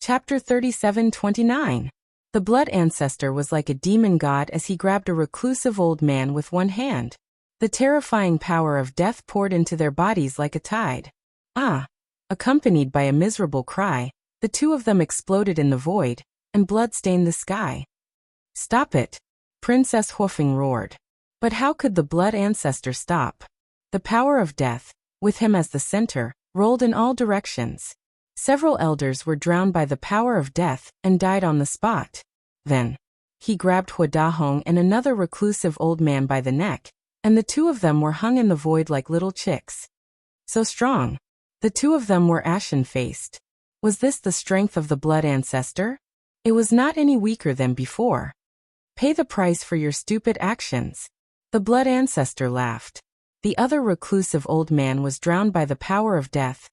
Chapter 37-29. The blood ancestor was like a demon god as he grabbed a reclusive old man with one hand. The terrifying power of death poured into their bodies like a tide. Ah! Accompanied by a miserable cry, the two of them exploded in the void, and blood stained the sky. "Stop it!" Princess Huofeng roared. But how could the blood ancestor stop? The power of death, with him as the center, rolled in all directions. Several elders were drowned by the power of death and died on the spot. Then, he grabbed Hua Dahong and another reclusive old man by the neck, and the two of them were hung in the void like little chicks. So strong. The two of them were ashen-faced. Was this the strength of the blood ancestor? It was not any weaker than before. Pay the price for your stupid actions. The blood ancestor laughed. The other reclusive old man was drowned by the power of death,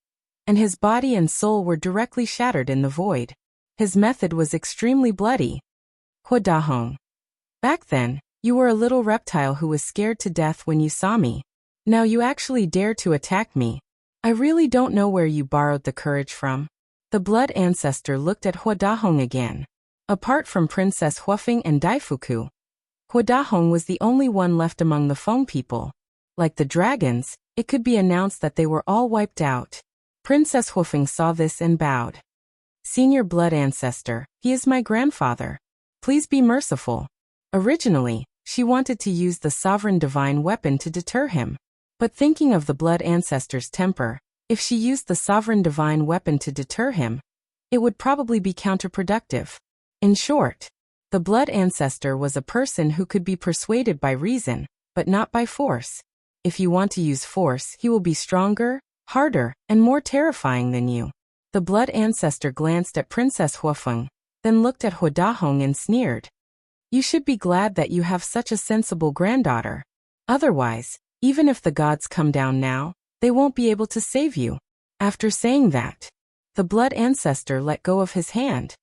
and his body and soul were directly shattered in the void. His method was extremely bloody. Hua Dahong. Back then, you were a little reptile who was scared to death when you saw me. Now you actually dare to attack me. I really don't know where you borrowed the courage from. The blood ancestor looked at Hua Dahong again. Apart from Princess Huofeng and Daifuku, Hua Dahong was the only one left among the Feng people. Like the dragons, it could be announced that they were all wiped out. Princess Huofeng saw this and bowed. "Senior blood ancestor, he is my grandfather. Please be merciful." Originally, she wanted to use the sovereign divine weapon to deter him. But thinking of the blood ancestor's temper, if she used the sovereign divine weapon to deter him, it would probably be counterproductive. In short, the blood ancestor was a person who could be persuaded by reason, but not by force. If you want to use force, he will be stronger, harder, and more terrifying than you. The blood ancestor glanced at Princess Huofeng, then looked at Hua Dahong and sneered. "You should be glad that you have such a sensible granddaughter. Otherwise, even if the gods come down now, they won't be able to save you." After saying that, the blood ancestor let go of his hand.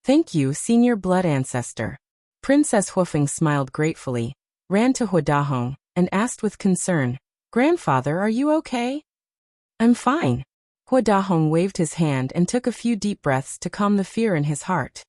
"Thank you, senior blood ancestor." Princess Huofeng smiled gratefully, ran to Hua Dahong, and asked with concern, "Grandfather, are you okay?" "I'm fine." Hua Dahong waved his hand and took a few deep breaths to calm the fear in his heart.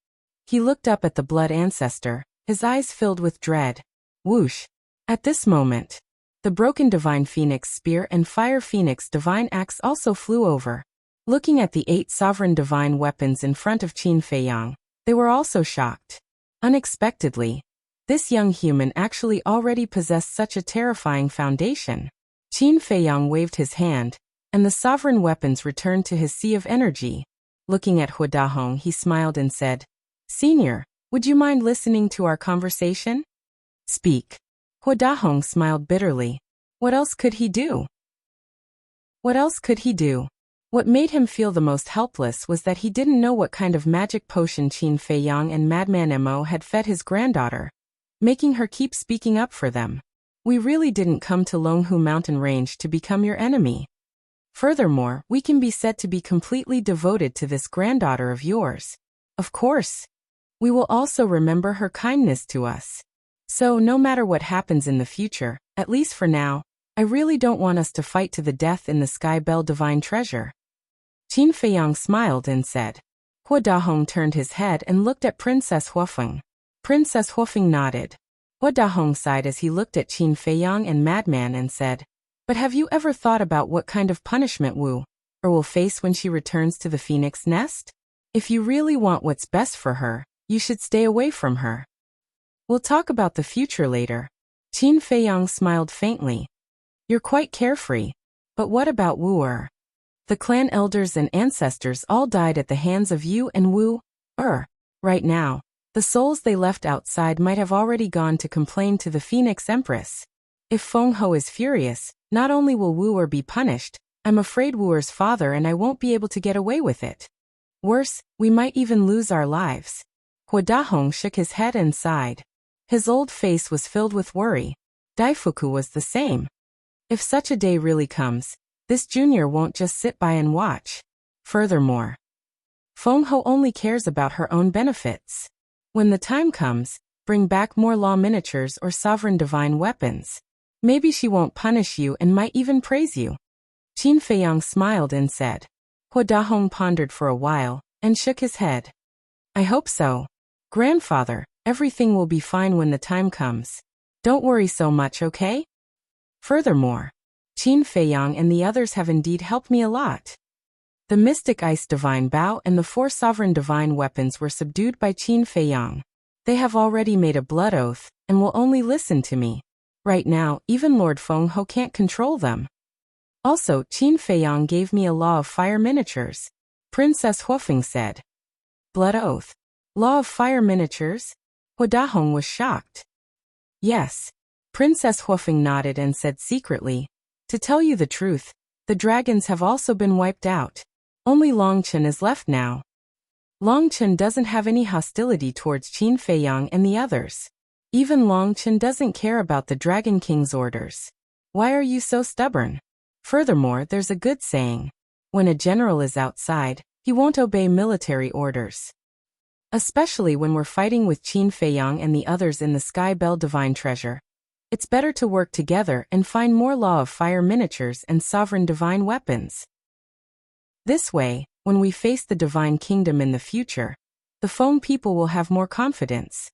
He looked up at the blood ancestor, his eyes filled with dread. Whoosh! At this moment, the broken divine phoenix spear and fire phoenix divine axe also flew over. Looking at the 8 sovereign divine weapons in front of Qin Feiyang, they were also shocked. Unexpectedly, this young human actually already possessed such a terrifying foundation. Qin Feiyang waved his hand, and the sovereign weapons returned to his sea of energy. Looking at Hua Dahong, he smiled and said, "Senior, would you mind listening to our conversation?" "Speak." Hua Dahong smiled bitterly. What else could he do? What else could he do? What made him feel the most helpless was that he didn't know what kind of magic potion Qin Feiyang and Madman Mo had fed his granddaughter, making her keep speaking up for them. "We really didn't come to Longhu Mountain Range to become your enemy. Furthermore, we can be said to be completely devoted to this granddaughter of yours. Of course, we will also remember her kindness to us. So no matter what happens in the future, at least for now, I really don't want us to fight to the death in the Sky Bell Divine Treasure." Qin Feiyang smiled and said. Hua Dahong turned his head and looked at Princess Huofeng. Princess Huofeng nodded. Hua Dahong sighed as he looked at Qin Feiyang and Madman and said, "But have you ever thought about what kind of punishment Wu will face when she returns to the Phoenix Nest? If you really want what's best for her, you should stay away from her. We'll talk about the future later." Qin Feiyang smiled faintly. "You're quite carefree. But what about Wu? The clan elders and ancestors all died at the hands of you and Wu. Right now, the souls they left outside might have already gone to complain to the Phoenix Empress. If Feng Ho is furious, not only will Wu be punished, I'm afraid Wu's father and I won't be able to get away with it. Worse, we might even lose our lives." Hua Dahong shook his head and sighed. His old face was filled with worry. Daifuku was the same. If such a day really comes, this junior won't just sit by and watch. Furthermore, Feng Ho only cares about her own benefits. When the time comes, bring back more law miniatures or sovereign divine weapons. Maybe she won't punish you and might even praise you." Qin Feiyang smiled and said. Hua Dahong pondered for a while, and shook his head. I hope so. Grandfather, everything will be fine when the time comes. Don't worry so much, okay? Furthermore, Qin Feiyang and the others have indeed helped me a lot. The mystic ice divine Bao and the 4 sovereign divine weapons were subdued by Qin Feiyang. They have already made a blood oath, and will only listen to me. Right now, even Lord Feng Ho can't control them. Also, Qin Feiyang gave me a law of fire miniatures, Princess Huofeng said. Blood oath? Law of fire miniatures? Hua Dahong was shocked. Yes. Princess Huofeng nodded and said secretly, to tell you the truth, the dragons have also been wiped out. Only Longchen is left now. Longchen doesn't have any hostility towards Qin Feiyang and the others. Even Longchen doesn't care about the Dragon King's orders. Why are you so stubborn? Furthermore, there's a good saying. When a general is outside, he won't obey military orders. Especially when we're fighting with Qin Feiyang and the others in the Sky Bell Divine Treasure. It's better to work together and find more Law of Fire miniatures and sovereign divine weapons. This way, when we face the Divine Kingdom in the future, the Feng people will have more confidence.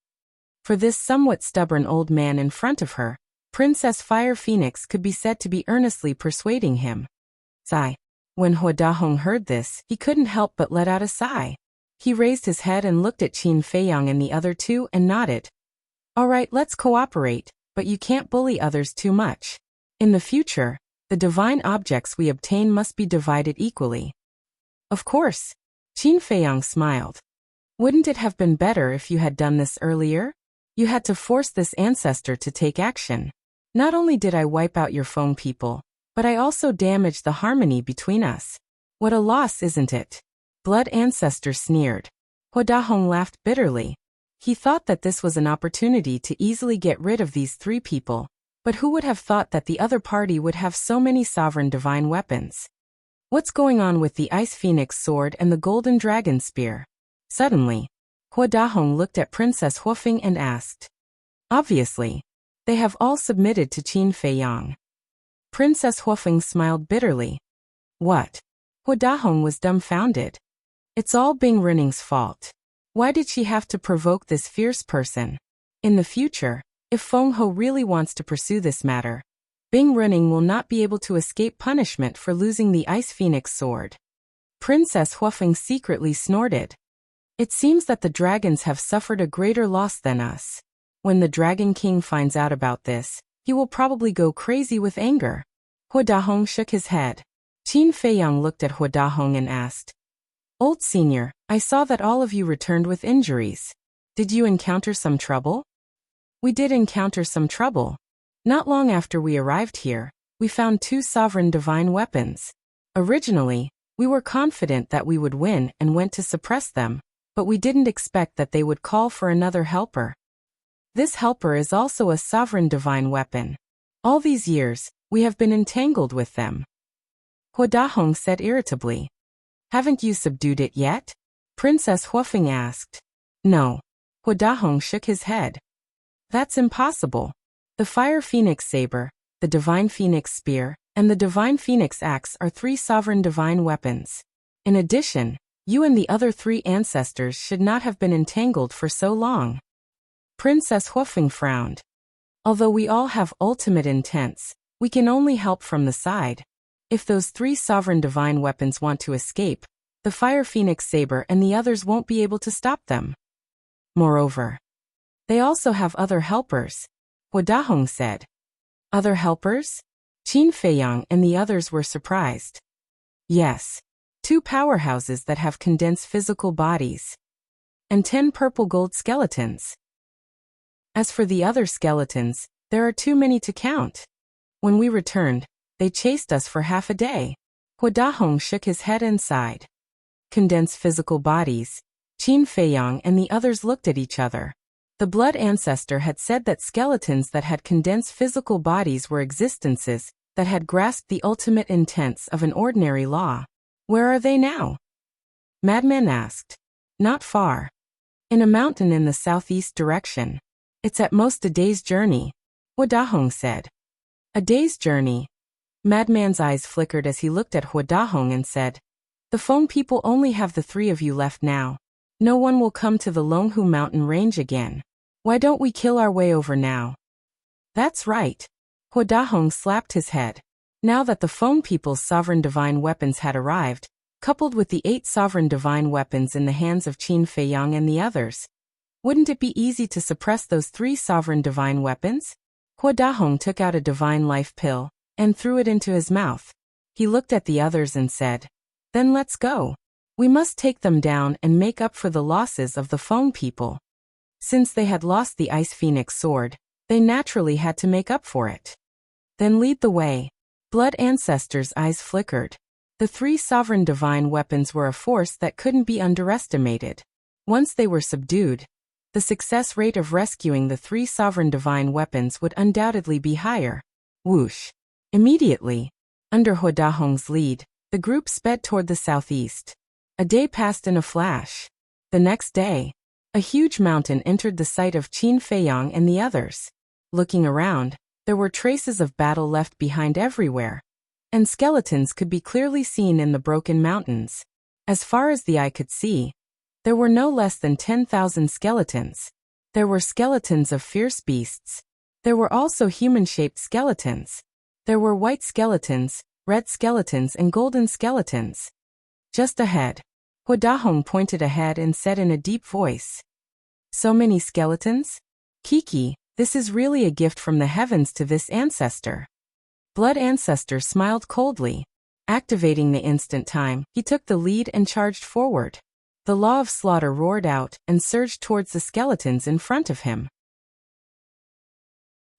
For this somewhat stubborn old man in front of her, Princess Fire Phoenix could be said to be earnestly persuading him. Sigh. When Hua Dahong heard this, he couldn't help but let out a sigh. He raised his head and looked at Qin Feiyang and the other two and nodded. All right, let's cooperate, but you can't bully others too much. In the future, the divine objects we obtain must be divided equally. Of course. Qin Feiyang smiled. Wouldn't it have been better if you had done this earlier? You had to force this ancestor to take action. Not only did I wipe out your Feng people, but I also damaged the harmony between us. What a loss, isn't it? Blood ancestor sneered. Hua Dahong laughed bitterly. He thought that this was an opportunity to easily get rid of these 3 people, but who would have thought that the other party would have so many sovereign divine weapons? What's going on with the Ice Phoenix sword and the Golden Dragon spear? Suddenly, Hua Dahong looked at Princess Huofeng and asked. Obviously, they have all submitted to Qin Feiyang. Princess Huofeng smiled bitterly. What? Hua Dahong was dumbfounded. It's all Bing Running's fault. Why did she have to provoke this fierce person? In the future, if Feng Ho really wants to pursue this matter, Bing Running will not be able to escape punishment for losing the Ice Phoenix sword. Princess Huofeng secretly snorted. It seems that the dragons have suffered a greater loss than us. When the Dragon King finds out about this, he will probably go crazy with anger. Hua Dahong shook his head. Qin Feiyang looked at Hua Dahong and asked, Old senior, I saw that all of you returned with injuries. Did you encounter some trouble? We did encounter some trouble. Not long after we arrived here, we found 2 sovereign divine weapons. Originally, we were confident that we would win and went to suppress them, but we didn't expect that they would call for another helper. This helper is also a sovereign divine weapon. All these years, we have been entangled with them. Hua Dahong said irritably. Haven't you subdued it yet? Princess Huofeng asked. No. Hua Dahong shook his head. That's impossible. The Fire Phoenix Saber, the Divine Phoenix Spear, and the Divine Phoenix Axe are 3 sovereign divine weapons. In addition, you and the other 3 ancestors should not have been entangled for so long. Princess Huofeng frowned. Although we all have ultimate intents, we can only help from the side. If those 3 sovereign divine weapons want to escape, the Fire Phoenix Saber and the others won't be able to stop them. Moreover, they also have other helpers, Hua Dahong said. Other helpers? Qin Feiyang and the others were surprised. Yes. 2 powerhouses that have condensed physical bodies. And 10 purple gold skeletons. As for the other skeletons, there are too many to count. When we returned, they chased us for half a day. Hua Dahong shook his head and sighed. Condensed physical bodies. Qin Feiyang and the others looked at each other. The blood ancestor had said that skeletons that had condensed physical bodies were existences that had grasped the ultimate intents of an ordinary law. Where are they now? Madman asked. Not far. In a mountain in the southeast direction. It's at most a day's journey, Hua Dahong said. A day's journey. Madman's eyes flickered as he looked at Hua Dahong and said, The phone people only have the three of you left now. No one will come to the Longhu mountain range again. Why don't we kill our way over now? That's right. Hua Dahong slapped his head. Now that the phone people's sovereign divine weapons had arrived, coupled with the 8 sovereign divine weapons in the hands of Qin Feiyang and the others, wouldn't it be easy to suppress those 3 sovereign divine weapons? Hua Dahong took out a divine life pill and threw it into his mouth. He looked at the others and said, "Then let's go. We must take them down and make up for the losses of the phone people." Since they had lost the Ice Phoenix sword, they naturally had to make up for it. "Then lead the way." Blood Ancestor's eyes flickered. The 3 sovereign divine weapons were a force that couldn't be underestimated. Once they were subdued, the success rate of rescuing the 3 sovereign divine weapons would undoubtedly be higher. Whoosh! Immediately, under Hua Dahong's lead, the group sped toward the southeast. A day passed in a flash. The next day, a huge mountain entered the sight of Qin Feiyang and the others. Looking around, there were traces of battle left behind everywhere, and skeletons could be clearly seen in the broken mountains. As far as the eye could see, there were no less than 10,000 skeletons. There were skeletons of fierce beasts. There were also human-shaped skeletons. There were white skeletons, red skeletons and golden skeletons. Just ahead, Hua Dahong pointed ahead and said in a deep voice, "So many skeletons? Kiki, this is really a gift from the heavens to this ancestor." Blood Ancestor smiled coldly. Activating the instant time, he took the lead and charged forward. The law of slaughter roared out and surged towards the skeletons in front of him.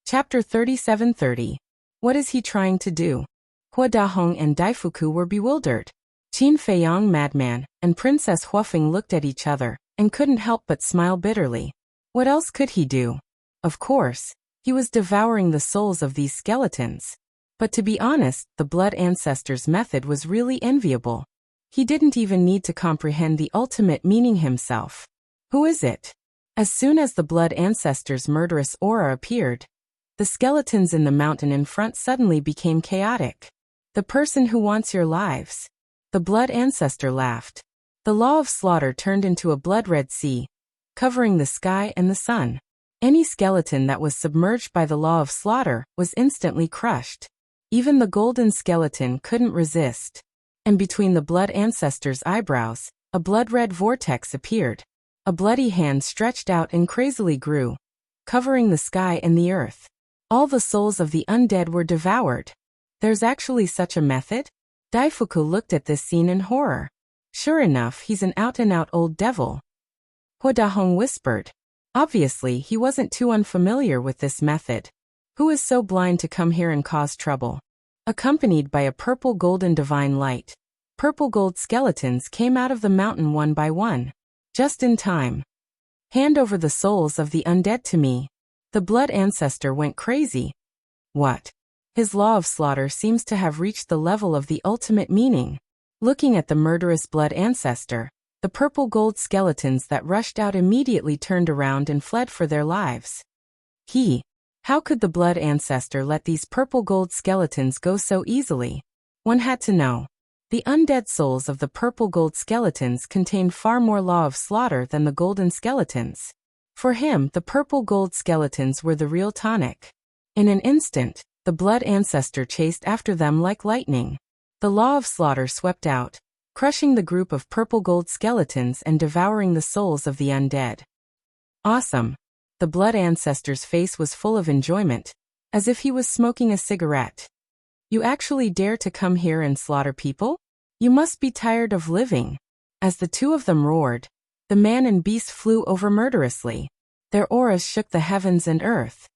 Chapter 3730. What is he trying to do? Hua Dahong and Daifuku were bewildered. Qin Feiyang, Madman, and Princess Huafeng looked at each other and couldn't help but smile bitterly. What else could he do? Of course, he was devouring the souls of these skeletons. But to be honest, the Blood Ancestor's method was really enviable. He didn't even need to comprehend the ultimate meaning himself. Who is it? As soon as the Blood Ancestor's murderous aura appeared, the skeletons in the mountain in front suddenly became chaotic. The person who wants your lives. The Blood Ancestor laughed. The law of slaughter turned into a blood-red sea, covering the sky and the sun. Any skeleton that was submerged by the law of slaughter was instantly crushed. Even the golden skeleton couldn't resist. And between the Blood Ancestor's eyebrows, a blood-red vortex appeared. A bloody hand stretched out and crazily grew, covering the sky and the earth. All the souls of the undead were devoured. There's actually such a method? Daifuku looked at this scene in horror. Sure enough, he's an out-and-out old devil. Hua Dahong whispered. Obviously, he wasn't too unfamiliar with this method. Who is so blind to come here and cause trouble? Accompanied by a purple golden divine light, purple gold skeletons came out of the mountain one by one. Just in time. Hand over the souls of the undead to me. The Blood Ancestor went crazy. What? His law of slaughter seems to have reached the level of the ultimate meaning. Looking at the murderous Blood Ancestor, the purple gold skeletons that rushed out immediately turned around and fled for their lives. How could the Blood Ancestor let these purple gold skeletons go so easily? One had to know. The undead souls of the purple gold skeletons contained far more law of slaughter than the golden skeletons. For him, the purple gold skeletons were the real tonic. In an instant, the Blood Ancestor chased after them like lightning. The law of slaughter swept out, crushing the group of purple gold skeletons and devouring the souls of the undead. Awesome. The Blood Ancestor's face was full of enjoyment, as if he was smoking a cigarette. You actually dare to come here and slaughter people? You must be tired of living. As the two of them roared, the man and beast flew over murderously. Their auras shook the heavens and earth.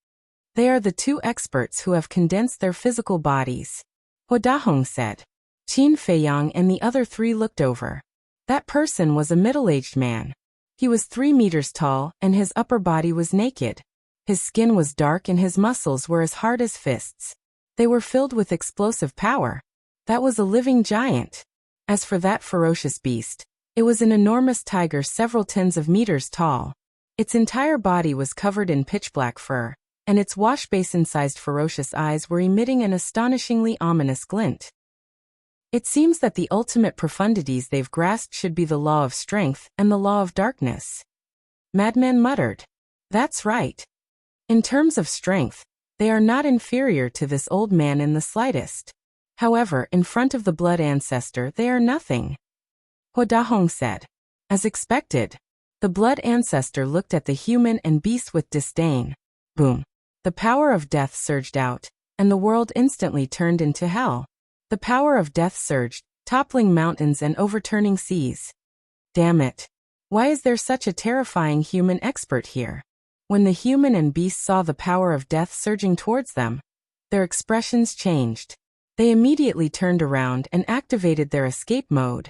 They are the two experts who have condensed their physical bodies. Hua Dahong said. Qin Feiyang and the other 3 looked over. That person was a middle-aged man. He was 3 meters tall and his upper body was naked. His skin was dark and his muscles were as hard as fists. They were filled with explosive power. That was a living giant. As for that ferocious beast, it was an enormous tiger several tens of meters tall. Its entire body was covered in pitch-black fur, and its wash-basin-sized ferocious eyes were emitting an astonishingly ominous glint. It seems that the ultimate profundities they've grasped should be the law of strength and the law of darkness. Madman muttered. That's right. In terms of strength, they are not inferior to this old man in the slightest. However, in front of the blood ancestor they are nothing. Hua Dahong said. As expected. The blood ancestor looked at the human and beast with disdain. Boom. The power of death surged out, and the world instantly turned into hell. The power of death surged, toppling mountains and overturning seas. Damn it. Why is there such a terrifying human expert here? When the human and beast saw the power of death surging towards them, their expressions changed. They immediately turned around and activated their escape mode.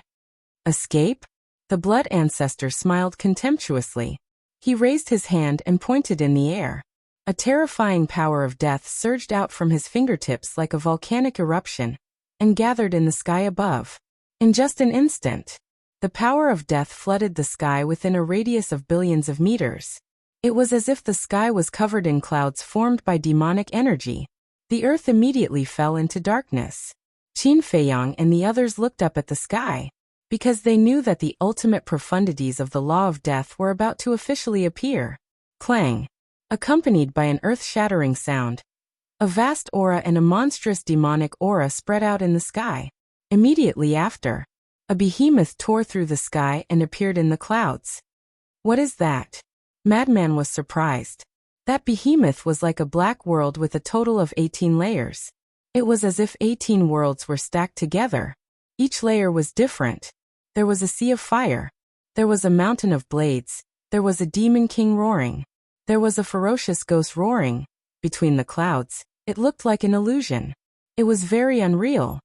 Escape? The blood ancestor smiled contemptuously. He raised his hand and pointed in the air. A terrifying power of death surged out from his fingertips like a volcanic eruption and gathered in the sky above. In just an instant, the power of death flooded the sky within a radius of billions of meters. It was as if the sky was covered in clouds formed by demonic energy. The earth immediately fell into darkness. Qin Feiyang and the others looked up at the sky, because they knew that the ultimate profundities of the law of death were about to officially appear. Clang! Accompanied by an earth-shattering sound, a vast aura and a monstrous demonic aura spread out in the sky. Immediately after, a behemoth tore through the sky and appeared in the clouds. What is that? Madman was surprised. That behemoth was like a black world with a total of 18 layers. It was as if 18 worlds were stacked together. Each layer was different. There was a sea of fire. There was a mountain of blades. There was a demon king roaring. There was a ferocious ghost roaring. Between the clouds, it looked like an illusion. It was very unreal.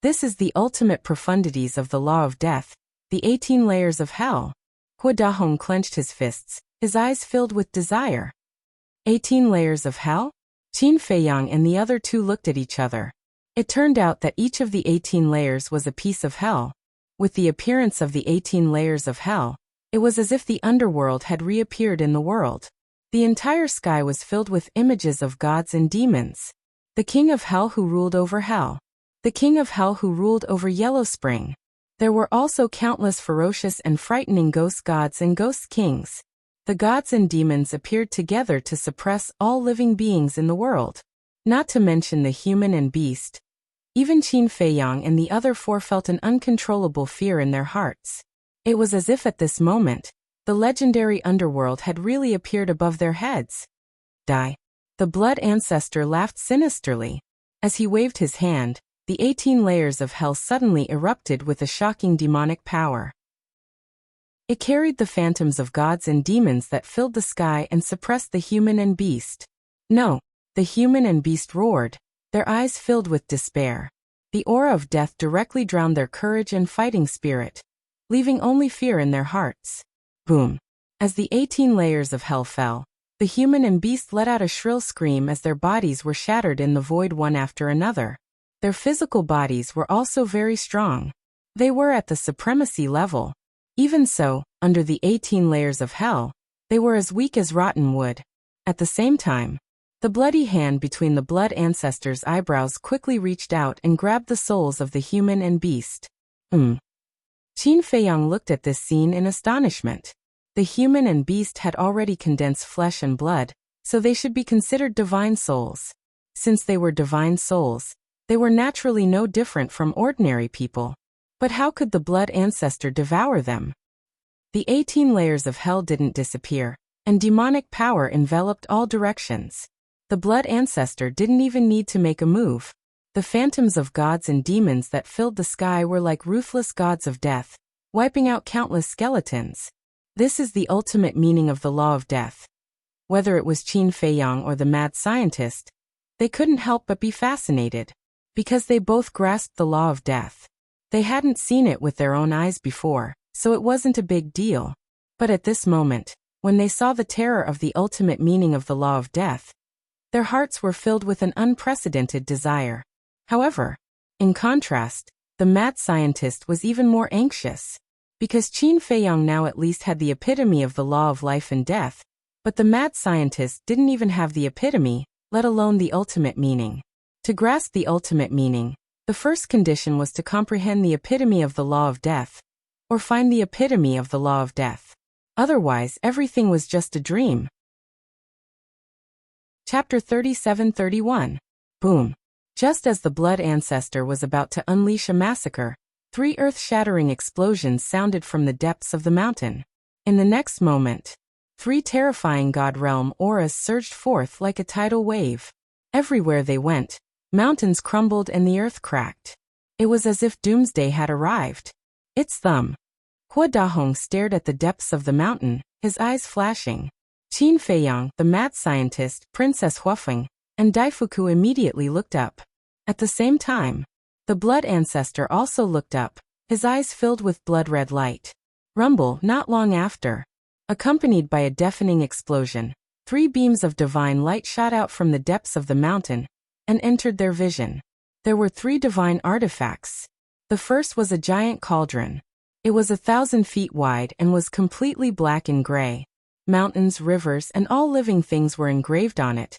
This is the ultimate profundities of the law of death, the 18 layers of hell. Hua Dahong clenched his fists, his eyes filled with desire. 18 layers of hell? Qin Feiyang and the other two looked at each other. It turned out that each of the 18 layers was a piece of hell. With the appearance of the 18 layers of hell, it was as if the underworld had reappeared in the world. The entire sky was filled with images of gods and demons. The king of hell who ruled over hell. The king of hell who ruled over Yellow Spring. There were also countless ferocious and frightening ghost gods and ghost kings. The gods and demons appeared together to suppress all living beings in the world. Not to mention the human and beast. Even Qin Feiyang and the other four felt an uncontrollable fear in their hearts. It was as if at this moment, the legendary underworld had really appeared above their heads. Die. The blood ancestor laughed sinisterly. As he waved his hand, the 18 layers of hell suddenly erupted with a shocking demonic power. It carried the phantoms of gods and demons that filled the sky and suppressed the human and beast. No, the human and beast roared, their eyes filled with despair. The aura of death directly drowned their courage and fighting spirit, leaving only fear in their hearts. Boom. As the 18 layers of hell fell, the human and beast let out a shrill scream as their bodies were shattered in the void one after another. Their physical bodies were also very strong. They were at the supremacy level. Even so, under the 18 layers of hell, they were as weak as rotten wood. At the same time, the bloody hand between the blood ancestor's eyebrows quickly reached out and grabbed the souls of the human and beast. Qin Feiyang looked at this scene in astonishment. The human and beast had already condensed flesh and blood, so they should be considered divine souls. Since they were divine souls, they were naturally no different from ordinary people. But how could the blood ancestor devour them? The 18 layers of hell didn't disappear, and demonic power enveloped all directions. The blood ancestor didn't even need to make a move. The phantoms of gods and demons that filled the sky were like ruthless gods of death, wiping out countless skeletons. This is the ultimate meaning of the law of death. Whether it was Qin Feiyang or the mad scientist, they couldn't help but be fascinated, because they both grasped the law of death. They hadn't seen it with their own eyes before, so it wasn't a big deal. But at this moment, when they saw the terror of the ultimate meaning of the law of death, their hearts were filled with an unprecedented desire. However, in contrast, the mad scientist was even more anxious. Because Qin Feiyang now at least had the epitome of the law of life and death, but the mad scientist didn't even have the epitome, let alone the ultimate meaning. To grasp the ultimate meaning, The first condition was to comprehend the epitome of the law of death, or find the epitome of the law of death. Otherwise, everything was just a dream. Chapter 37-31. Boom. Just as the Blood Ancestor was about to unleash a massacre, 3 earth-shattering explosions sounded from the depths of the mountain. In the next moment, 3 terrifying God Realm auras surged forth like a tidal wave. Everywhere they went, mountains crumbled and the earth cracked. It was as if doomsday had arrived. Its thumb. Hua Dahong stared at the depths of the mountain, his eyes flashing. Qin Feiyang, the mad scientist, Princess Huafeng, and Daifuku immediately looked up. At the same time, the Blood Ancestor also looked up, his eyes filled with blood-red light. Rumble, not long after. Accompanied by a deafening explosion, 3 beams of divine light shot out from the depths of the mountain and entered their vision. There were 3 divine artifacts. The first was a giant cauldron. It was 1,000 feet wide and was completely black and gray. Mountains, rivers, and all living things were engraved on it,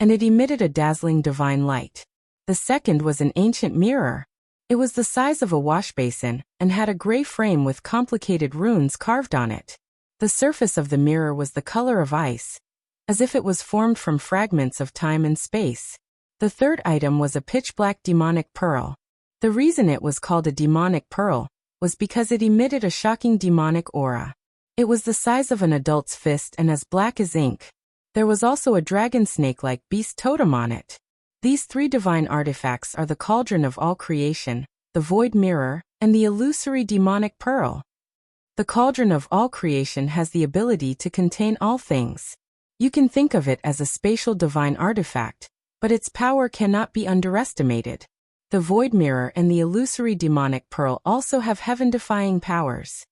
and it emitted a dazzling divine light. The second was an ancient mirror. It was the size of a wash basin and had a gray frame with complicated runes carved on it. The surface of the mirror was the color of ice, as if it was formed from fragments of time and space. The third item was a pitch-black demonic pearl. The reason it was called a demonic pearl was because it emitted a shocking demonic aura. It was the size of an adult's fist and as black as ink. There was also a dragon snake-like beast totem on it. These 3 divine artifacts are the cauldron of all creation, the void mirror, and the illusory demonic pearl. The cauldron of all creation has the ability to contain all things. You can think of it as a spatial divine artifact, but its power cannot be underestimated. The void mirror and the illusory demonic pearl also have heaven-defying powers.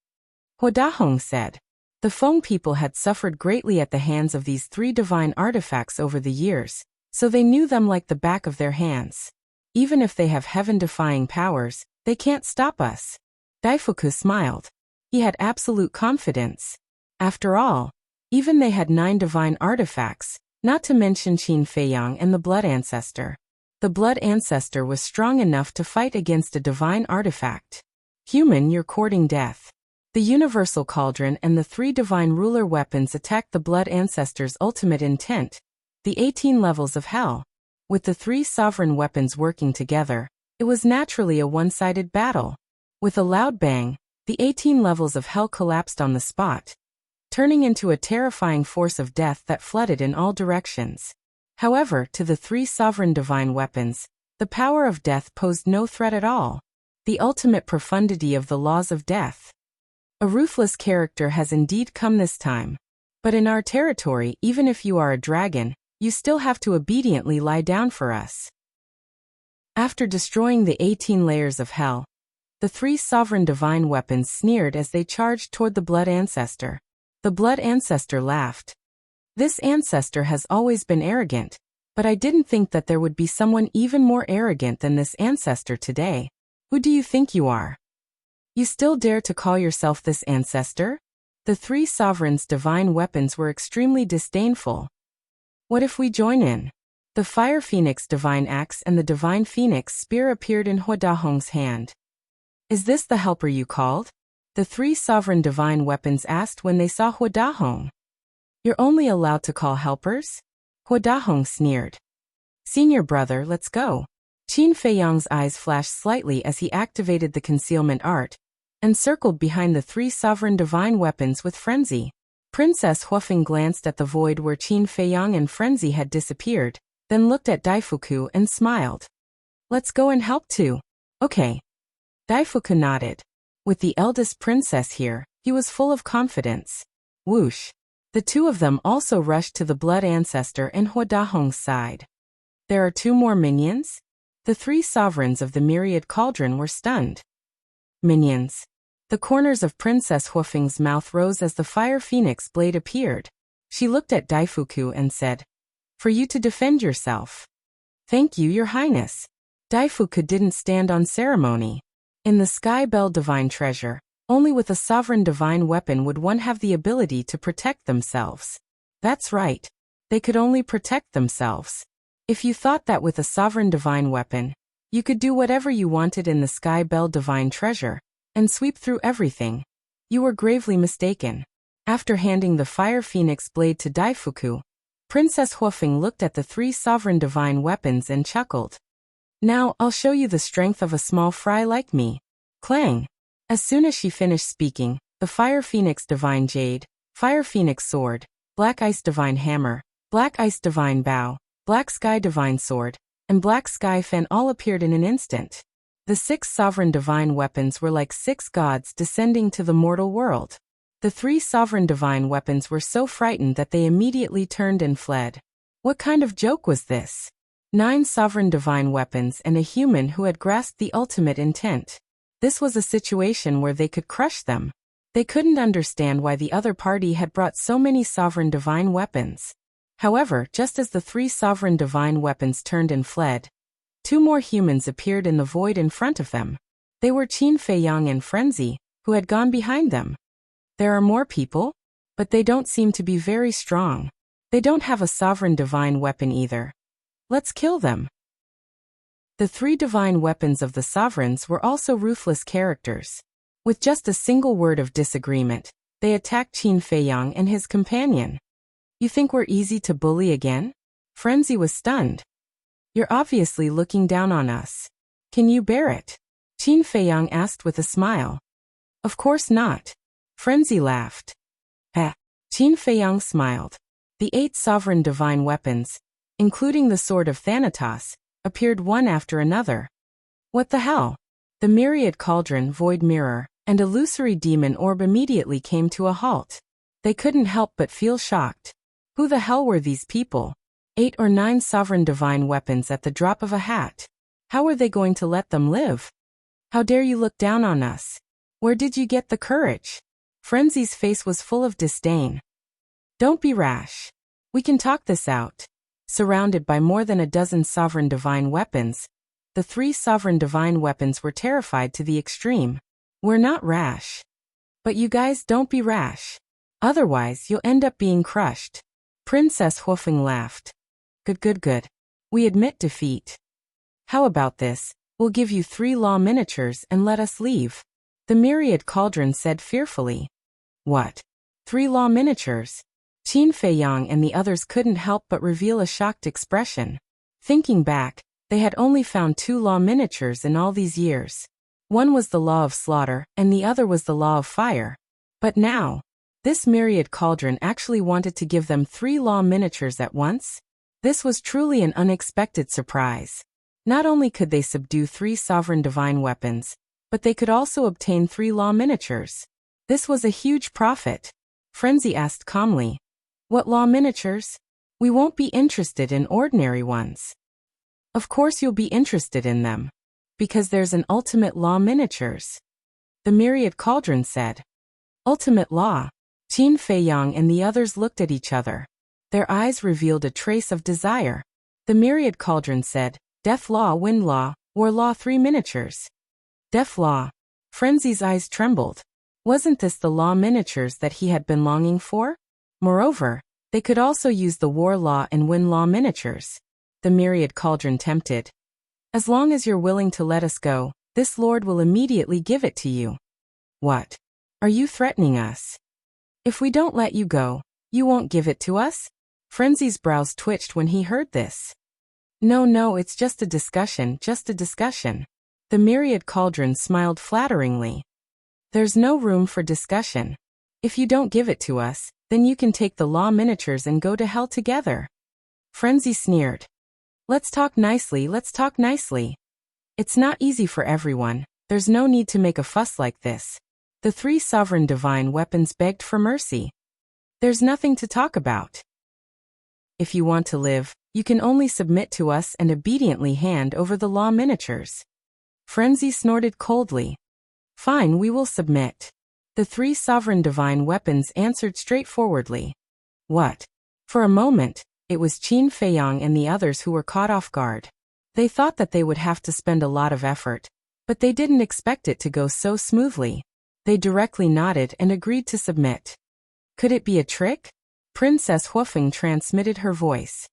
Hua Dahong said. The Feng people had suffered greatly at the hands of these 3 divine artifacts over the years, so they knew them like the back of their hands. Even if they have heaven-defying powers, they can't stop us. Daifuku smiled. He had absolute confidence. After all, even they had 9 divine artifacts, not to mention Qin Feiyang and the Blood Ancestor. The Blood Ancestor was strong enough to fight against a divine artifact. Human, you're courting death. The Universal Cauldron and the 3 divine ruler weapons attacked the Blood Ancestor's ultimate intent, the 18 levels of hell. With the 3 sovereign weapons working together, it was naturally a one-sided battle. With a loud bang, the 18 levels of hell collapsed on the spot, turning into a terrifying force of death that flooded in all directions. However, to the 3 sovereign divine weapons, the power of death posed no threat at all. The ultimate profundity of the laws of death. A ruthless character has indeed come this time. But in our territory, even if you are a dragon, you still have to obediently lie down for us. After destroying the 18 layers of hell, the 3 sovereign divine weapons sneered as they charged toward the Blood Ancestor. The Blood Ancestor laughed. This ancestor has always been arrogant, but I didn't think that there would be someone even more arrogant than this ancestor today. Who do you think you are? You still dare to call yourself this ancestor? The 3 sovereigns' divine weapons were extremely disdainful. What if we join in? The Fire Phoenix divine axe and the divine phoenix spear appeared in Hua Dahong's hand. Is this the helper you called? The 3 sovereign divine weapons asked when they saw Hua Dahong. You're only allowed to call helpers? Hua Dahong sneered. Senior brother, let's go. Qin Feiyang's eyes flashed slightly as he activated the concealment art, and circled behind the 3 sovereign divine weapons with frenzy. Princess Huafeng glanced at the void where Qin Feiyang and frenzy had disappeared, then looked at Daifuku and smiled. Let's go and help too. Okay. Daifuku nodded. With the eldest princess here, he was full of confidence. Whoosh. The 2 of them also rushed to the Blood Ancestor and Hua Dahong's side. There are 2 more minions? The 3 sovereigns of the myriad cauldron were stunned. Minions. The corners of Princess Huafeng's mouth rose as the Fire Phoenix blade appeared. She looked at Daifuku and said, For you to defend yourself. Thank you, Your Highness. Daifuku didn't stand on ceremony. In the Sky Bell Divine Treasure, only with a sovereign divine weapon would one have the ability to protect themselves. That's right. They could only protect themselves. If you thought that with a sovereign divine weapon, You could do whatever you wanted in the Sky Bell Divine Treasure, and sweep through everything. You were gravely mistaken. After handing the Fire Phoenix blade to Daifuku, Princess Huofeng looked at the 3 sovereign divine weapons and chuckled. Now, I'll show you the strength of a small fry like me. Clang! As soon as she finished speaking, the Fire Phoenix Divine Jade, Fire Phoenix Sword, Black Ice Divine Hammer, Black Ice Divine Bow, Black Sky Divine Sword, and Black Sky Fan all appeared in an instant. The 6 sovereign divine weapons were like 6 gods descending to the mortal world. The 3 sovereign divine weapons were so frightened that they immediately turned and fled. What kind of joke was this? 9 sovereign divine weapons and a human who had grasped the ultimate intent. This was a situation where they could crush them. They couldn't understand why the other party had brought so many sovereign divine weapons. However, just as the 3 sovereign divine weapons turned and fled, 2 more humans appeared in the void in front of them. They were Qin Feiyang and Frenzy, who had gone behind them. There are more people, but they don't seem to be very strong. They don't have a sovereign divine weapon either. Let's kill them. The 3 divine weapons of the sovereigns were also ruthless characters. With just a single word of disagreement, they attacked Qin Feiyang and his companion. You think we're easy to bully again? Frenzy was stunned. You're obviously looking down on us. Can you bear it? Qin Feiyang asked with a smile. Of course not. Frenzy laughed. Qin Feiyang smiled. The 8 sovereign divine weapons, including the Sword of Thanatos, appeared one after another. What the hell? The Myriad Cauldron, Void Mirror, and Illusory Demon Orb immediately came to a halt. They couldn't help but feel shocked. Who the hell were these people? 8 or 9 sovereign divine weapons at the drop of a hat. How were they going to let them live? How dare you look down on us? Where did you get the courage? Frenzy's face was full of disdain. Don't be rash. We can talk this out. Surrounded by more than a dozen sovereign divine weapons, the 3 sovereign divine weapons were terrified to the extreme. We're not rash. But you guys don't be rash. Otherwise you'll end up being crushed. Princess Huofeng laughed. Good. We admit defeat. How about this? We'll give you 3 law miniatures and let us leave. The Myriad Cauldron said fearfully. What? 3 law miniatures? Qin Feiyang and the others couldn't help but reveal a shocked expression. Thinking back, they had only found 2 law miniatures in all these years. One was the Law of Slaughter, and the other was the Law of Fire. But now, this Myriad Cauldron actually wanted to give them 3 law miniatures at once? This was truly an unexpected surprise. Not only could they subdue 3 sovereign divine weapons, but they could also obtain 3 law miniatures. This was a huge profit. Frenzy asked calmly. What law miniatures? We won't be interested in ordinary ones. Of course you'll be interested in them. Because there's an ultimate law miniatures. The Myriad Cauldron said. Ultimate law. Qin Feiyang and the others looked at each other. Their eyes revealed a trace of desire. The Myriad Cauldron said, Death Law, Wind Law, War Law 3 miniatures. Death Law. Frenzy's eyes trembled. Wasn't this the law miniatures that he had been longing for? Moreover, they could also use the War Law and Wind Law miniatures. The Myriad Cauldron tempted. As long as you're willing to let us go, this lord will immediately give it to you. What? Are you threatening us? If we don't let you go, you won't give it to us? Frenzy's brows twitched when he heard this. No, it's just a discussion, The Myriad Cauldron smiled flatteringly. There's no room for discussion. If you don't give it to us, then you can take the law miniatures and go to hell together. Frenzy sneered. Let's talk nicely. It's not easy for everyone, there's no need to make a fuss like this. The 3 sovereign divine weapons begged for mercy. There's nothing to talk about. If you want to live, you can only submit to us and obediently hand over the law miniatures. Frenzy snorted coldly. Fine, we will submit. The 3 sovereign divine weapons answered straightforwardly. What? For a moment, it was Qin Feiyang and the others who were caught off guard. They thought that they would have to spend a lot of effort, but they didn't expect it to go so smoothly. They directly nodded and agreed to submit. Could it be a trick? Princess Huofeng transmitted her voice.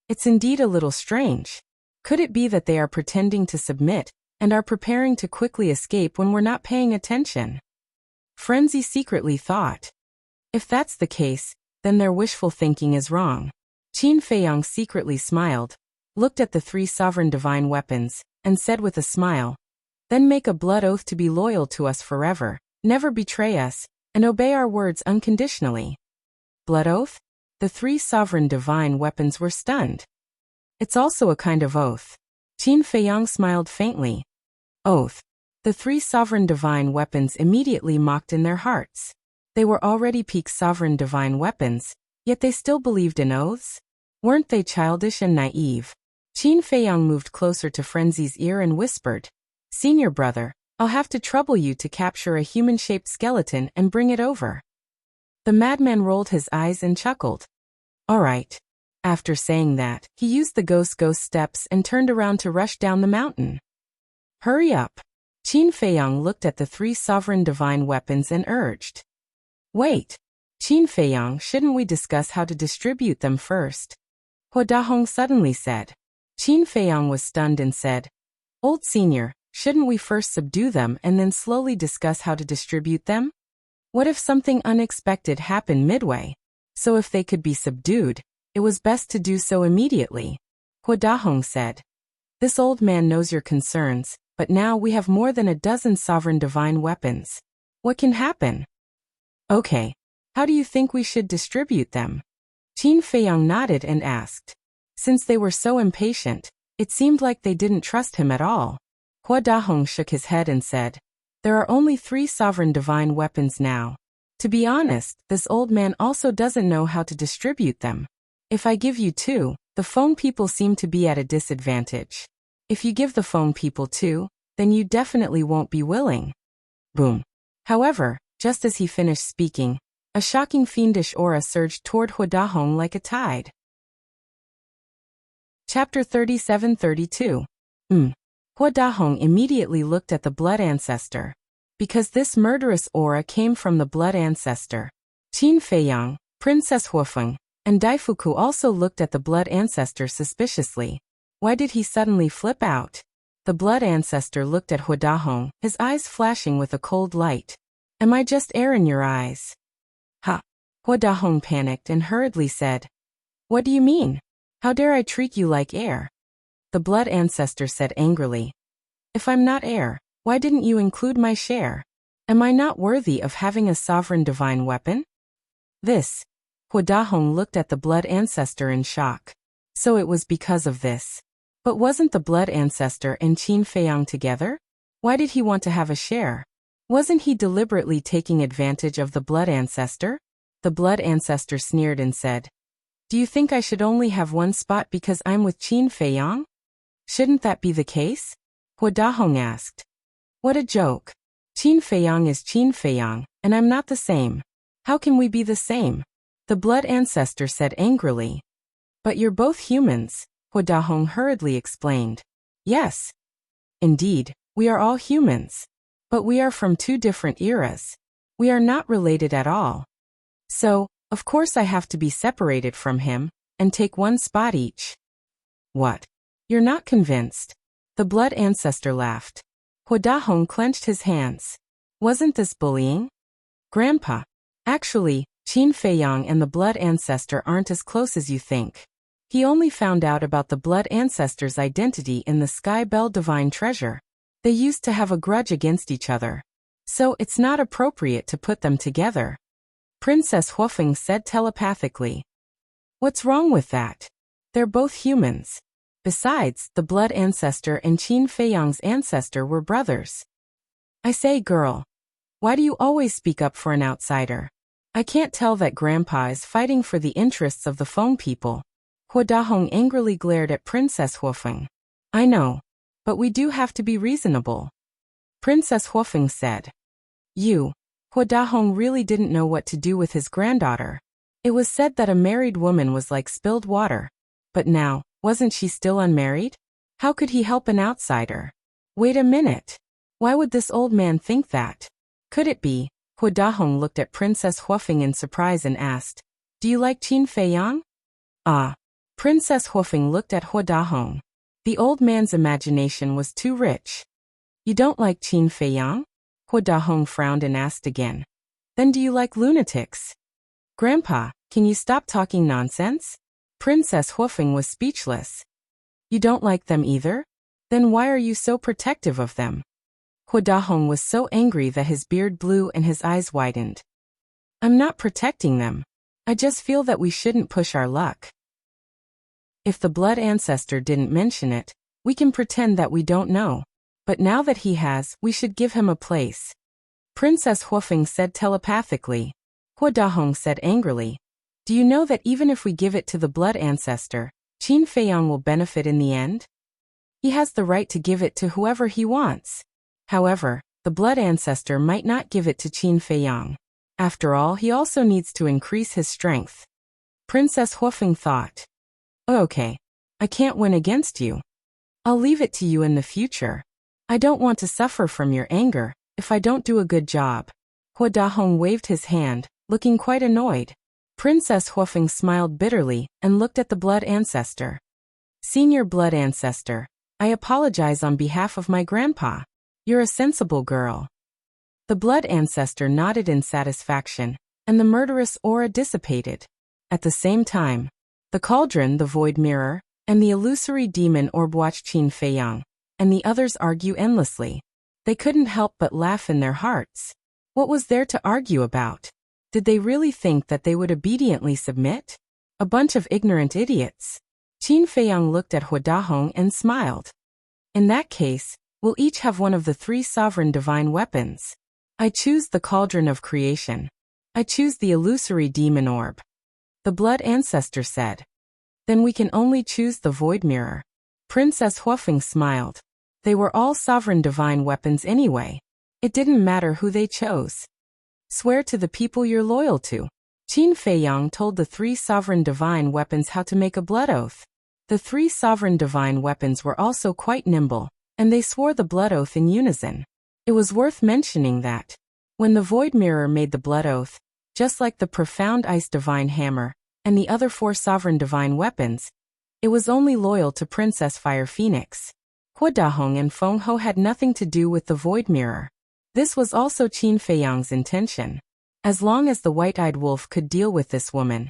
It's indeed a little strange. Could it be that they are pretending to submit and are preparing to quickly escape when we're not paying attention? Frenzy secretly thought. If that's the case, then their wishful thinking is wrong. Qin Feiyang secretly smiled, looked at the 3 sovereign divine weapons, and said with a smile, "Then make a blood oath to be loyal to us forever, never betray us, and obey our words unconditionally." Blood oath? The 3 sovereign divine weapons were stunned. It's also a kind of oath. Qin Feiyang smiled faintly. Oath. The 3 sovereign divine weapons immediately mocked in their hearts. They were already peak sovereign divine weapons, yet they still believed in oaths? Weren't they childish and naive? Qin Feiyang moved closer to Frenzy's ear and whispered, "Senior brother, I'll have to trouble you to capture a human-shaped skeleton and bring it over." The madman rolled his eyes and chuckled. "All right." After saying that, he used the ghost steps and turned around to rush down the mountain. "Hurry up." Qin Feiyang looked at the 3 sovereign divine weapons and urged. "Wait. Qin Feiyang, shouldn't we discuss how to distribute them first?" Hua Dahong suddenly said. Qin Feiyang was stunned and said, "Old senior, shouldn't we first subdue them and then slowly discuss how to distribute them? What if something unexpected happened midway? So if they could be subdued, it was best to do so immediately." Hua Dahong said. "This old man knows your concerns, but now we have more than a dozen sovereign divine weapons. What can happen?" "Okay. How do you think we should distribute them?" Qin Feiyang nodded and asked. Since they were so impatient, it seemed like they didn't trust him at all. Hua Dahong shook his head and said, "There are only 3 sovereign divine weapons now. To be honest, this old man also doesn't know how to distribute them. If I give you 2, the phone people seem to be at a disadvantage. If you give the phone people 2, then you definitely won't be willing." Boom. However, just as he finished speaking, a shocking fiendish aura surged toward Hua Dahong like a tide. Chapter 37-32. Hua Dahong immediately looked at the blood ancestor. Because this murderous aura came from the blood ancestor. Qin Feiyang, Princess Huafeng, and Daifuku also looked at the blood ancestor suspiciously. Why did he suddenly flip out? The blood ancestor looked at Hua Dahong, his eyes flashing with a cold light. "Am I just air in your eyes?" "Ha!" Hua Dahong panicked and hurriedly said. "What do you mean? How dare I treat you like air?" The blood ancestor said angrily. "If I'm not air, why didn't you include my share? Am I not worthy of having a sovereign divine weapon?" This. Hua Dahong looked at the blood ancestor in shock. So it was because of this. But wasn't the blood ancestor and Qin Feiyang together? Why did he want to have a share? Wasn't he deliberately taking advantage of the blood ancestor? The blood ancestor sneered and said, "Do you think I should only have one spot because I'm with Qin Feiyang? Shouldn't that be the case?" Hua Dahong asked. "What a joke. Qin Feiyang is Qin Feiyang, and I'm not the same. How can we be the same?" The blood ancestor said angrily. "But you're both humans," Hua Dahong hurriedly explained. "Yes. Indeed, we are all humans. But we are from 2 different eras. We are not related at all. So, of course I have to be separated from him, and take 1 spot each." "What? You're not convinced?" The blood ancestor laughed. Hua Dahong clenched his hands. "Wasn't this bullying?" "Grandpa. Actually, Qin Feiyang and the blood ancestor aren't as close as you think. He only found out about the blood ancestor's identity in the Sky Bell Divine Treasure. They used to have a grudge against each other. So it's not appropriate to put them together." Princess Huafeng said telepathically. "What's wrong with that? They're both humans. Besides, the blood ancestor and Qin Feiyang's ancestor were brothers." "I say, girl. Why do you always speak up for an outsider? I can't tell that Grandpa is fighting for the interests of the phone people." Hua Dahong angrily glared at Princess Huafeng. "I know. But we do have to be reasonable." Princess Huafeng said. Hua Dahong really didn't know what to do with his granddaughter. It was said that a married woman was like spilled water. But now, wasn't she still unmarried? How could he help an outsider? Wait a minute. Why would this old man think that? Could it be? Hua Dahong looked at Princess Huafeng in surprise and asked, "Do you like Qin Feiyang?" "Ah." Princess Huafeng looked at Hua Dahong. The old man's imagination was too rich. You don't like Qin Feiyang? Hua Dahong frowned and asked again. Then do you like lunatics? Grandpa, can you stop talking nonsense? Princess Huofeng was speechless. You don't like them either? Then why are you so protective of them? Hua Dahong was so angry that his beard blew and his eyes widened. I'm not protecting them. I just feel that we shouldn't push our luck. If the blood ancestor didn't mention it, we can pretend that we don't know. But now that he has, we should give him a place. Princess Huofeng said telepathically. Hua Dahong said angrily. Do you know that even if we give it to the blood ancestor, Qin Feiyang will benefit in the end? He has the right to give it to whoever he wants. However, the blood ancestor might not give it to Qin Feiyang. After all, he also needs to increase his strength. Princess Huofeng thought. Okay. I can't win against you. I'll leave it to you in the future. I don't want to suffer from your anger if I don't do a good job. Hua Dahong waved his hand, looking quite annoyed. Princess Huofeng smiled bitterly and looked at the blood ancestor. Senior blood ancestor, I apologize on behalf of my grandpa. You're a sensible girl. The blood ancestor nodded in satisfaction, and the murderous aura dissipated. At the same time, the cauldron, the void mirror, and the illusory demon orb watched Qin Feiyang, and the others argue endlessly. They couldn't help but laugh in their hearts. What was there to argue about? Did they really think that they would obediently submit? A bunch of ignorant idiots. Qin Feiyang looked at Hua Dahong and smiled. In that case, we'll each have one of the 3 sovereign divine weapons. I choose the cauldron of creation. I choose the illusory demon orb. The blood ancestor said. Then we can only choose the void mirror. Princess Huofeng smiled. They were all sovereign divine weapons anyway. It didn't matter who they chose. Swear to the people you're loyal to. Qin Feiyang told the 3 sovereign divine weapons how to make a blood oath. The 3 sovereign divine weapons were also quite nimble, and they swore the blood oath in unison. It was worth mentioning that when the void mirror made the blood oath, just like the profound ice divine hammer and the other 4 sovereign divine weapons, it was only loyal to Princess Fire Phoenix. Hua Dahong and Feng Ho had nothing to do with the void mirror. This was also Qin Feiyang's intention. As long as the white-eyed wolf could deal with this woman,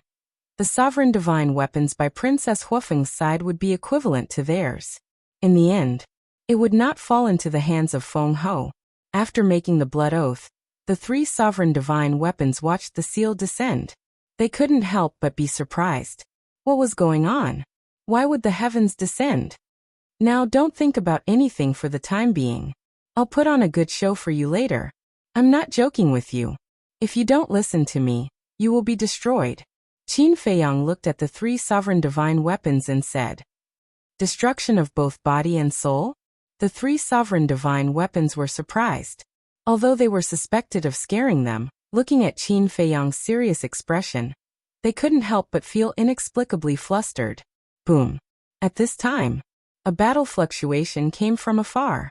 the sovereign divine weapons by Princess Huofeng's side would be equivalent to theirs. In the end, it would not fall into the hands of Feng Ho. After making the blood oath, the 3 sovereign divine weapons watched the seal descend. They couldn't help but be surprised. What was going on? Why would the heavens descend? Now don't think about anything for the time being. I'll put on a good show for you later. I'm not joking with you. If you don't listen to me, you will be destroyed. Qin Feiyang looked at the 3 sovereign divine weapons and said, Destruction of both body and soul? The 3 sovereign divine weapons were surprised. Although they were suspected of scaring them, looking at Qin Feiyang's serious expression, they couldn't help but feel inexplicably flustered. Boom. At this time, a battle fluctuation came from afar.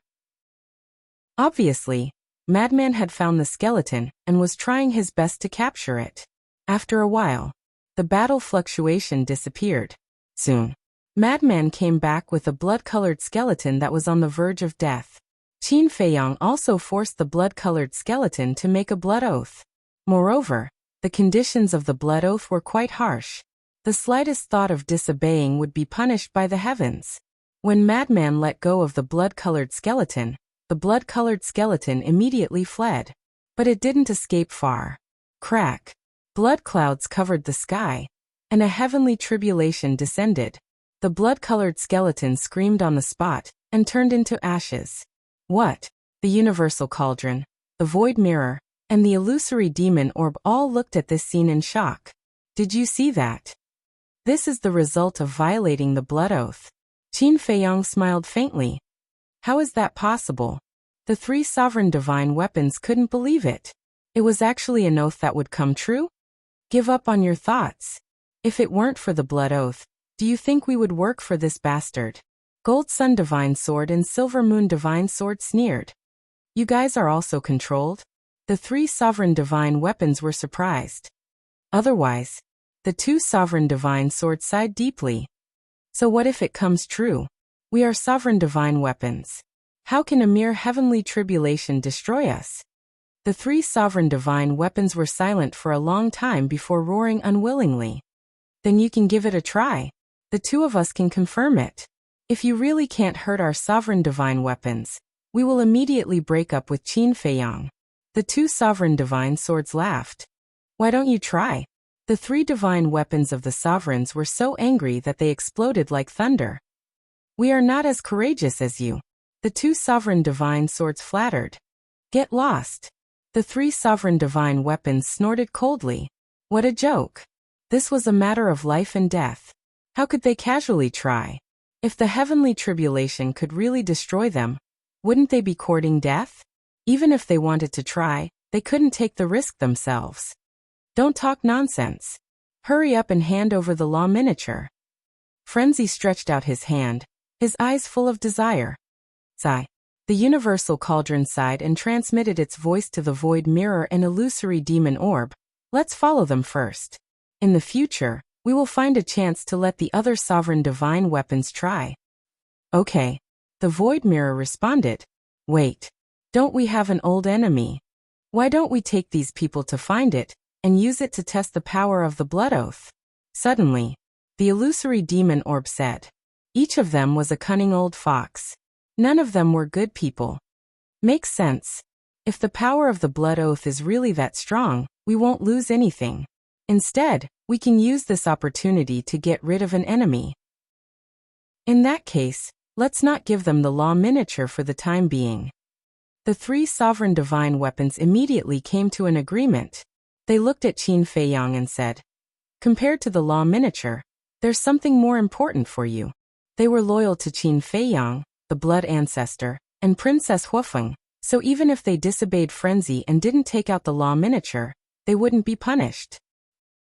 Obviously, Madman had found the skeleton and was trying his best to capture it. After a while, the battle fluctuation disappeared. Soon, Madman came back with a blood-colored skeleton that was on the verge of death. Qin Feiyang also forced the blood-colored skeleton to make a blood oath. Moreover, the conditions of the blood oath were quite harsh. The slightest thought of disobeying would be punished by the heavens. When Madman let go of the blood-colored skeleton, the blood-colored skeleton immediately fled. But it didn't escape far. Crack. Blood clouds covered the sky, and a heavenly tribulation descended. The blood-colored skeleton screamed on the spot and turned into ashes. What? The universal cauldron, the void mirror, and the illusory demon orb all looked at this scene in shock. Did you see that? This is the result of violating the blood oath. Qin Feiyang smiled faintly. How is that possible? The 3 sovereign divine weapons couldn't believe it. It was actually an oath that would come true? Give up on your thoughts. If it weren't for the blood oath, do you think we would work for this bastard? Gold Sun Divine Sword and Silver Moon Divine Sword sneered. You guys are also controlled? The 3 sovereign divine weapons were surprised. Otherwise, the 2 sovereign divine swords sighed deeply. So what if it comes true? We are sovereign divine weapons. How can a mere heavenly tribulation destroy us? The three sovereign divine weapons were silent for a long time before roaring unwillingly. Then you can give it a try. The two of us can confirm it. If you really can't hurt our sovereign divine weapons, we will immediately break up with Qin Feiyang. The two sovereign divine swords laughed. Why don't you try? The three divine weapons of the sovereigns were so angry that they exploded like thunder. We are not as courageous as you. The two sovereign divine swords flattered. Get lost. The three sovereign divine weapons snorted coldly. What a joke. This was a matter of life and death. How could they casually try? If the heavenly tribulation could really destroy them, wouldn't they be courting death? Even if they wanted to try, they couldn't take the risk themselves. Don't talk nonsense. Hurry up and hand over the law miniature. Frenzy stretched out his hand, his eyes full of desire. Sigh. The universal cauldron sighed and transmitted its voice to the void mirror and illusory demon orb. Let's follow them first. In the future, we will find a chance to let the other sovereign divine weapons try. Okay. The void mirror responded. Wait. Don't we have an old enemy? Why don't we take these people to find it, and use it to test the power of the blood oath? Suddenly, the illusory demon orb said. Each of them was a cunning old fox. None of them were good people. Makes sense. If the power of the blood oath is really that strong, we won't lose anything. Instead, we can use this opportunity to get rid of an enemy. In that case, let's not give them the law miniature for the time being. The three sovereign divine weapons immediately came to an agreement. They looked at Qin Feiyang and said, compared to the law miniature, there's something more important for you. They were loyal to Qin Feiyang, the blood ancestor, and Princess Huofeng, so even if they disobeyed Frenzy and didn't take out the law miniature, they wouldn't be punished.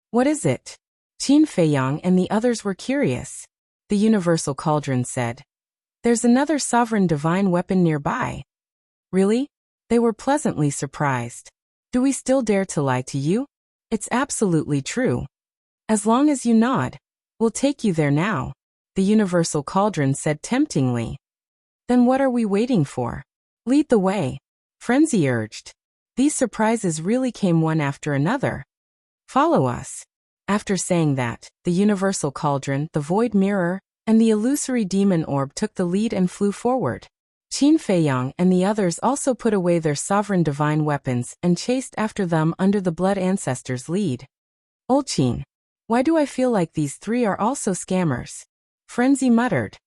What is it? Qin Feiyang and the others were curious. The universal cauldron said, there's another sovereign divine weapon nearby. Really? They were pleasantly surprised. Do we still dare to lie to you? It's absolutely true. As long as you nod, we'll take you there now, the universal cauldron said temptingly. Then what are we waiting for? Lead the way, Frenzy urged. These surprises really came one after another. Follow us. After saying that, the universal cauldron, the void mirror, and the illusory demon orb took the lead and flew forward. Qin Feiyang and the others also put away their sovereign divine weapons and chased after them under the blood ancestor's lead. Old Qin, why do I feel like these three are also scammers? Frenzy muttered.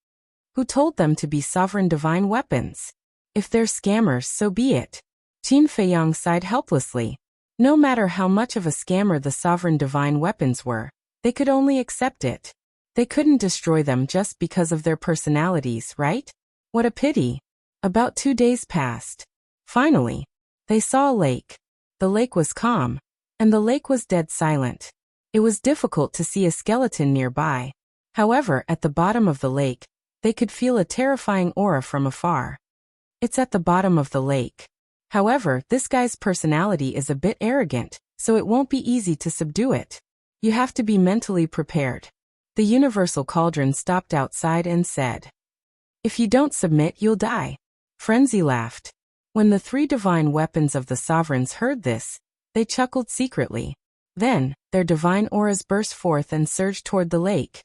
Who told them to be sovereign divine weapons? If they're scammers, so be it. Qin Feiyang sighed helplessly. No matter how much of a scammer the sovereign divine weapons were, they could only accept it. They couldn't destroy them just because of their personalities, right? What a pity. About 2 days passed. Finally, they saw a lake. The lake was calm, and the lake was dead silent. It was difficult to see a skeleton nearby. However, at the bottom of the lake, they could feel a terrifying aura from afar. It's at the bottom of the lake. However, this guy's personality is a bit arrogant, so it won't be easy to subdue it. You have to be mentally prepared. The universal cauldron stopped outside and said, if you don't submit, you'll die. Frenzy laughed. When the three divine weapons of the sovereigns heard this, they chuckled secretly. Then, their divine auras burst forth and surged toward the lake.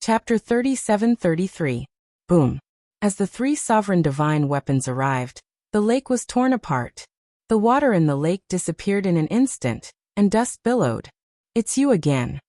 Chapter 37-33. Boom. As the three sovereign divine weapons arrived, the lake was torn apart. The water in the lake disappeared in an instant, and dust billowed. It's you again.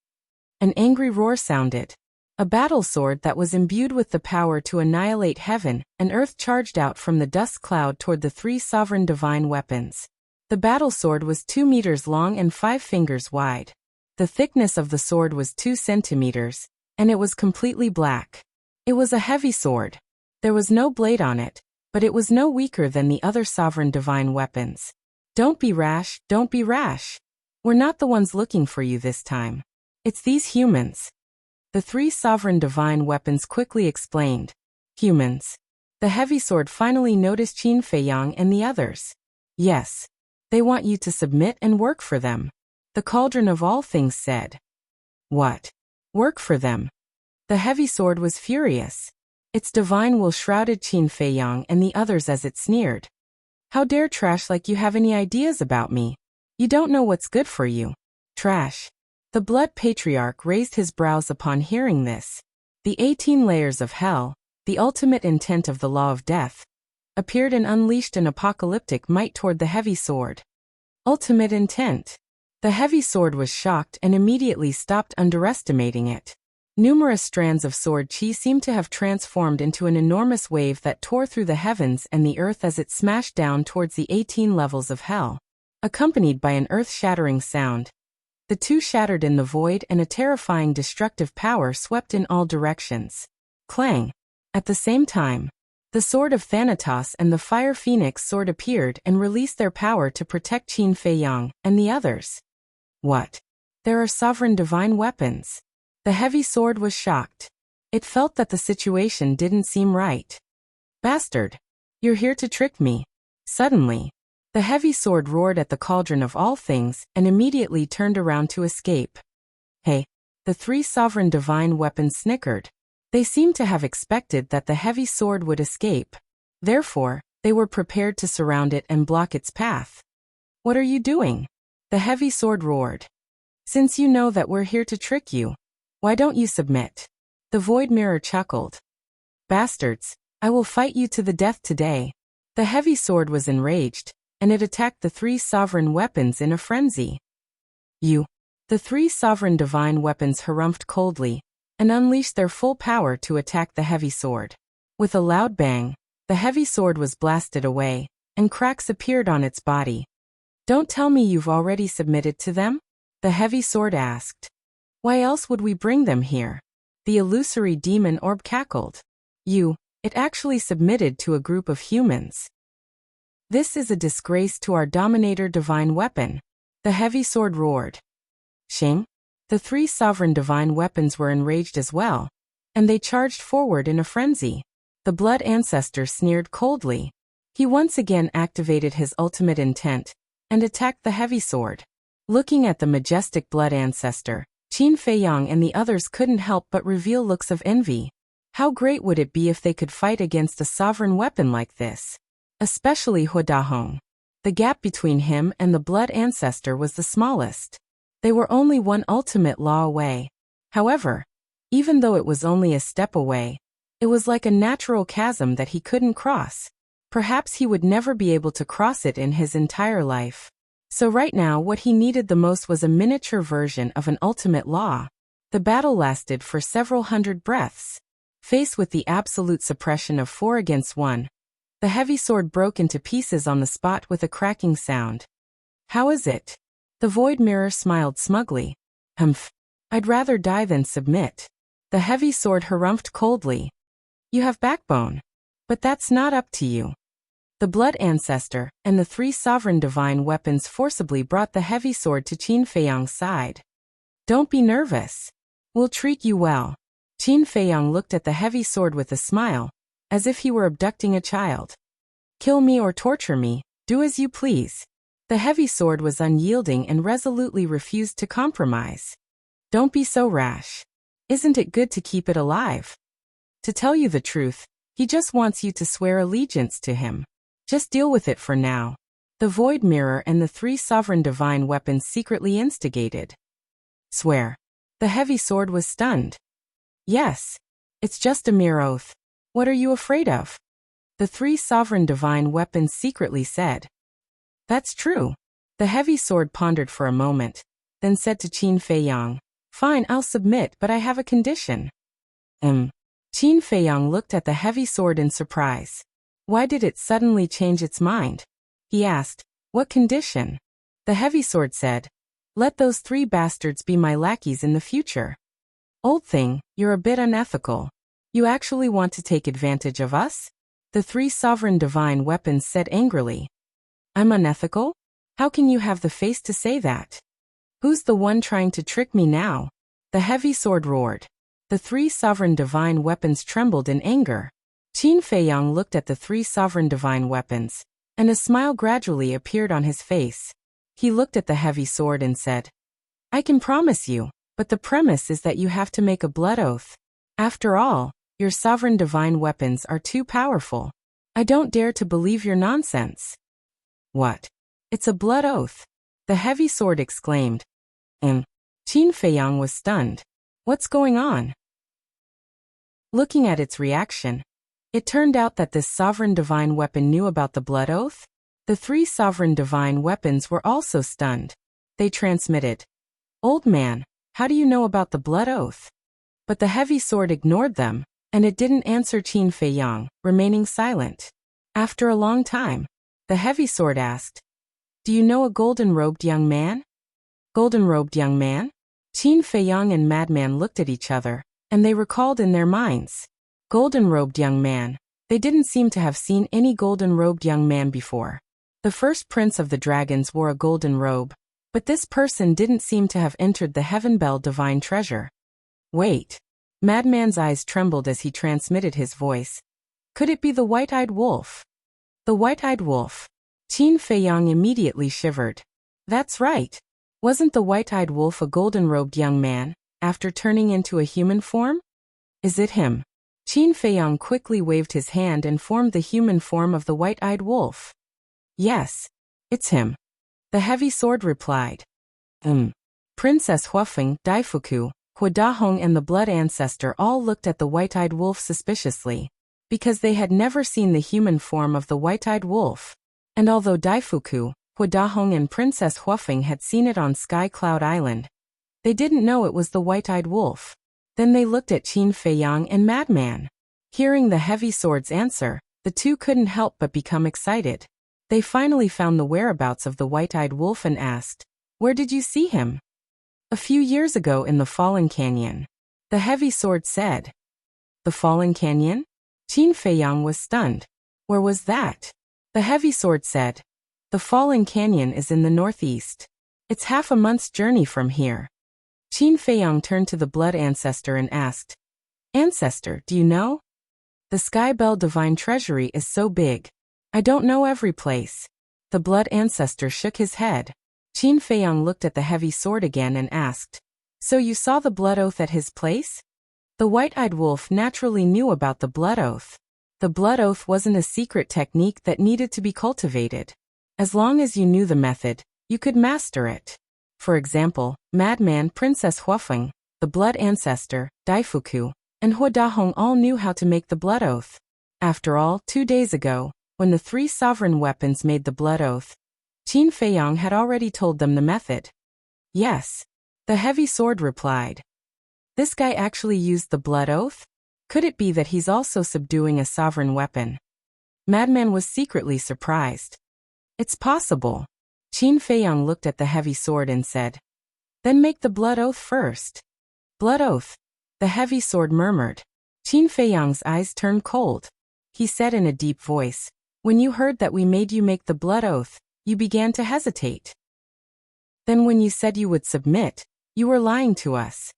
An angry roar sounded. A battle sword that was imbued with the power to annihilate heaven and earth charged out from the dust cloud toward the three sovereign divine weapons. The battle sword was 2 meters long and 5 fingers wide. The thickness of the sword was 2 centimeters, and it was completely black. It was a heavy sword. There was no blade on it, but it was no weaker than the other sovereign divine weapons. Don't be rash, don't be rash. We're not the ones looking for you this time. It's these humans. The three sovereign divine weapons quickly explained. Humans. The heavy sword finally noticed Qin Feiyang and the others. Yes. They want you to submit and work for them. The cauldron of all things said. What? Work for them? The heavy sword was furious. Its divine will shrouded Qin Feiyang and the others as it sneered. How dare trash like you have any ideas about me? You don't know what's good for you. Trash. The Blood Patriarch raised his brows upon hearing this. The 18 layers of hell, the ultimate intent of the law of death, appeared and unleashed an apocalyptic might toward the heavy sword. Ultimate intent. The heavy sword was shocked and immediately stopped underestimating it. Numerous strands of sword chi seemed to have transformed into an enormous wave that tore through the heavens and the earth as it smashed down towards the 18 levels of hell, accompanied by an earth-shattering sound. The two shattered in the void and a terrifying destructive power swept in all directions. Clang! At the same time, the sword of Thanatos and the Fire Phoenix sword appeared and released their power to protect Qin Feiyang and the others. What? There are sovereign divine weapons. The heavy sword was shocked. It felt that the situation didn't seem right. Bastard! You're here to trick me. Suddenly, the heavy sword roared at the cauldron of all things and immediately turned around to escape. Hey! The three sovereign divine weapons snickered. They seemed to have expected that the heavy sword would escape. Therefore, they were prepared to surround it and block its path. What are you doing? The heavy sword roared. Since you know that we're here to trick you, why don't you submit? The void mirror chuckled. Bastards, I will fight you to the death today. The heavy sword was enraged, and it attacked the three sovereign weapons in a frenzy. You. The three sovereign divine weapons harumphed coldly, and unleashed their full power to attack the heavy sword. With a loud bang, the heavy sword was blasted away, and cracks appeared on its body. Don't tell me you've already submitted to them? The heavy sword asked. Why else would we bring them here? The illusory demon orb cackled. It actually submitted to a group of humans. This is a disgrace to our dominator divine weapon. The heavy sword roared. Shing? The three sovereign divine weapons were enraged as well, and they charged forward in a frenzy. The blood ancestor sneered coldly. He once again activated his ultimate intent, and attacked the heavy sword. Looking at the majestic blood ancestor, Qin Feiyang and the others couldn't help but reveal looks of envy. How great would it be if they could fight against a sovereign weapon like this? Especially Hu Dahong. The gap between him and the blood ancestor was the smallest. They were only one ultimate law away. However, even though it was only a step away, it was like a natural chasm that he couldn't cross. Perhaps he would never be able to cross it in his entire life. So right now what he needed the most was a miniature version of an ultimate law. The battle lasted for several hundred breaths. Faced with the absolute suppression of 4 against 1, the heavy sword broke into pieces on the spot with a cracking sound. How is it? The void mirror smiled smugly. Humph. I'd rather die than submit. The heavy sword harumphed coldly. You have backbone. But that's not up to you. The blood ancestor and the three sovereign divine weapons forcibly brought the heavy sword to Qin Feiyang's side. Don't be nervous. We'll treat you well. Qin Feiyang looked at the heavy sword with a smile, as if he were abducting a child. Kill me or torture me, do as you please. The heavy sword was unyielding and resolutely refused to compromise. Don't be so rash. Isn't it good to keep it alive? To tell you the truth, he just wants you to swear allegiance to him. Just deal with it for now. The void mirror and the three sovereign divine weapons secretly instigated. Swear. The heavy sword was stunned. Yes. It's just a mere oath. What are you afraid of? The three sovereign divine weapons secretly said. That's true. The heavy sword pondered for a moment, then said to Qin Feiyang, Fine, I'll submit, but I have a condition. Qin Feiyang looked at the heavy sword in surprise. Why did it suddenly change its mind? He asked, What condition? The heavy sword said, Let those three bastards be my lackeys in the future. Old thing, you're a bit unethical. You actually want to take advantage of us? The three sovereign divine weapons said angrily. I'm unethical? How can you have the face to say that? Who's the one trying to trick me now? The heavy sword roared. The three sovereign divine weapons trembled in anger. Qin Feiyang looked at the three sovereign divine weapons, and a smile gradually appeared on his face. He looked at the heavy sword and said, I can promise you, but the premise is that you have to make a blood oath. After all, your sovereign divine weapons are too powerful. I don't dare to believe your nonsense. What? It's a blood oath, the heavy sword exclaimed. Qin Feiyang was stunned. What's going on? Looking at its reaction, it turned out that this sovereign divine weapon knew about the blood oath. The 3 sovereign divine weapons were also stunned. They transmitted, "Old man, how do you know about the blood oath?" But the heavy sword ignored them, and it didn't answer Qin Feiyang, remaining silent. After a long time, the heavy sword asked, "Do you know a golden-robed young man?" Golden-robed young man? Qin Feiyang and Madman looked at each other, and they recalled in their minds. Golden-robed young man. They didn't seem to have seen any golden-robed young man before. The first prince of the dragons wore a golden robe, but this person didn't seem to have entered the Heaven Bell divine treasure. Wait. Madman's eyes trembled as he transmitted his voice. Could it be the white-eyed wolf? The white-eyed wolf. Qin Feiyang immediately shivered. That's right. Wasn't the white-eyed wolf a golden-robed young man, after turning into a human form? Is it him? Qin Feiyang quickly waved his hand and formed the human form of the white-eyed wolf. Yes, it's him. The heavy sword replied. Princess Huafeng, Daifuku, Huadahong and the blood ancestor all looked at the white-eyed wolf suspiciously, because they had never seen the human form of the white-eyed wolf. And although Daifuku, Huadahong and Princess Huafeng had seen it on Sky Cloud Island, they didn't know it was the white-eyed wolf. Then they looked at Qin Feiyang and Madman. Hearing the heavy sword's answer, the two couldn't help but become excited. They finally found the whereabouts of the white-eyed wolf and asked, "Where did you see him?" "A few years ago in the Fallen Canyon," the heavy sword said. The Fallen Canyon? Qin Feiyang was stunned. Where was that? The heavy sword said. The Fallen Canyon is in the northeast. It's half a month's journey from here. Qin Feiyang turned to the blood ancestor and asked, "Ancestor, do you know? The Sky Bell Divine Treasury is so big. I don't know every place." The blood ancestor shook his head. Qin Feiyang looked at the heavy sword again and asked, "So you saw the blood oath at his place?" The white-eyed wolf naturally knew about the blood oath. The blood oath wasn't a secret technique that needed to be cultivated. As long as you knew the method, you could master it. For example, Madman, Princess Huafeng, the blood ancestor, Daifuku, and Huadahong all knew how to make the blood oath. After all, 2 days ago, when the 3 sovereign weapons made the blood oath, Qin Feiyang had already told them the method. Yes, the heavy sword replied. This guy actually used the blood oath? Could it be that he's also subduing a sovereign weapon? Madman was secretly surprised. It's possible. Qin Feiyang looked at the heavy sword and said, "Then make the blood oath first." "Blood oath," the heavy sword murmured. Qin Feiyang's eyes turned cold. He said in a deep voice, "When you heard that we made you make the blood oath, you began to hesitate. Then when you said you would submit, you were lying to us."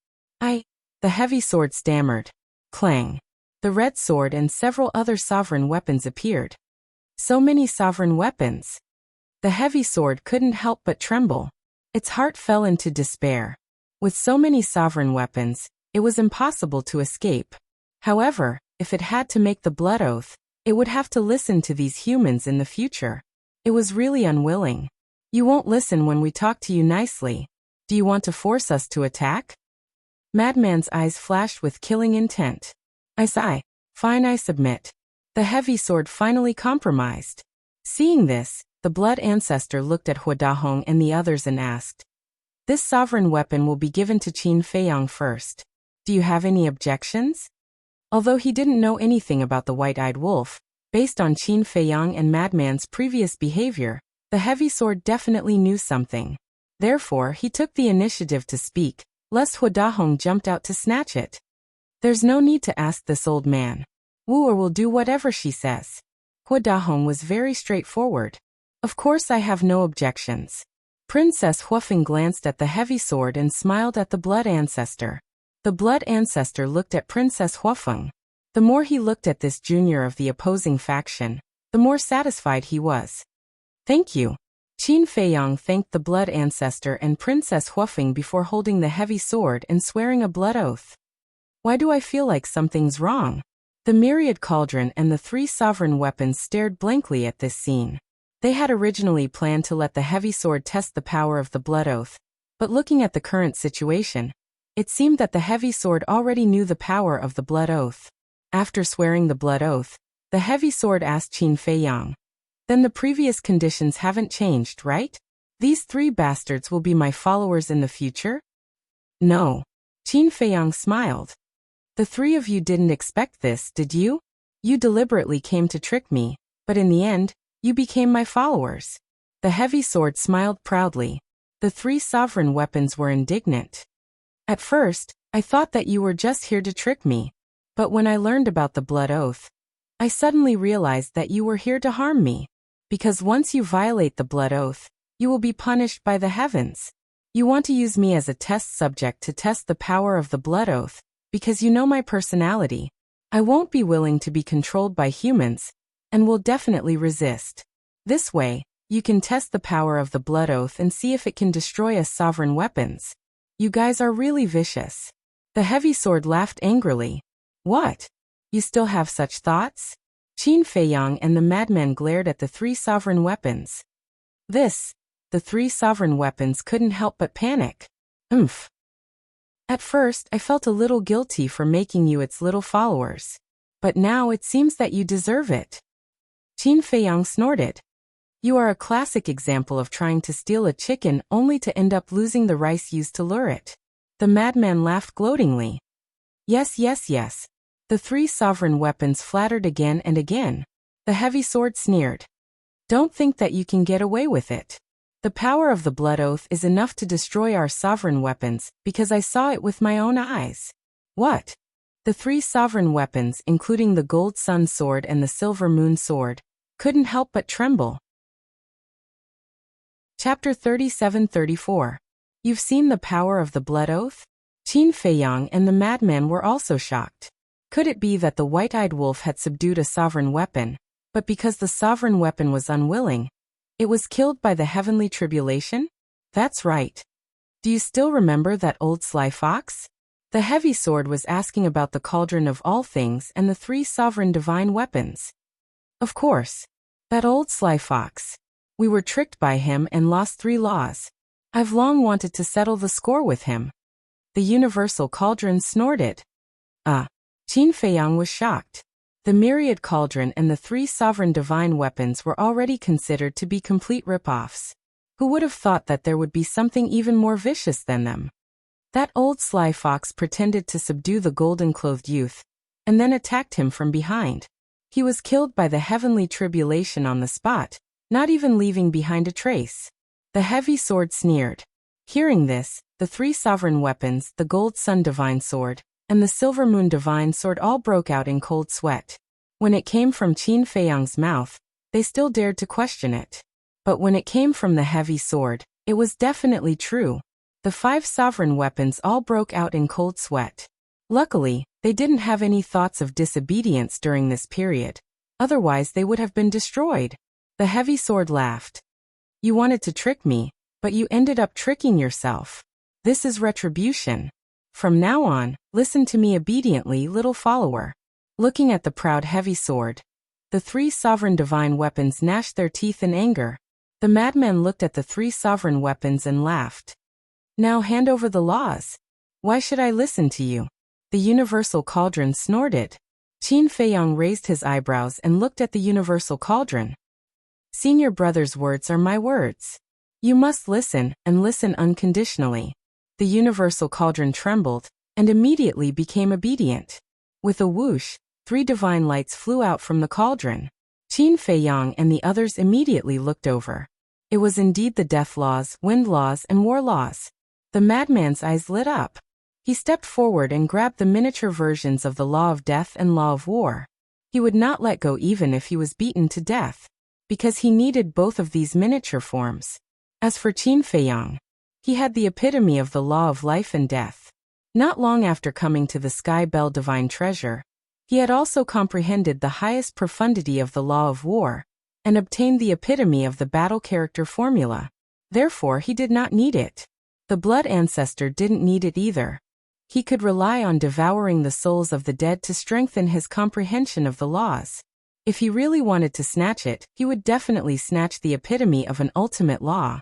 The heavy sword stammered. Clang. The red sword and several other sovereign weapons appeared. So many sovereign weapons. The heavy sword couldn't help but tremble. Its heart fell into despair. With so many sovereign weapons, it was impossible to escape. However, if it had to make the blood oath, it would have to listen to these humans in the future. It was really unwilling. "You won't listen when we talk to you nicely. Do you want to force us to attack?" Madman's eyes flashed with killing intent. "I sigh. Fine, I submit." The heavy sword finally compromised. Seeing this, the blood ancestor looked at Huadahong and the others and asked, "This sovereign weapon will be given to Qin Feiyang first. Do you have any objections?" Although he didn't know anything about the white-eyed wolf, based on Qin Feiyang and Madman's previous behavior, the heavy sword definitely knew something. Therefore, he took the initiative to speak, lest Huadahong jumped out to snatch it. "There's no need to ask this old man. Wu will do whatever she says." Huadahong was very straightforward. "Of course I have no objections." Princess Huafeng glanced at the heavy sword and smiled at the blood ancestor. The blood ancestor looked at Princess Huafeng. The more he looked at this junior of the opposing faction, the more satisfied he was. "Thank you." Qin Feiyang thanked the blood ancestor and Princess Huafeng before holding the heavy sword and swearing a blood oath. Why do I feel like something's wrong? The myriad cauldron and the 3 sovereign weapons stared blankly at this scene. They had originally planned to let the heavy sword test the power of the blood oath, but looking at the current situation, it seemed that the heavy sword already knew the power of the blood oath. After swearing the blood oath, the heavy sword asked Qin Feiyang, "Then the previous conditions haven't changed, right? These 3 bastards will be my followers in the future?" "No." Qin Feiyang smiled. "The 3 of you didn't expect this, did you? You deliberately came to trick me, but in the end, you became my followers." The heavy sword smiled proudly. The 3 sovereign weapons were indignant. "At first, I thought that you were just here to trick me, but when I learned about the blood oath, I suddenly realized that you were here to harm me. Because once you violate the blood oath, you will be punished by the heavens. You want to use me as a test subject to test the power of the blood oath, because you know my personality. I won't be willing to be controlled by humans, and will definitely resist. This way, you can test the power of the blood oath and see if it can destroy us sovereign weapons. You guys are really vicious." The heavy sword laughed angrily. "What? You still have such thoughts?" Qin Feiyang and the madman glared at the 3 sovereign weapons. The 3 sovereign weapons couldn't help but panic. "Oomph. At first, I felt a little guilty for making you its little followers. But now it seems that you deserve it." Qin Feiyang snorted. "You are a classic example of trying to steal a chicken only to end up losing the rice used to lure it." The madman laughed gloatingly. Yes. The 3 sovereign weapons flattered again and again. The heavy sword sneered. "Don't think that you can get away with it. The power of the blood oath is enough to destroy our sovereign weapons because I saw it with my own eyes." "What?" The 3 sovereign weapons, including the gold sun sword and the silver moon sword, couldn't help but tremble. Chapter 37-34. You've seen the power of the blood oath? Qin Feiyang and the madman were also shocked. Could it be that the white-eyed wolf had subdued a sovereign weapon, but because the sovereign weapon was unwilling, it was killed by the heavenly tribulation? That's right. Do you still remember that old sly fox? The heavy sword was asking about the cauldron of all things and the 3 sovereign divine weapons. Of course. That old sly fox. We were tricked by him and lost 3 laws. I've long wanted to settle the score with him. The universal cauldron snorted. Qin Feiyang was shocked. The myriad cauldron and the 3 sovereign divine weapons were already considered to be complete rip-offs. Who would have thought that there would be something even more vicious than them? That old sly fox pretended to subdue the golden-clothed youth, and then attacked him from behind. He was killed by the heavenly tribulation on the spot, not even leaving behind a trace. The heavy sword sneered. Hearing this, the 3 sovereign weapons, the gold sun divine sword, and the silver moon divine sword all broke out in cold sweat. When it came from Qin Feiyang's mouth, they still dared to question it. But when it came from the heavy sword, it was definitely true. The 5 sovereign weapons all broke out in cold sweat. Luckily, they didn't have any thoughts of disobedience during this period. Otherwise they would have been destroyed. The heavy sword laughed. You wanted to trick me, but you ended up tricking yourself. This is retribution. From now on, listen to me obediently, little follower. Looking at the proud heavy sword, the 3 sovereign divine weapons gnashed their teeth in anger. The madman looked at the 3 sovereign weapons and laughed. Now hand over the laws. Why should I listen to you? The universal cauldron snorted. Qin Feiyang raised his eyebrows and looked at the universal cauldron. Senior brother's words are my words. You must listen, and listen unconditionally. The universal cauldron trembled, and immediately became obedient. With a whoosh, 3 divine lights flew out from the cauldron. Qin Feiyang and the others immediately looked over. It was indeed the death laws, wind laws, and war laws. The madman's eyes lit up. He stepped forward and grabbed the miniature versions of the law of death and law of war. He would not let go even if he was beaten to death, because he needed both of these miniature forms. As for Qin Feiyang, he had the epitome of the law of life and death. Not long after coming to the Sky Bell Divine Treasure, he had also comprehended the highest profundity of the law of war, and obtained the epitome of the battle character formula. Therefore he did not need it. The blood ancestor didn't need it either. He could rely on devouring the souls of the dead to strengthen his comprehension of the laws. If he really wanted to snatch it, he would definitely snatch the epitome of an ultimate law.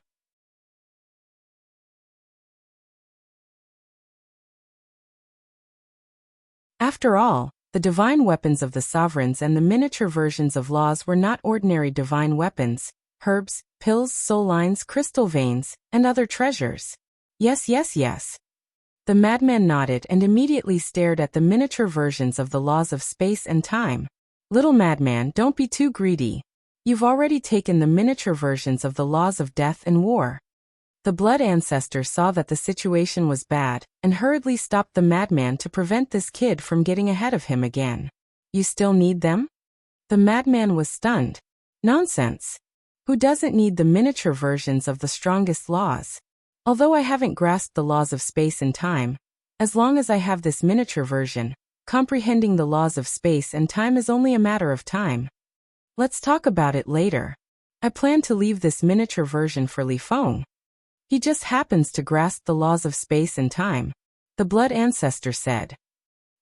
After all, the divine weapons of the sovereigns and the miniature versions of laws were not ordinary divine weapons, herbs, pills, soul lines, crystal veins, and other treasures. Yes, yes, yes. The madman nodded and immediately stared at the miniature versions of the laws of space and time. Little madman, don't be too greedy. You've already taken the miniature versions of the laws of death and war. The blood ancestor saw that the situation was bad, and hurriedly stopped the madman to prevent this kid from getting ahead of him again. You still need them? The madman was stunned. Nonsense. Who doesn't need the miniature versions of the strongest laws? Although I haven't grasped the laws of space and time, as long as I have this miniature version, comprehending the laws of space and time is only a matter of time. Let's talk about it later. I plan to leave this miniature version for Li Feng. He just happens to grasp the laws of space and time, the blood ancestor said.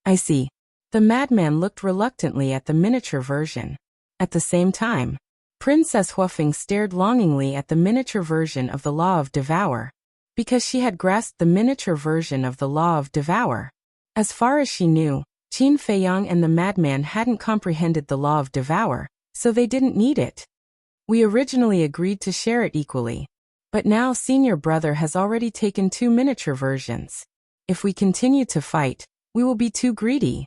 I see. The madman looked reluctantly at the miniature version. At the same time, Princess Huafeng stared longingly at the miniature version of the law of devour, because she had grasped the miniature version of the law of devour. As far as she knew, Qin Feiyang and the madman hadn't comprehended the law of devour, so they didn't need it. We originally agreed to share it equally. But now senior brother has already taken 2 miniature versions. If we continue to fight, we will be too greedy.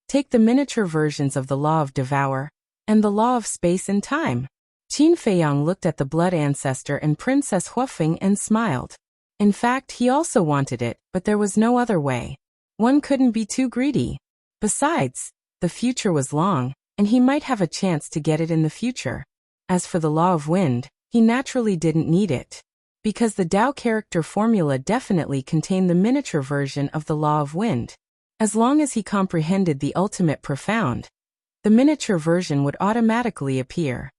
Take the miniature versions of the law of devour, and the law of space and time. Qin Feiyang looked at the blood ancestor and Princess Huafeng and smiled. In fact, he also wanted it, but there was no other way. One couldn't be too greedy. Besides, the future was long, and he might have a chance to get it in the future. As for the law of wind, he naturally didn't need it, because the Tao character formula definitely contained the miniature version of the law of wind. As long as he comprehended the ultimate profound, the miniature version would automatically appear.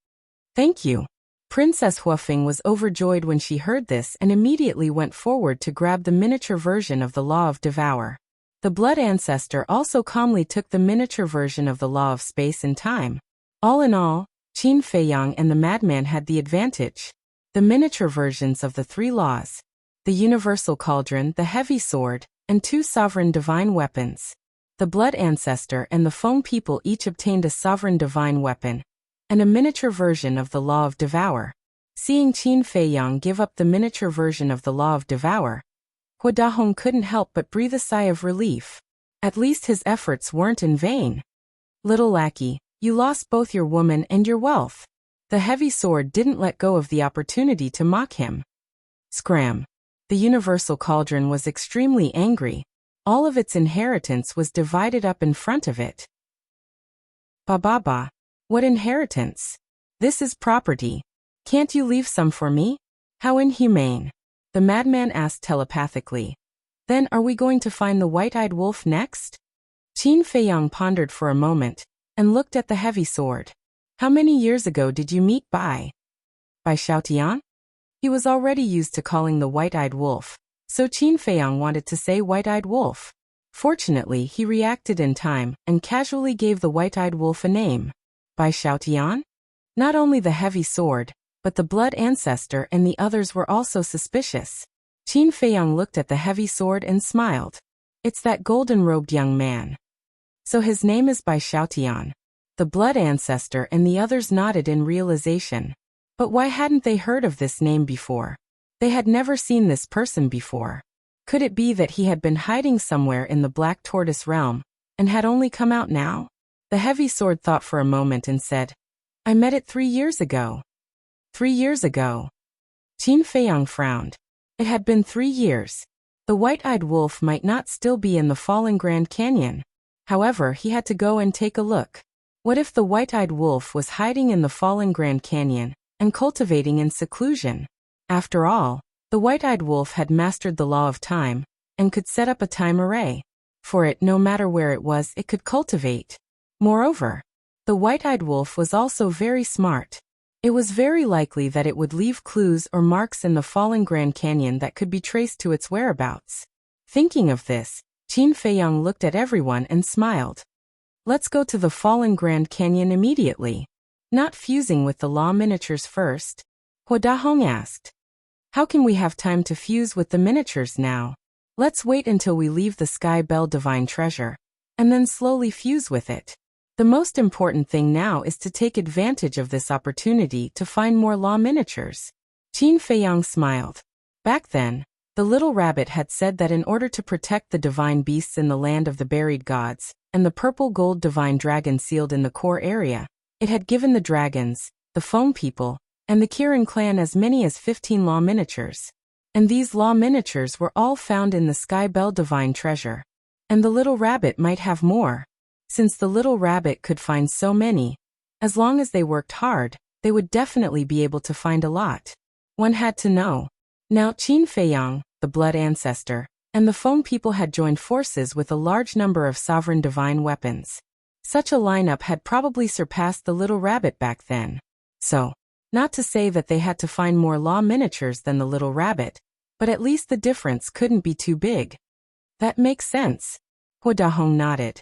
Thank you. Princess Huafeng was overjoyed when she heard this and immediately went forward to grab the miniature version of the law of devour. The blood ancestor also calmly took the miniature version of the law of space and time. All in all, Qin Feiyang and the madman had the advantage. The miniature versions of the 3 laws, the universal cauldron, the heavy sword, and 2 sovereign divine weapons. The blood ancestor and the Feng people each obtained a sovereign divine weapon, and a miniature version of the law of devour. Seeing Qin Feiyang give up the miniature version of the law of devour, Hua Dahong couldn't help but breathe a sigh of relief. At least his efforts weren't in vain. Little lackey, you lost both your woman and your wealth. The heavy sword didn't let go of the opportunity to mock him. Scram. The universal cauldron was extremely angry. All of its inheritance was divided up in front of it. Ba. What inheritance? This is property. Can't you leave some for me? How inhumane. The madman asked telepathically. Then are we going to find the white-eyed wolf next? Qin Feiyang pondered for a moment, and looked at the heavy sword. How many years ago did you meet Bai Xiaotian? He was already used to calling the white-eyed wolf, so Qin Feiyang wanted to say white-eyed wolf. Fortunately, he reacted in time, and casually gave the white-eyed wolf a name. Bai Xiaotian? Not only the heavy sword, but the blood ancestor and the others were also suspicious. Qin Feiyang looked at the heavy sword and smiled. It's that golden-robed young man. So his name is Bai Xiaotian. The blood ancestor and the others nodded in realization. But why hadn't they heard of this name before? They had never seen this person before. Could it be that he had been hiding somewhere in the Black Tortoise realm, and had only come out now? The heavy sword thought for a moment and said, I met it 3 years ago. 3 years ago. Qin Feiyang frowned. It had been 3 years. The white-eyed wolf might not still be in the fallen Grand Canyon. However, he had to go and take a look. What if the white-eyed wolf was hiding in the fallen Grand Canyon, and cultivating in seclusion? After all, the white-eyed wolf had mastered the law of time, and could set up a time array. For it, no matter where it was, it could cultivate. Moreover, the white-eyed wolf was also very smart. It was very likely that it would leave clues or marks in the fallen Grand Canyon that could be traced to its whereabouts. Thinking of this, Qin Feiyang looked at everyone and smiled. Let's go to the fallen Grand Canyon immediately. Not fusing with the law miniatures first? Hua Dahong asked. How can we have time to fuse with the miniatures now? Let's wait until we leave the Sky Bell Divine Treasure, and then slowly fuse with it. The most important thing now is to take advantage of this opportunity to find more law miniatures. Qin Feiyang smiled. Back then, the little rabbit had said that in order to protect the divine beasts in the land of the buried gods, and the purple gold divine dragon sealed in the core area, it had given the dragons, the Foam people, and the Kirin clan as many as 15 law miniatures. And these law miniatures were all found in the Sky Bell Divine Treasure. And the little rabbit might have more. Since the little rabbit could find so many, as long as they worked hard, they would definitely be able to find a lot. One had to know. Now Qin Feiyang, the blood ancestor, and the Foam people had joined forces with a large number of sovereign divine weapons. Such a lineup had probably surpassed the little rabbit back then. So, not to say that they had to find more law miniatures than the little rabbit, but at least the difference couldn't be too big. That makes sense. Hua Dahong nodded.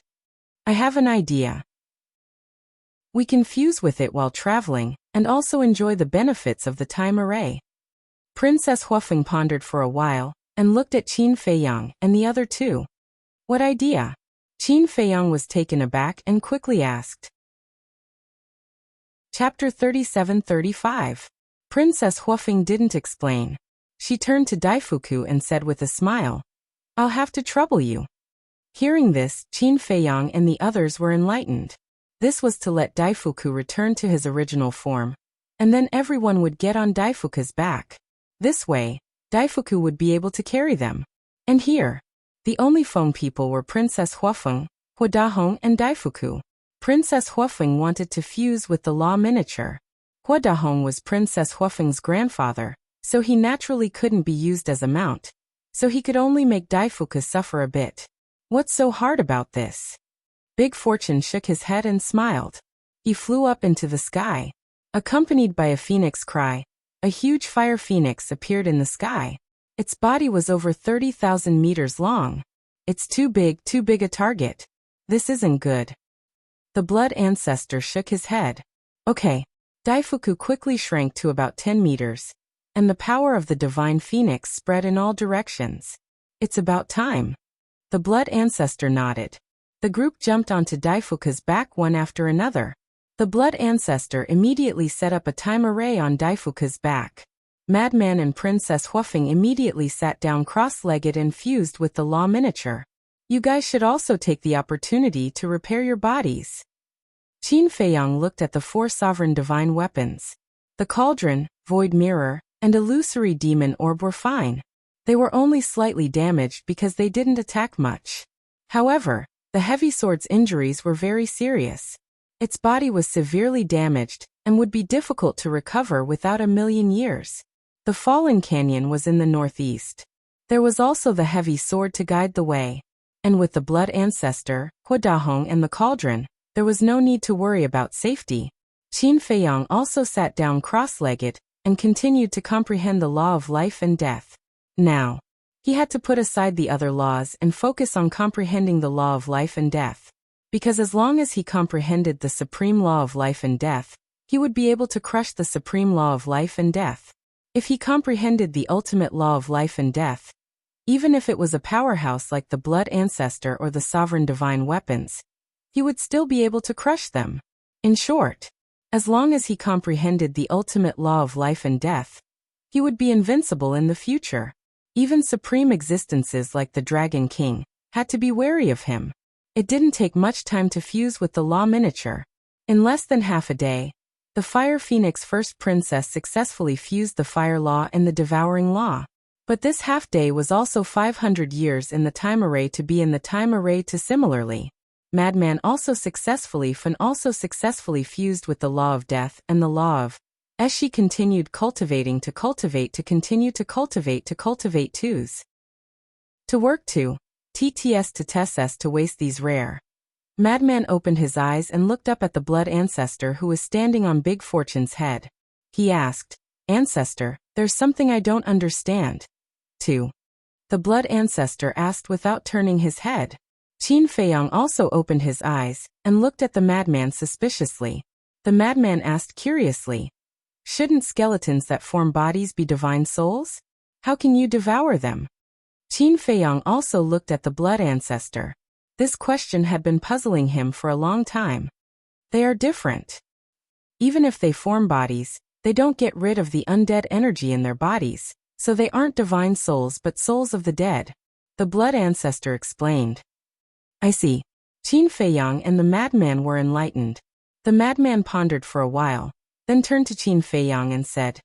I have an idea. We can fuse with it while traveling, and also enjoy the benefits of the time array. Princess Huafeng pondered for a while, and looked at Qin Feiyang and the other two. What idea? Qin Feiyang was taken aback and quickly asked. Chapter 37-35. Princess Huafeng didn't explain. She turned to Daifuku and said with a smile, I'll have to trouble you. Hearing this, Qin Feiyang and the others were enlightened. This was to let Daifuku return to his original form, and then everyone would get on Daifuku's back. This way, Daifuku would be able to carry them. And here, the only Foam people were Princess Huafeng, Hua Dahong and Daifuku. Princess Huafeng wanted to fuse with the law miniature. Hua Dahong was Princess Huafeng's grandfather, so he naturally couldn't be used as a mount. So he could only make Daifuku suffer a bit. What's so hard about this? Big Fortune shook his head and smiled. He flew up into the sky. Accompanied by a phoenix cry, a huge fire phoenix appeared in the sky. Its body was over 30,000 meters long. It's too big a target. This isn't good. The blood ancestor shook his head. Okay. Daifuku quickly shrank to about 10 meters, and the power of the divine phoenix spread in all directions. It's about time. The blood ancestor nodded. The group jumped onto Daifuku's back one after another. The blood ancestor immediately set up a time array on Daifuku's back. Madman and Princess Huafeng immediately sat down cross-legged and fused with the law miniature. You guys should also take the opportunity to repair your bodies. Qin Feiyang looked at the 4 sovereign divine weapons. The cauldron, void mirror, and illusory demon orb were fine. They were only slightly damaged because they didn't attack much. However, the heavy sword's injuries were very serious. Its body was severely damaged and would be difficult to recover without a million years. The fallen canyon was in the northeast. There was also the heavy sword to guide the way. And with the blood ancestor, Hua Dahong and the cauldron, there was no need to worry about safety. Qin Feiyang also sat down cross-legged and continued to comprehend the law of life and death. Now, he had to put aside the other laws and focus on comprehending the law of life and death. Because as long as he comprehended the supreme law of life and death, he would be able to crush the supreme law of life and death. If he comprehended the ultimate law of life and death, even if it was a powerhouse like the blood ancestor or the sovereign divine weapons, he would still be able to crush them. In short, as long as he comprehended the ultimate law of life and death, he would be invincible in the future. Even supreme existences like the Dragon King had to be wary of him. It didn't take much time to fuse with the law miniature. In less than half a day, the Fire Phoenix First Princess successfully fused the Fire Law and the Devouring Law. But this half-day was also 500 years in the time array to be in the time array to similarly. Madman also successfully fused with the law of death and the law of, as she continued cultivating to cultivate to continue to cultivate twos. To work to, TTS to TSS to waste these rare. Madman opened his eyes and looked up at the blood ancestor who was standing on Big Fortune's head. He asked, Ancestor, there's something I don't understand. 2. the blood ancestor asked without turning his head. Qin Feiyang also opened his eyes and looked at the madman suspiciously. The madman asked curiously, "Shouldn't skeletons that form bodies be divine souls? How can you devour them?" Qin Feiyang also looked at the blood ancestor. This question had been puzzling him for a long time. They are different. Even if they form bodies, they don't get rid of the undead energy in their bodies, so they aren't divine souls but souls of the dead, the blood ancestor explained. I see. Qin Feiyang and the madman were enlightened. The madman pondered for a while, then turned to Qin Feiyang and said,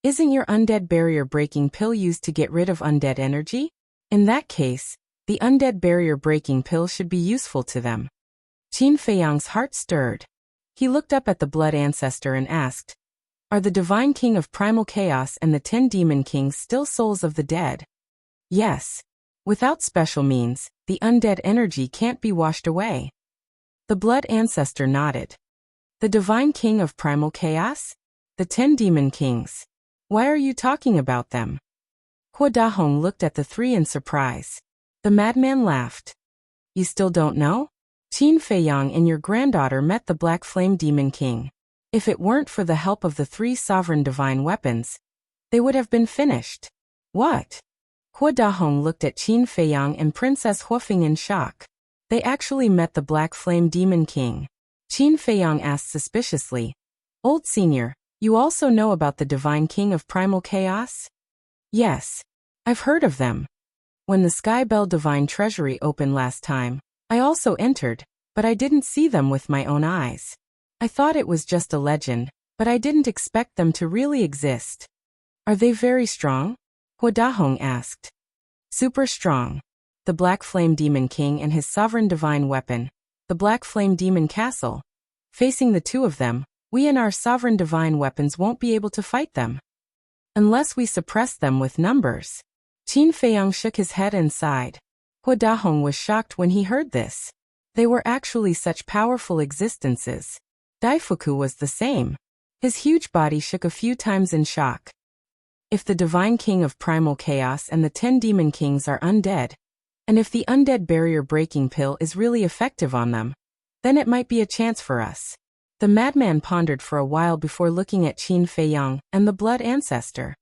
"Isn't your undead barrier breaking pill used to get rid of undead energy? In that case, the undead barrier breaking pill should be useful to them." Qin Feiyang's heart stirred. He looked up at the blood ancestor and asked, "Are the divine king of primal chaos and the 10 demon kings still souls of the dead?" "Yes. Without special means, the undead energy can't be washed away." The blood ancestor nodded. "The divine king of primal chaos? The 10 demon kings. Why are you talking about them?" Hua Dahong looked at the three in surprise. The madman laughed. "You still don't know? Qin Feiyang and your granddaughter met the Black Flame Demon King. If it weren't for the help of the 3 sovereign divine weapons, they would have been finished." "What?" Hua Dahong looked at Qin Feiyang and Princess Huofeng in shock. "They actually met the Black Flame Demon King." Qin Feiyang asked suspiciously, "Old senior, you also know about the divine king of primal chaos?" "Yes. I've heard of them. When the Sky Bell Divine Treasury opened last time, I also entered, but I didn't see them with my own eyes. I thought it was just a legend, but I didn't expect them to really exist." "Are they very strong?" Hua Dahong asked. "Super strong. The Black Flame Demon King and his sovereign divine weapon, the Black Flame Demon Castle. Facing the two of them, we and our sovereign divine weapons won't be able to fight them. Unless we suppress them with numbers." Qin Feiyang shook his head and sighed. Hua Dahong was shocked when he heard this. They were actually such powerful existences. Daifuku was the same. His huge body shook a few times in shock. If the divine king of primal chaos and the 10 demon kings are undead, and if the undead barrier breaking pill is really effective on them, then it might be a chance for us. The madman pondered for a while before looking at Qin Feiyang and the blood ancestor.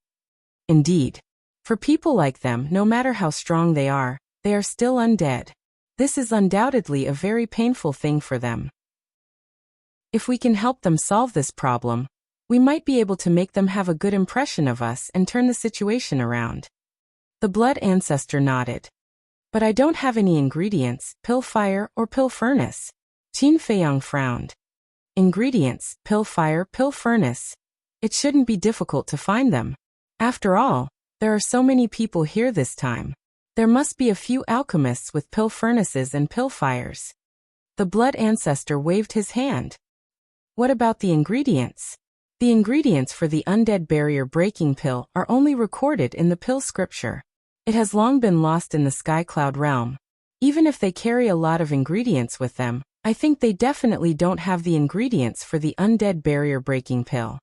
Indeed. For people like them, no matter how strong they are still undead. This is undoubtedly a very painful thing for them. If we can help them solve this problem, we might be able to make them have a good impression of us and turn the situation around. The blood ancestor nodded. "But I don't have any ingredients, pill fire or pill furnace." Qin Feiyang frowned. "Ingredients, pill fire, pill furnace. It shouldn't be difficult to find them. After all, there are so many people here this time. There must be a few alchemists with pill furnaces and pill fires." The blood ancestor waved his hand. "What about the ingredients?" "The ingredients for the undead barrier breaking pill are only recorded in the pill scripture. It has long been lost in the sky cloud realm. Even if they carry a lot of ingredients with them, I think they definitely don't have the ingredients for the undead barrier breaking pill."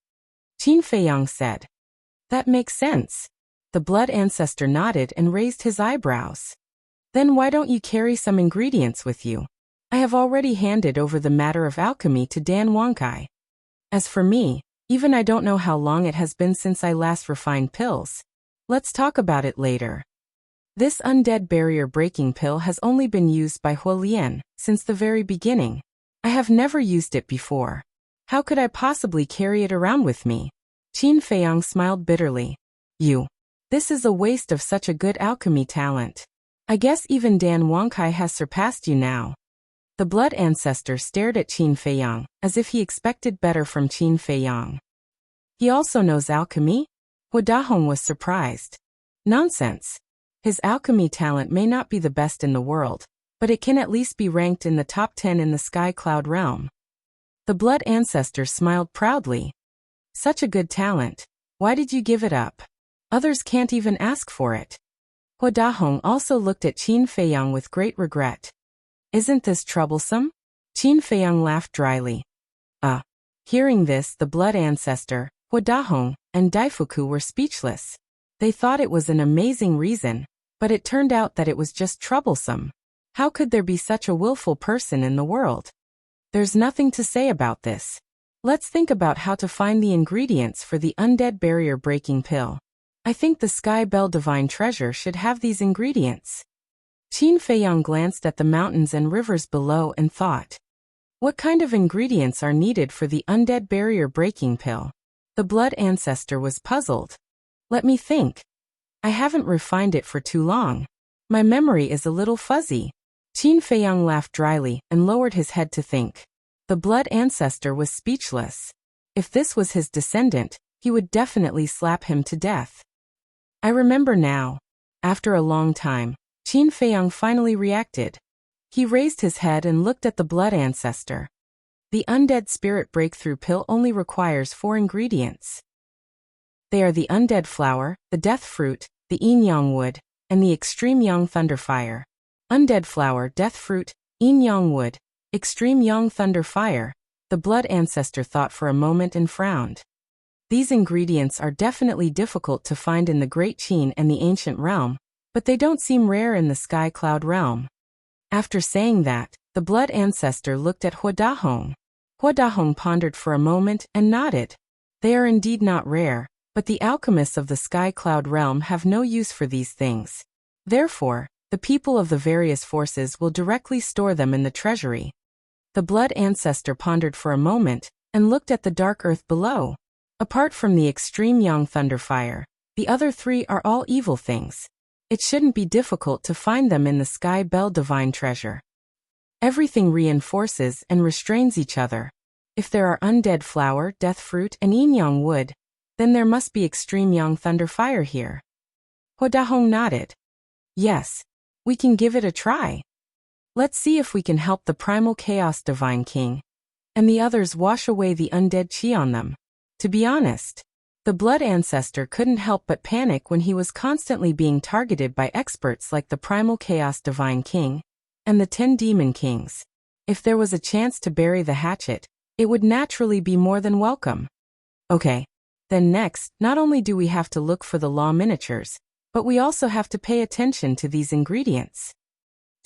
Qin Feiyang said. "That makes sense." The blood ancestor nodded and raised his eyebrows. "Then why don't you carry some ingredients with you? I have already handed over the matter of alchemy to Dan Wangkai. As for me, even I don't know how long it has been since I last refined pills. Let's talk about it later." This undead barrier breaking pill has only been used by Huolian since the very beginning. I have never used it before. How could I possibly carry it around with me? Qin Feiyang smiled bitterly. This is a waste of such a good alchemy talent. I guess even Dan Wangkai has surpassed you now. The blood ancestor stared at Qin Feiyang, as if he expected better from Qin Feiyang. He also knows alchemy? Hua Dahong was surprised. Nonsense. His alchemy talent may not be the best in the world, but it can at least be ranked in the top 10 in the sky cloud realm. The blood ancestor smiled proudly. Such a good talent. Why did you give it up? Others can't even ask for it. Hua Dahong also looked at Qin Feiyang with great regret. Isn't this troublesome? Qin Feiyang laughed dryly. Hearing this, the blood ancestor, Hua Dahong, and Daifuku were speechless. They thought it was an amazing reason, But it turned out that it was just troublesome. How could there be such a willful person in the world? There's nothing to say about this. Let's think about how to find the ingredients for the undead barrier-breaking pill. I think the Sky Bell Divine Treasure should have these ingredients. Qin Feiyang glanced at the mountains and rivers below and thought, what kind of ingredients are needed for the undead barrier-breaking pill? The blood ancestor was puzzled. Let me think. I haven't refined it for too long. My memory is a little fuzzy. Qin Feiyang laughed dryly and lowered his head to think. The blood ancestor was speechless. If this was his descendant, he would definitely slap him to death. I remember now. After a long time, Qin Feiyang finally reacted. He raised his head and looked at the blood ancestor. The undead spirit breakthrough pill only requires 4 ingredients. They are the undead flower, the death fruit, the yin yang wood, and the extreme yang thunder fire. Undead flower, death fruit, yin yang wood, extreme yang thunder fire. The blood ancestor thought for a moment and frowned. These ingredients are definitely difficult to find in the Great Qin and the ancient realm, but they don't seem rare in the sky cloud realm. After saying that, the blood ancestor looked at Hua Dahong. Hua Dahong pondered for a moment and nodded. They are indeed not rare, but the alchemists of the sky cloud realm have no use for these things. Therefore, the people of the various forces will directly store them in the treasury. The blood ancestor pondered for a moment and looked at the dark earth below. Apart from the extreme yang thunder fire, the other 3 are all evil things. It shouldn't be difficult to find them in the Sky Bell Divine Treasure. Everything reinforces and restrains each other. If there are undead flower, death fruit, and yin yang wood, then there must be extreme yang thunder fire here. Hua Dahong nodded. Yes, we can give it a try. Let's see if we can help the primal chaos divine king, and the others wash away the undead chi on them. To be honest, the blood ancestor couldn't help but panic when he was constantly being targeted by experts like the primal chaos divine king and the 10 demon kings. If there was a chance to bury the hatchet, it would naturally be more than welcome. Okay. Then next, not only do we have to look for the law miniatures, but we also have to pay attention to these ingredients.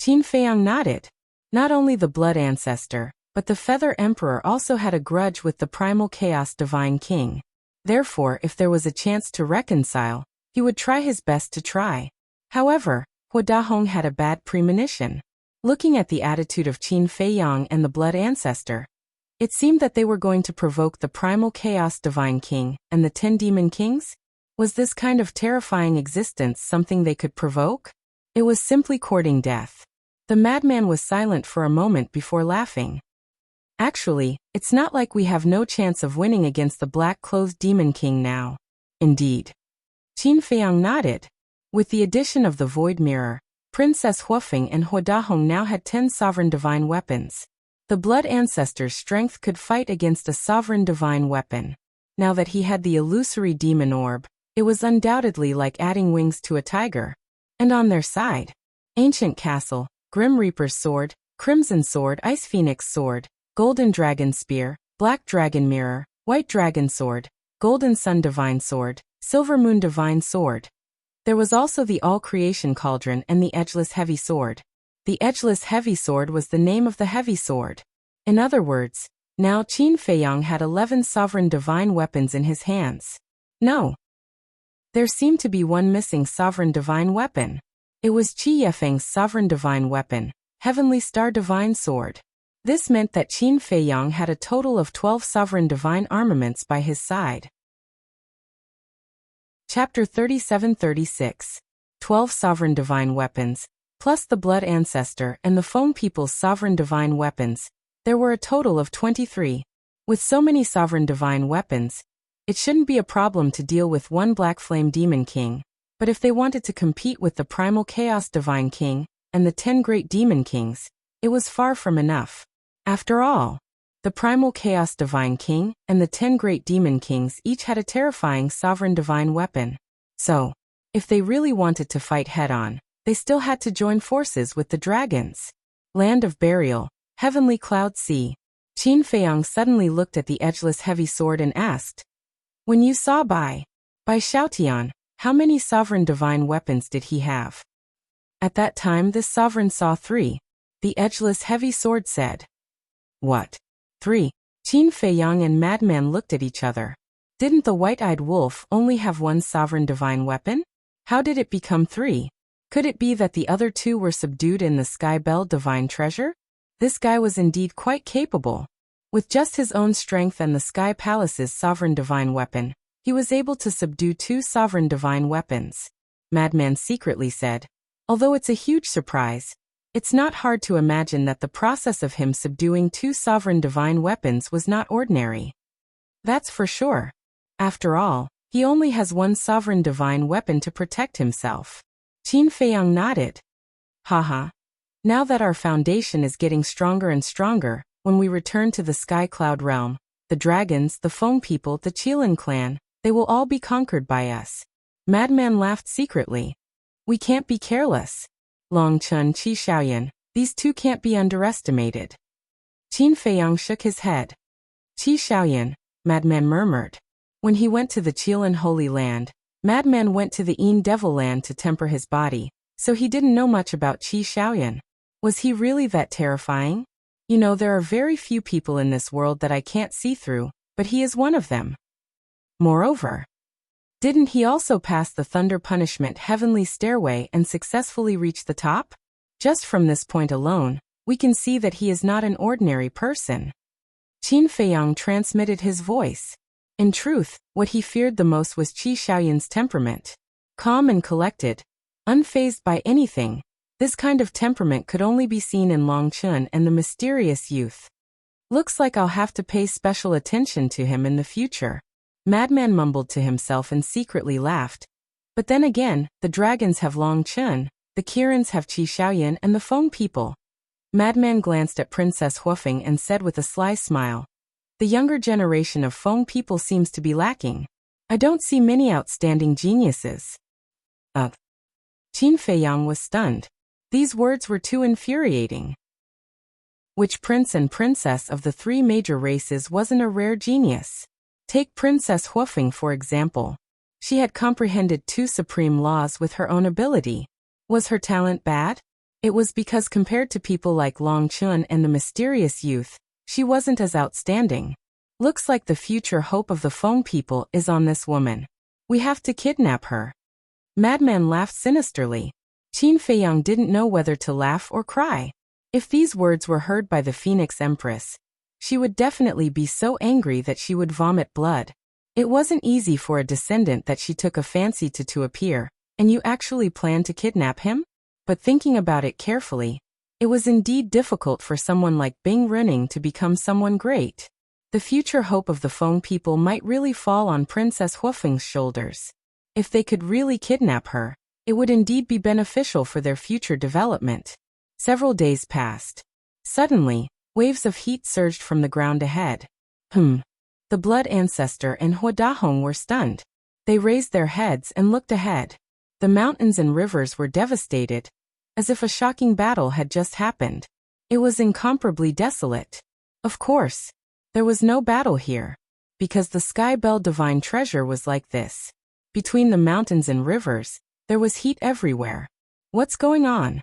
Qin Feiyang nodded. Not only the blood ancestor, but the Feather Emperor also had a grudge with the primal chaos divine king. Therefore, if there was a chance to reconcile, he would try his best to try. However, Hua Dahong had a bad premonition. Looking at the attitude of Qin Feiyang and the blood ancestor, it seemed that they were going to provoke the primal chaos divine king and the 10 demon kings. Was this kind of terrifying existence something they could provoke? It was simply courting death. The madman was silent for a moment before laughing. Actually, it's not like we have no chance of winning against the black-clothed demon king now. Indeed. Qin Feiyang nodded. With the addition of the void mirror, Princess Huafeng and Hua Dahong now had 10 sovereign divine weapons. The blood ancestor's strength could fight against a sovereign divine weapon. Now that he had the illusory demon orb, it was undoubtedly like adding wings to a tiger. And on their side, Ancient Castle, Grim Reaper's sword, Crimson sword, Ice Phoenix sword, Golden Dragon Spear, Black Dragon Mirror, White Dragon Sword, Golden Sun Divine Sword, Silver Moon Divine Sword. There was also the All-Creation Cauldron and the Edgeless Heavy Sword. The Edgeless Heavy Sword was the name of the heavy sword. In other words, now Qin Feiyang had 11 sovereign divine weapons in his hands. No. There seemed to be one missing sovereign divine weapon. It was Qi Yefeng's sovereign divine weapon, Heavenly Star Divine Sword. This meant that Qin Feiyang had a total of 12 sovereign divine armaments by his side. Chapter 37-36. 12 sovereign divine weapons, plus the blood ancestor and the Feng people's sovereign divine weapons. There were a total of 23. With so many sovereign divine weapons, it shouldn't be a problem to deal with one Black Flame Demon King, but if they wanted to compete with the Primal Chaos Divine King and the 10 Great Demon Kings, it was far from enough. After all, the Primal Chaos Divine King and the 10 Great Demon Kings each had a terrifying sovereign divine weapon. So, if they really wanted to fight head-on, they still had to join forces with the dragons. Land of Burial, Heavenly Cloud Sea. Qin Feiyang suddenly looked at the edgeless heavy sword and asked, "When you saw by Xiaotian, how many sovereign divine weapons did he have?" At that time this sovereign saw 3. The edgeless heavy sword said. What? 3. Qin Feiyang and Madman looked at each other. Didn't the white-eyed wolf only have one sovereign divine weapon? How did it become 3? Could it be that the other 2 were subdued in the Sky Bell divine treasure? This guy was indeed quite capable. With just his own strength and the Sky Palace's sovereign divine weapon, he was able to subdue 2 sovereign divine weapons. Madman secretly said. Although it's a huge surprise, it's not hard to imagine that the process of him subduing 2 sovereign divine weapons was not ordinary. That's for sure. After all, he only has one sovereign divine weapon to protect himself. Qin Feiyang nodded. Haha. Now that our foundation is getting stronger and stronger, when we return to the Sky Cloud realm, the dragons, the Feng people, the Qilin clan, they will all be conquered by us. Madman laughed secretly. We can't be careless. Long Chun, Qi Xiaoyan, these 2 can't be underestimated. Qin Feiyang shook his head. Qi Xiaoyan, Madman murmured. When he went to the Qilin Holy Land, Madman went to the Yin Devil Land to temper his body, so he didn't know much about Qi Xiaoyan. Was he really that terrifying? You know, there are very few people in this world that I can't see through, but he is one of them. Moreover, didn't he also pass the Thunder Punishment Heavenly Stairway and successfully reach the top? Just from this point alone, we can see that he is not an ordinary person. Qin Feiyang transmitted his voice. In truth, what he feared the most was Qi Xiaoyan's temperament. Calm and collected, unfazed by anything, this kind of temperament could only be seen in Long Chun and the mysterious youth. Looks like I'll have to pay special attention to him in the future. Madman mumbled to himself and secretly laughed. But then again, the dragons have Long Chun, the Kirins have Qi Xiaoyan and the Feng people. Madman glanced at Princess Huofeng and said with a sly smile. The younger generation of Feng people seems to be lacking. I don't see many outstanding geniuses. Qin Feiyang was stunned. These words were too infuriating. Which prince and princess of the 3 major races wasn't a rare genius? Take Princess Huofeng for example. She had comprehended 2 supreme laws with her own ability. Was her talent bad? It was because compared to people like Long Chun and the mysterious youth, she wasn't as outstanding. Looks like the future hope of the Feng people is on this woman. We have to kidnap her. Madman laughed sinisterly. Qin Feiyang didn't know whether to laugh or cry. If these words were heard by the Phoenix Empress, she would definitely be so angry that she would vomit blood. It wasn't easy for a descendant that she took a fancy to appear, and you actually planned to kidnap him? But thinking about it carefully, it was indeed difficult for someone like Bing Running to become someone great. The future hope of the Feng people might really fall on Princess Huofeng's shoulders. If they could really kidnap her, it would indeed be beneficial for their future development. Several days passed. Suddenly, waves of heat surged from the ground ahead. The Blood Ancestor and Hua Dahong were stunned. They raised their heads and looked ahead. The mountains and rivers were devastated, as if a shocking battle had just happened. It was incomparably desolate. Of course, there was no battle here, because the Sky Bell divine treasure was like this. Between the mountains and rivers, there was heat everywhere. What's going on?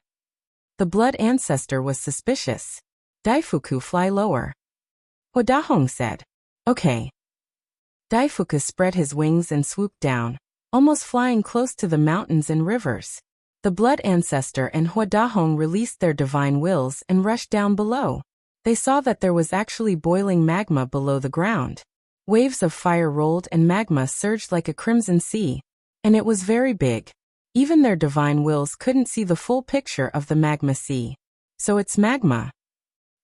The Blood Ancestor was suspicious. Daifuku, fly lower. Hua Dahong said. Okay. Daifuku spread his wings and swooped down, almost flying close to the mountains and rivers. The Blood Ancestor and Hua Dahong released their divine wills and rushed down below. They saw that there was actually boiling magma below the ground. Waves of fire rolled and magma surged like a crimson sea. And it was very big. Even their divine wills couldn't see the full picture of the magma sea. So it's magma.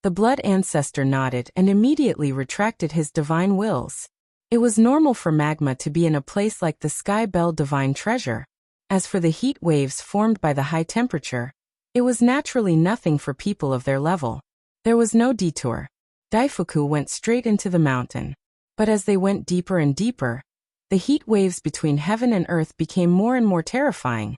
The Blood Ancestor nodded and immediately retracted his divine wills. It was normal for magma to be in a place like the Sky Bell divine treasure. As for the heat waves formed by the high temperature, it was naturally nothing for people of their level. There was no detour. Daifuku went straight into the mountain. But as they went deeper and deeper, the heat waves between heaven and earth became more and more terrifying,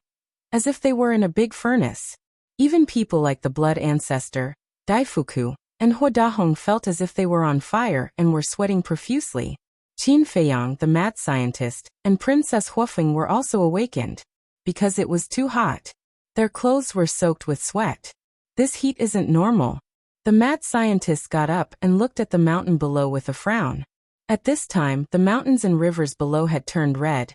as if they were in a big furnace. Even people like the Blood Ancestor, Daifuku, and Hua Dahong felt as if they were on fire and were sweating profusely. Qin Feiyang, the mad scientist, and Princess Huofeng were also awakened, because it was too hot. Their clothes were soaked with sweat. This heat isn't normal. The mad scientist got up and looked at the mountain below with a frown. At this time, the mountains and rivers below had turned red,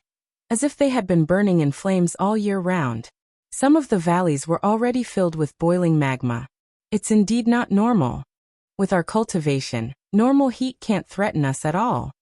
as if they had been burning in flames all year round. Some of the valleys were already filled with boiling magma. It's indeed not normal. With our cultivation, normal heat can't threaten us at all.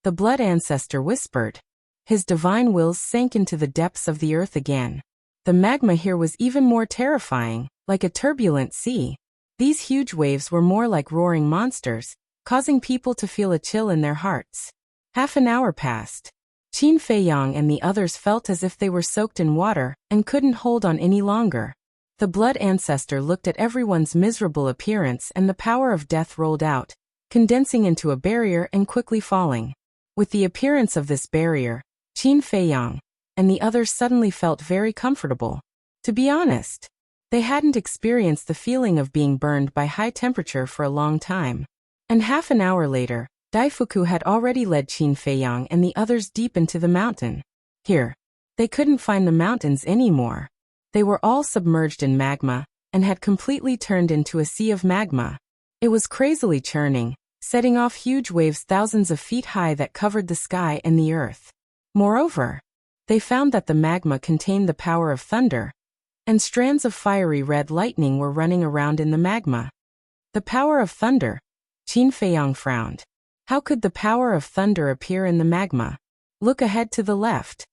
The blood ancestor whispered. His divine wills sank into the depths of the earth again. The magma here was even more terrifying, like a turbulent sea. These huge waves were more like roaring monsters, causing people to feel a chill in their hearts. Half an hour passed. Qin Feiyang and the others felt as if they were soaked in water and couldn't hold on any longer. The blood ancestor looked at everyone's miserable appearance and the power of death rolled out, condensing into a barrier and quickly falling. With the appearance of this barrier, Qin Feiyang and the others suddenly felt very comfortable. To be honest, they hadn't experienced the feeling of being burned by high temperature for a long time. And half an hour later, Daifuku had already led Qin Feiyang and the others deep into the mountain. Here, they couldn't find the mountains anymore. They were all submerged in magma and had completely turned into a sea of magma. It was crazily churning, setting off huge waves thousands of feet high that covered the sky and the earth. Moreover, they found that the magma contained the power of thunder, and strands of fiery red lightning were running around in the magma. The power of thunder? Qin Feiyang frowned. How could the power of thunder appear in the magma? Look ahead to the left.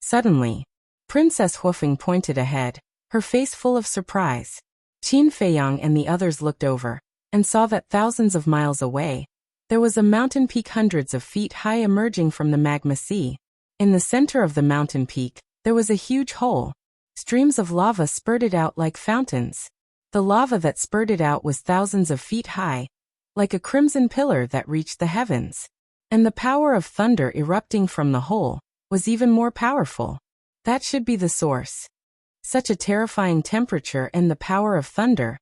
Suddenly, Princess Huofeng pointed ahead, her face full of surprise. Qin Feiyang and the others looked over, and saw that thousands of miles away, there was a mountain peak hundreds of feet high emerging from the magma sea. In the center of the mountain peak, there was a huge hole. Streams of lava spurted out like fountains. The lava that spurted out was thousands of feet high, like a crimson pillar that reached the heavens. And the power of thunder erupting from the hole was even more powerful. That should be the source. Such a terrifying temperature and the power of thunder.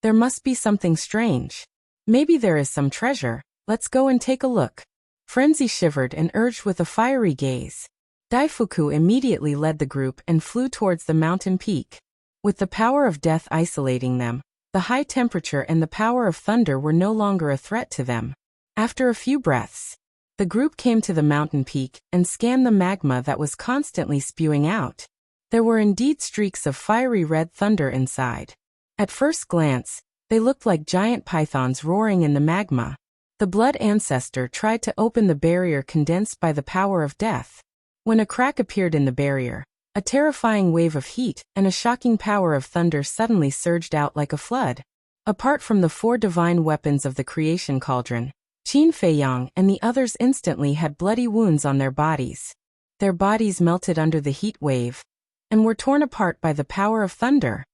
There must be something strange. Maybe there is some treasure. Let's go and take a look. Frenzy shivered and urged with a fiery gaze. Daifuku immediately led the group and flew towards the mountain peak. With the power of death isolating them, the high temperature and the power of thunder were no longer a threat to them. After a few breaths, the group came to the mountain peak and scanned the magma that was constantly spewing out. There were indeed streaks of fiery red thunder inside. At first glance, they looked like giant pythons roaring in the magma. The blood ancestor tried to open the barrier condensed by the power of death. When a crack appeared in the barrier, a terrifying wave of heat and a shocking power of thunder suddenly surged out like a flood. Apart from the 4 divine weapons of the creation cauldron, Qin Feiyang and the others instantly had bloody wounds on their bodies. Their bodies melted under the heat wave and were torn apart by the power of thunder.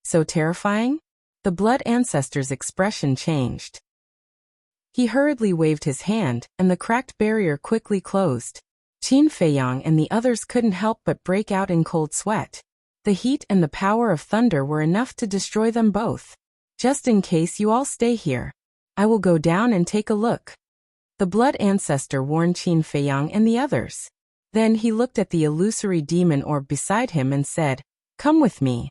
So terrifying? The blood ancestor's expression changed. He hurriedly waved his hand, and the cracked barrier quickly closed. Qin Feiyang and the others couldn't help but break out in cold sweat. The heat and the power of thunder were enough to destroy them both. Just in case you all stay here, I will go down and take a look. The blood ancestor warned Qin Feiyang and the others. Then he looked at the illusory demon orb beside him and said, "Come with me."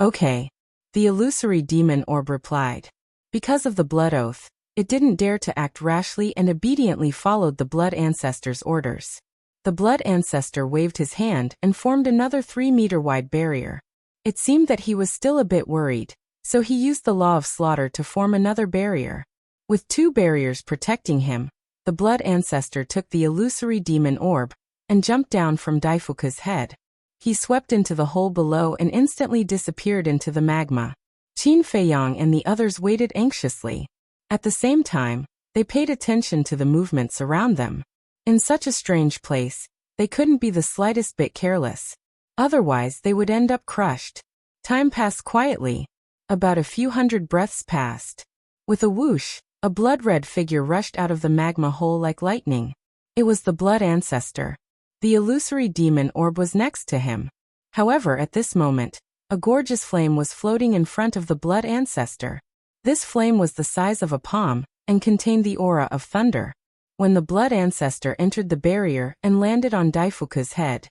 Okay. The illusory demon orb replied. Because of the blood oath, it didn't dare to act rashly and obediently followed the blood ancestor's orders. The blood ancestor waved his hand and formed another 3-meter-wide barrier. It seemed that he was still a bit worried, so he used the law of slaughter to form another barrier. With 2 barriers protecting him, the blood ancestor took the illusory demon orb and jumped down from Daifuku's head. He swept into the hole below and instantly disappeared into the magma. Qin Feiyang and the others waited anxiously. At the same time, they paid attention to the movements around them. In such a strange place, they couldn't be the slightest bit careless. Otherwise, they would end up crushed. Time passed quietly. About a few hundred breaths passed. With a whoosh, a blood-red figure rushed out of the magma hole like lightning. It was the blood ancestor. The illusory demon orb was next to him. However, at this moment, a gorgeous flame was floating in front of the blood ancestor. This flame was the size of a palm and contained the aura of thunder. When the blood ancestor entered the barrier and landed on Daifuku's head,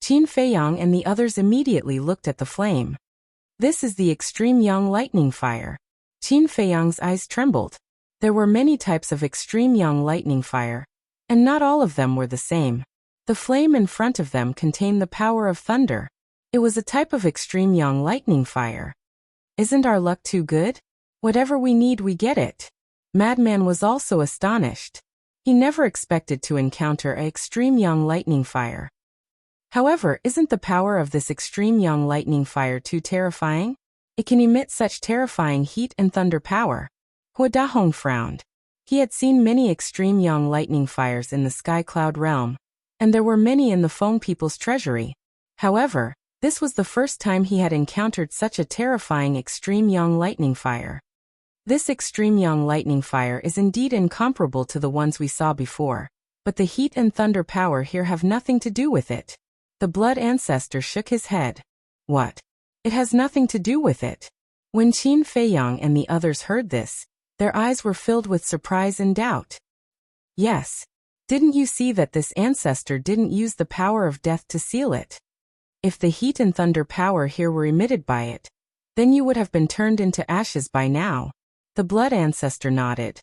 Qin Feiyang and the others immediately looked at the flame. This is the extreme young lightning fire. Qin Feiyang's eyes trembled. There were many types of extreme young lightning fire, and not all of them were the same. The flame in front of them contained the power of thunder. It was a type of extreme young lightning fire. Isn't our luck too good? Whatever we need, we get it. Madman was also astonished. He never expected to encounter an extreme young lightning fire. However, isn't the power of this extreme young lightning fire too terrifying? It can emit such terrifying heat and thunder power. Hua Dahong frowned. He had seen many extreme young lightning fires in the sky cloud realm, and there were many in the Feng people's treasury. However, this was the first time he had encountered such a terrifying extreme young lightning fire. This extreme young lightning fire is indeed incomparable to the ones we saw before, but the heat and thunder power here have nothing to do with it. The blood ancestor shook his head. What? It has nothing to do with it. When Qin Feiyang and the others heard this, their eyes were filled with surprise and doubt. Yes. Didn't you see that this ancestor didn't use the power of death to seal it? If the heat and thunder power here were emitted by it, then you would have been turned into ashes by now. The blood ancestor nodded.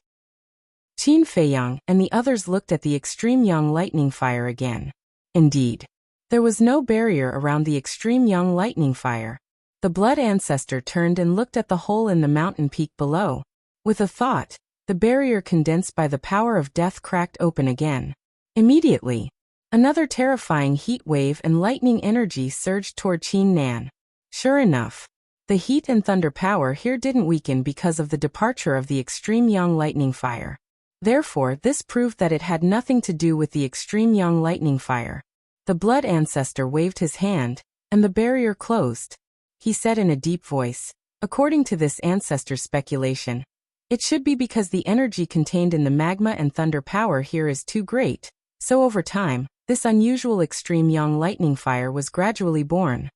Qin Feiyang and the others looked at the extreme young lightning fire again. Indeed, there was no barrier around the extreme young lightning fire. The blood ancestor turned and looked at the hole in the mountain peak below. With a thought, the barrier condensed by the power of death cracked open again. Immediately, another terrifying heat wave and lightning energy surged toward Qin Nan. Sure enough, the heat and thunder power here didn't weaken because of the departure of the extreme young lightning fire. Therefore, this proved that it had nothing to do with the extreme young lightning fire. The blood ancestor waved his hand, and the barrier closed. He said in a deep voice, according to this ancestor's speculation, it should be because the energy contained in the magma and thunder power here is too great, so over time, this unusual extreme young lightning fire was gradually born.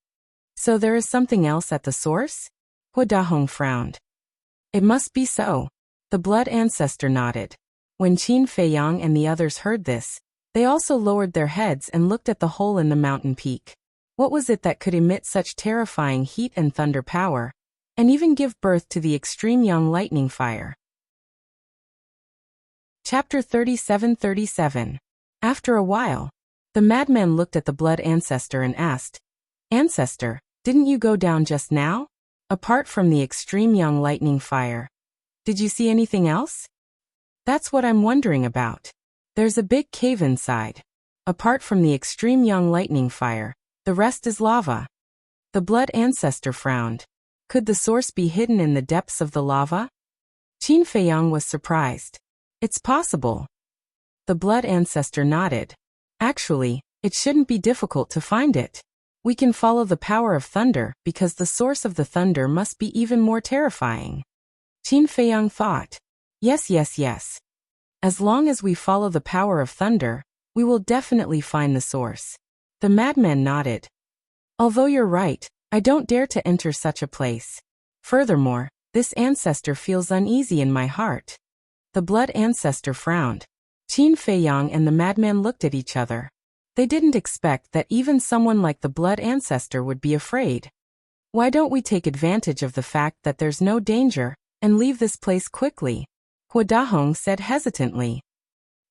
So there is something else at the source? Hua Dahong frowned. It must be so. The blood ancestor nodded. When Qin Feiyang and the others heard this, they also lowered their heads and looked at the hole in the mountain peak. What was it that could emit such terrifying heat and thunder power, and even give birth to the extreme young lightning fire? Chapter 37:37. After a while, the madman looked at the blood ancestor and asked, Ancestor, didn't you go down just now? Apart from the extreme young lightning fire, did you see anything else? That's what I'm wondering about. There's a big cave inside. Apart from the extreme young lightning fire, the rest is lava. The blood ancestor frowned. Could the source be hidden in the depths of the lava? Qin Feiyang was surprised. It's possible. The blood ancestor nodded. Actually, it shouldn't be difficult to find it. We can follow the power of thunder because the source of the thunder must be even more terrifying. Qin Feiyang thought. Yes. As long as we follow the power of thunder, we will definitely find the source. The madman nodded. Although you're right, I don't dare to enter such a place. Furthermore, this ancestor feels uneasy in my heart. The blood ancestor frowned. Qin Feiyang and the madman looked at each other. They didn't expect that even someone like the blood ancestor would be afraid. Why don't we take advantage of the fact that there's no danger, and leave this place quickly? Hua Dahong said hesitantly.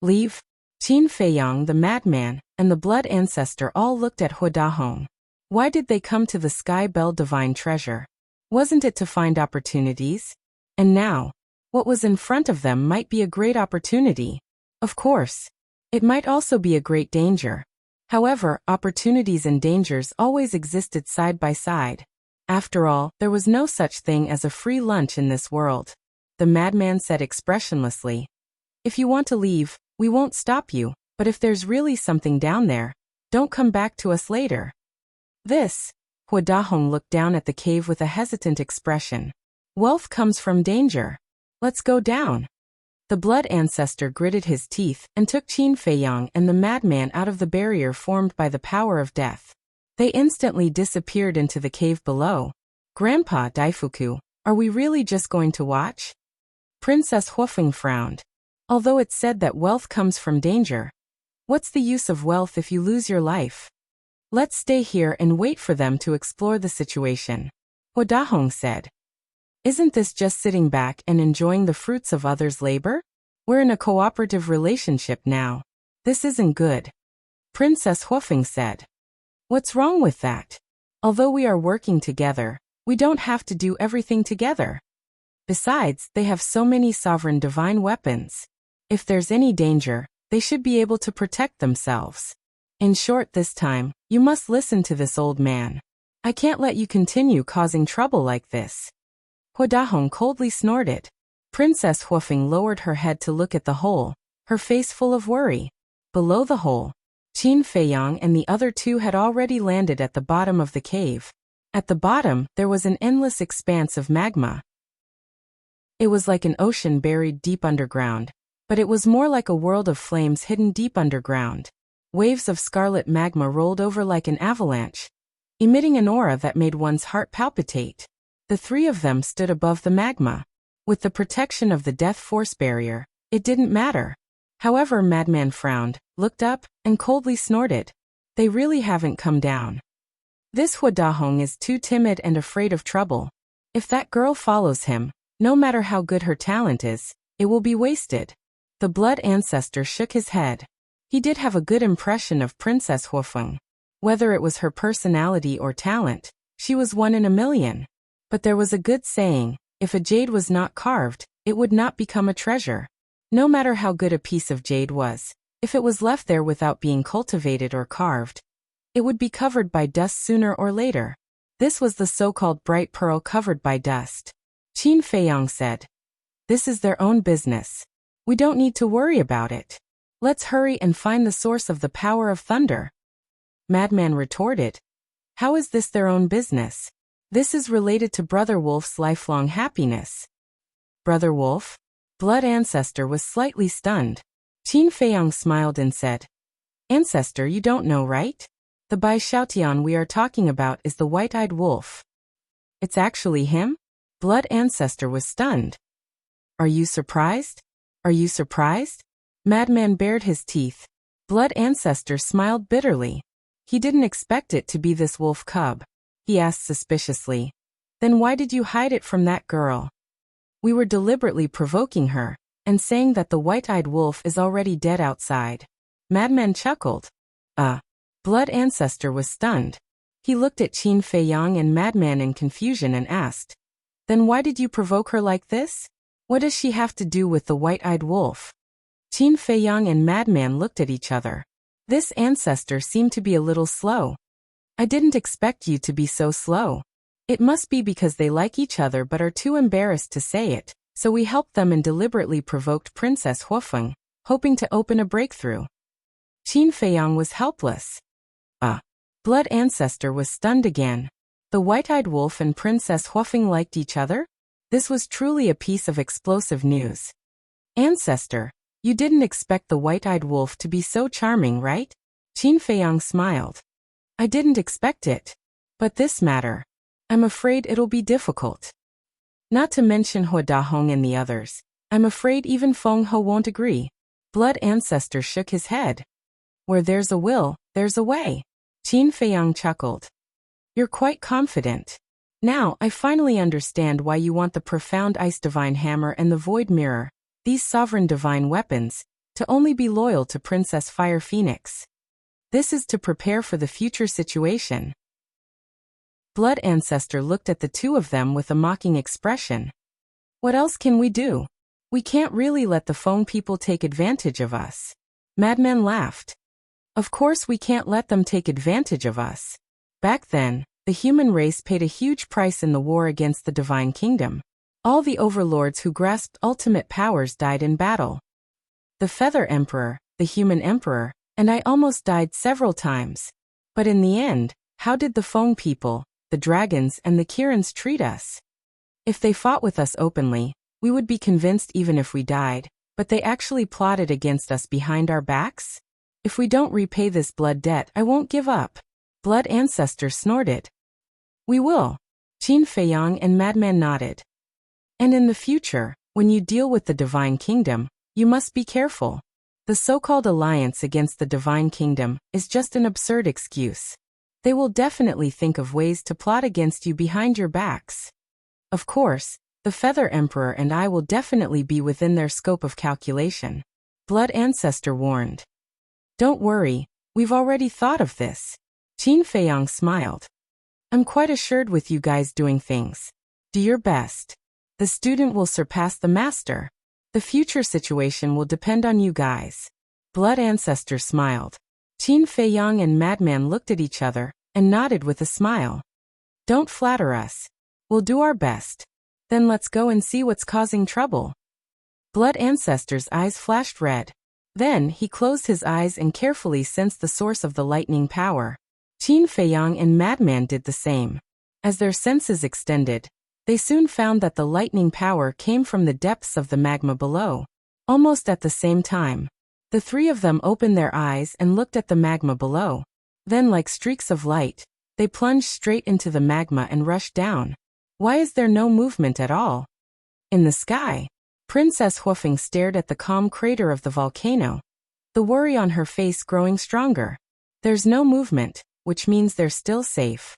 Leave? Qin Feiyang, the madman, and the blood ancestor all looked at Hua Dahong. Why did they come to the Sky Bell Divine Treasure? Wasn't it to find opportunities? And now, what was in front of them might be a great opportunity. Of course, it might also be a great danger. However, opportunities and dangers always existed side by side. After all, there was no such thing as a free lunch in this world. The madman said expressionlessly. If you want to leave, we won't stop you, but if there's really something down there, don't come back to us later. This, Hua Dahong looked down at the cave with a hesitant expression. Wealth comes from danger. Let's go down. The blood ancestor gritted his teeth and took Qin Feiyang and the madman out of the barrier formed by the power of death. They instantly disappeared into the cave below. Grandpa Daifuku, are we really just going to watch? Princess Huofeng frowned. Although it's said that wealth comes from danger, what's the use of wealth if you lose your life? Let's stay here and wait for them to explore the situation. Hua Dahong said. Isn't this just sitting back and enjoying the fruits of others' labor? We're in a cooperative relationship now. This isn't good. Princess Huofeng said. What's wrong with that? Although we are working together, we don't have to do everything together. Besides, they have so many sovereign divine weapons. If there's any danger, they should be able to protect themselves. In short, this time, you must listen to this old man. I can't let you continue causing trouble like this. Hua Dahong coldly snorted. Princess Huofeng lowered her head to look at the hole, her face full of worry. Below the hole, Qin Feiyang and the other two had already landed at the bottom of the cave. At the bottom, there was an endless expanse of magma. It was like an ocean buried deep underground, but it was more like a world of flames hidden deep underground. Waves of scarlet magma rolled over like an avalanche, emitting an aura that made one's heart palpitate. The three of them stood above the magma. With the protection of the death force barrier, it didn't matter. However, Madman frowned, looked up, and coldly snorted. They really haven't come down. This Hua Dahong is too timid and afraid of trouble. If that girl follows him, no matter how good her talent is, it will be wasted. The blood ancestor shook his head. He did have a good impression of Princess Huofeng. Whether it was her personality or talent, she was one in a million. But there was a good saying, if a jade was not carved, it would not become a treasure. No matter how good a piece of jade was, if it was left there without being cultivated or carved, it would be covered by dust sooner or later. This was the so-called bright pearl covered by dust. Qin Feiyang said. This is their own business. We don't need to worry about it. Let's hurry and find the source of the power of thunder. Madman retorted. How is this their own business? This is related to Brother Wolf's lifelong happiness. Brother Wolf? Blood Ancestor was slightly stunned. Qin Feiyang smiled and said, Ancestor, you don't know, right? The Bai Xiaotian we are talking about is the white-eyed wolf. It's actually him? Blood Ancestor was stunned. Are you surprised? Are you surprised? Madman bared his teeth. Blood Ancestor smiled bitterly. He didn't expect it to be this wolf cub. He asked suspiciously. Then why did you hide it from that girl? We were deliberately provoking her, and saying that the white-eyed wolf is already dead outside. Madman chuckled. Blood Ancestor was stunned. He looked at Qin Feiyang and Madman in confusion and asked, Then why did you provoke her like this? What does she have to do with the white-eyed wolf? Qin Feiyang and Madman looked at each other. This ancestor seemed to be a little slow. I didn't expect you to be so slow. It must be because they like each other but are too embarrassed to say it, so we helped them and deliberately provoked Princess Huofeng, hoping to open a breakthrough. Qin Feiyang was helpless. Blood Ancestor was stunned again. The white-eyed wolf and Princess Huofeng liked each other? This was truly a piece of explosive news. Ancestor, you didn't expect the white-eyed wolf to be so charming, right? Qin Feiyang smiled. I didn't expect it. But this matter, I'm afraid it'll be difficult. Not to mention Hua Dahong and the others. I'm afraid even Feng He won't agree. Blood Ancestor shook his head. Where there's a will, there's a way. Qin Feiyang chuckled. You're quite confident. Now, I finally understand why you want the Profound Ice Divine Hammer and the Void Mirror, these sovereign divine weapons, to only be loyal to Princess Fire Phoenix. This is to prepare for the future situation. Blood Ancestor looked at the two of them with a mocking expression. What else can we do? We can't really let the Feng people take advantage of us. Madman laughed. Of course we can't let them take advantage of us. Back then, the human race paid a huge price in the war against the Divine Kingdom. All the overlords who grasped ultimate powers died in battle. The Feather Emperor, the Human Emperor, and I almost died several times. But in the end, how did the Feng people, the dragons and the Kirans treat us? If they fought with us openly, we would be convinced even if we died, but they actually plotted against us behind our backs? If we don't repay this blood debt, I won't give up. Blood Ancestor snorted. We will. Qin Feiyang and Madman nodded. And in the future, when you deal with the Divine Kingdom, you must be careful. The so-called alliance against the Divine Kingdom is just an absurd excuse. They will definitely think of ways to plot against you behind your backs. Of course, the Feather Emperor and I will definitely be within their scope of calculation. Blood Ancestor warned. Don't worry, we've already thought of this. Qin Feiyang smiled. I'm quite assured with you guys doing things. Do your best. The student will surpass the master. The future situation will depend on you guys. Blood Ancestor smiled. Qin Feiyang and Madman looked at each other and nodded with a smile. Don't flatter us. We'll do our best. Then let's go and see what's causing trouble. Blood Ancestor's eyes flashed red. Then he closed his eyes and carefully sensed the source of the lightning power. Qin Feiyang and Madman did the same. As their senses extended, they soon found that the lightning power came from the depths of the magma below. Almost at the same time, the three of them opened their eyes and looked at the magma below. Then, like streaks of light, they plunged straight into the magma and rushed down. Why is there no movement at all? In the sky, Princess Huofeng stared at the calm crater of the volcano, the worry on her face growing stronger. There's no movement, which means they're still safe.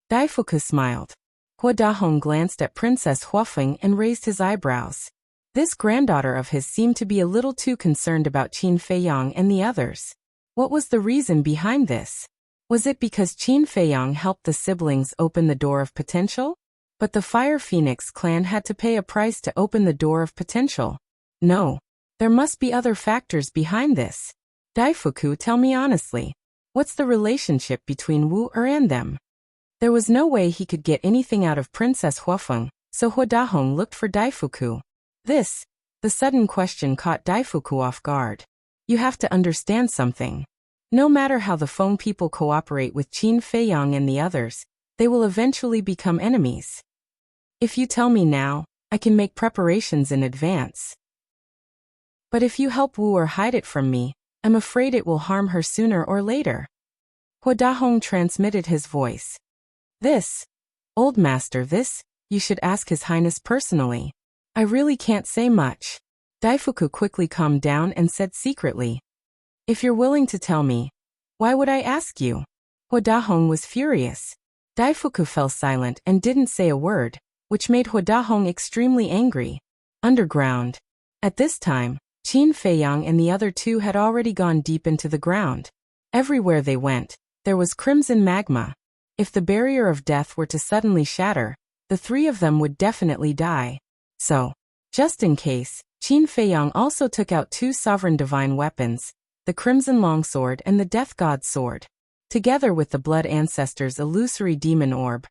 Daifuku smiled. Hua Dahong glanced at Princess Huofeng and raised his eyebrows. This granddaughter of his seemed to be a little too concerned about Qin Feiyang and the others. What was the reason behind this? Was it because Qin Feiyang helped the siblings open the door of potential? But the Fire Phoenix clan had to pay a price to open the door of potential. No. There must be other factors behind this. Daifuku, tell me honestly. What's the relationship between Wu Er and them? There was no way he could get anything out of Princess Huofeng, so Hua Dahong looked for Daifuku. The sudden question caught Daifuku off guard. You have to understand something. No matter how the Feng people cooperate with Qin Feiyang and the others, they will eventually become enemies. If you tell me now, I can make preparations in advance. But if you help Wu or hide it from me, I'm afraid it will harm her sooner or later. Hua Dahong transmitted his voice. Old master, you should ask His Highness personally. I really can't say much. Daifuku quickly calmed down and said secretly. If you're willing to tell me, why would I ask you? Hua Dahong was furious. Daifuku fell silent and didn't say a word, which made Hua Dahong extremely angry. Underground. At this time, Qin Feiyang and the other two had already gone deep into the ground. Everywhere they went, there was crimson magma. If the barrier of death were to suddenly shatter, the three of them would definitely die. So, just in case, Qin Feiyang also took out two sovereign divine weapons, the Crimson Longsword and the Death God's Sword, together with the Blood Ancestor's illusory demon orb.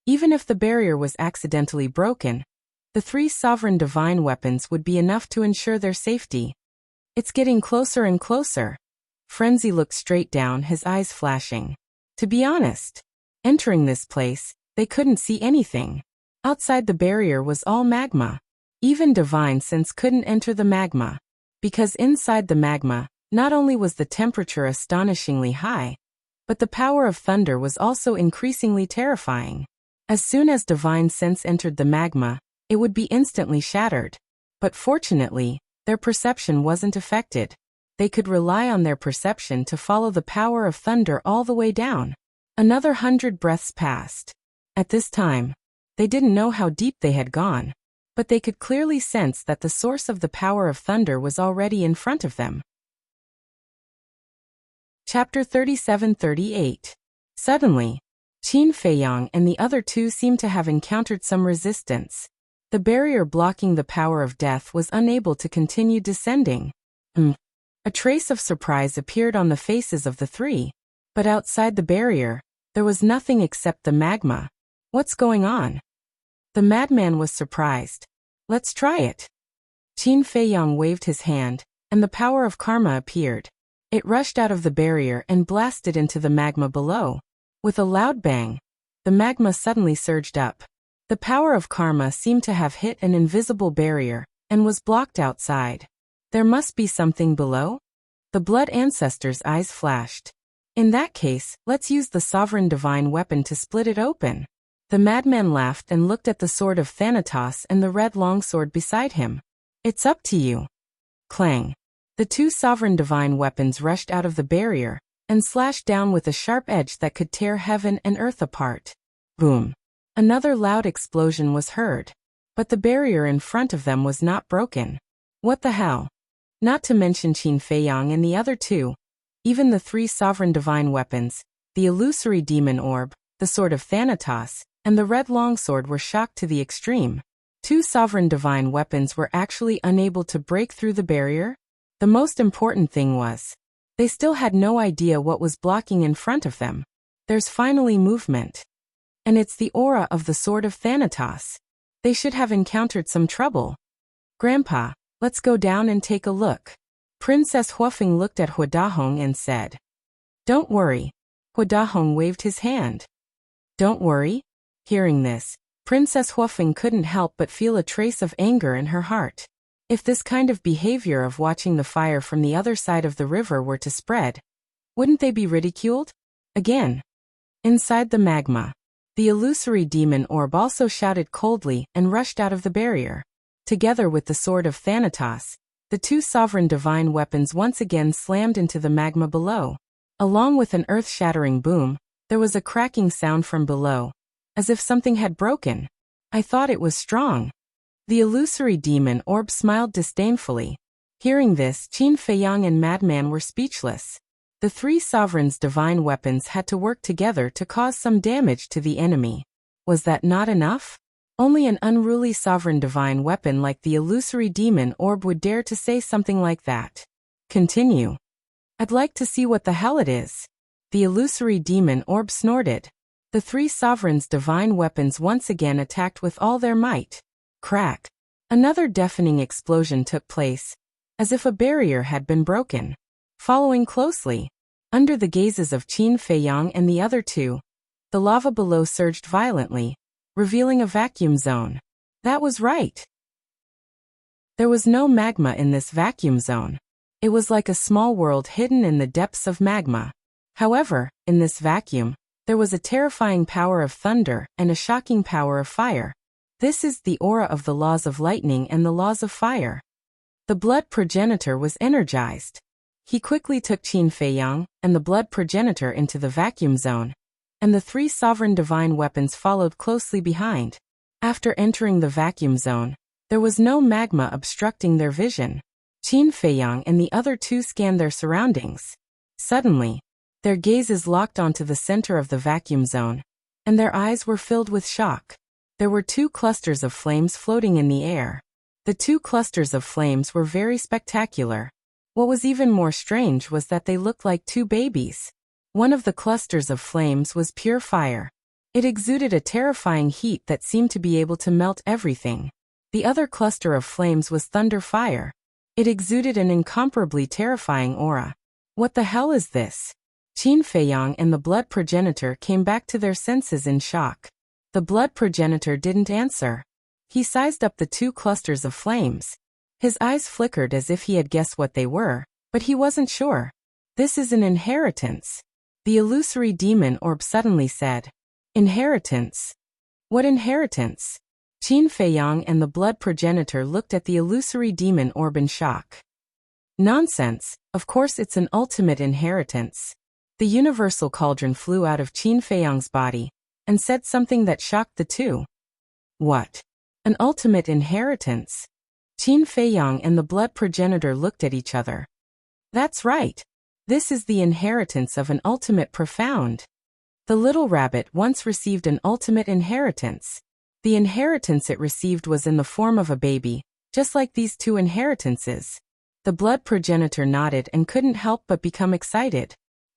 Even if the barrier was accidentally broken, the three sovereign divine weapons would be enough to ensure their safety. It's getting closer and closer. Frenzy looked straight down, his eyes flashing. To be honest, entering this place, they couldn't see anything. Outside the barrier was all magma. Even divine sense couldn't enter the magma. Because inside the magma, not only was the temperature astonishingly high, but the power of thunder was also increasingly terrifying. As soon as divine sense entered the magma, it would be instantly shattered. But fortunately, their perception wasn't affected. They could rely on their perception to follow the power of thunder all the way down. Another 100 breaths passed. At this time, they didn't know how deep they had gone, but they could clearly sense that the source of the power of thunder was already in front of them. Chapter 37-38. Suddenly, Qin Feiyang and the other two seemed to have encountered some resistance. The barrier blocking the power of death was unable to continue descending. A trace of surprise appeared on the faces of the three. But outside the barrier, there was nothing except the magma. What's going on? The madman was surprised. Let's try it. Qin Feiyang waved his hand, and the power of karma appeared. It rushed out of the barrier and blasted into the magma below. With a loud bang, the magma suddenly surged up. The power of karma seemed to have hit an invisible barrier, and was blocked outside. There must be something below? The Blood Ancestor's eyes flashed. In that case, let's use the sovereign divine weapon to split it open. The madman laughed and looked at the sword of Thanatos and the red longsword beside him. It's up to you. Clang. The two sovereign divine weapons rushed out of the barrier, and slashed down with a sharp edge that could tear heaven and earth apart. Boom! Another loud explosion was heard. But the barrier in front of them was not broken. What the hell? Not to mention Qin Feiyang and the other two. Even the three sovereign divine weapons, the illusory demon orb, the sword of Thanatos, and the red longsword were shocked to the extreme. Two sovereign divine weapons were actually unable to break through the barrier? The most important thing was, they still had no idea what was blocking in front of them. There's finally movement. And it's the aura of the sword of Thanatos. They should have encountered some trouble. Grandpa, let's go down and take a look. Princess Huafeng looked at Huadahong and said. Don't worry. Huadahong waved his hand. Don't worry? Hearing this, Princess Huafeng couldn't help but feel a trace of anger in her heart. If this kind of behavior of watching the fire from the other side of the river were to spread, wouldn't they be ridiculed? Again. Inside the magma, the illusory demon orb also shouted coldly and rushed out of the barrier. Together with the sword of Thanatos, the two sovereign divine weapons once again slammed into the magma below. Along with an earth-shattering boom, there was a cracking sound from below, as if something had broken. I thought it was strong. The illusory demon orb smiled disdainfully. Hearing this, Qin Feiyang and Madman were speechless. The three sovereigns' divine weapons had to work together to cause some damage to the enemy. Was that not enough? Only an unruly sovereign divine weapon like the illusory demon orb would dare to say something like that. Continue. I'd like to see what the hell it is. The illusory demon orb snorted. The three sovereigns' divine weapons once again attacked with all their might. Crack! Another deafening explosion took place, as if a barrier had been broken. Following closely, under the gazes of Qin Feiyang and the other two, the lava below surged violently, revealing a vacuum zone. That was right. There was no magma in this vacuum zone. It was like a small world hidden in the depths of magma. However, in this vacuum, there was a terrifying power of thunder and a shocking power of fire. This is the aura of the laws of lightning and the laws of fire. The blood progenitor was energized. He quickly took Qin Feiyang and the blood progenitor into the vacuum zone, and the three sovereign divine weapons followed closely behind. After entering the vacuum zone, there was no magma obstructing their vision. Qin Feiyang and the other two scanned their surroundings. Suddenly, their gazes locked onto the center of the vacuum zone, and their eyes were filled with shock. There were two clusters of flames floating in the air. The two clusters of flames were very spectacular. What was even more strange was that they looked like two babies. One of the clusters of flames was pure fire. It exuded a terrifying heat that seemed to be able to melt everything. The other cluster of flames was thunder fire. It exuded an incomparably terrifying aura. What the hell is this? Qin Feiyang and the blood progenitor came back to their senses in shock. The blood progenitor didn't answer. He sized up the two clusters of flames. His eyes flickered as if he had guessed what they were, but he wasn't sure. This is an inheritance. The illusory demon orb suddenly said. Inheritance? What inheritance? Qin Feiyang and the blood progenitor looked at the illusory demon orb in shock. Nonsense, of course it's an ultimate inheritance. The universal cauldron flew out of Qin Feiyang's body, and said something that shocked the two. What? An ultimate inheritance? Qin Feiyang and the blood progenitor looked at each other. That's right. This is the inheritance of an ultimate profound. The little rabbit once received an ultimate inheritance. The inheritance it received was in the form of a baby, just like these two inheritances. The blood progenitor nodded and couldn't help but become excited.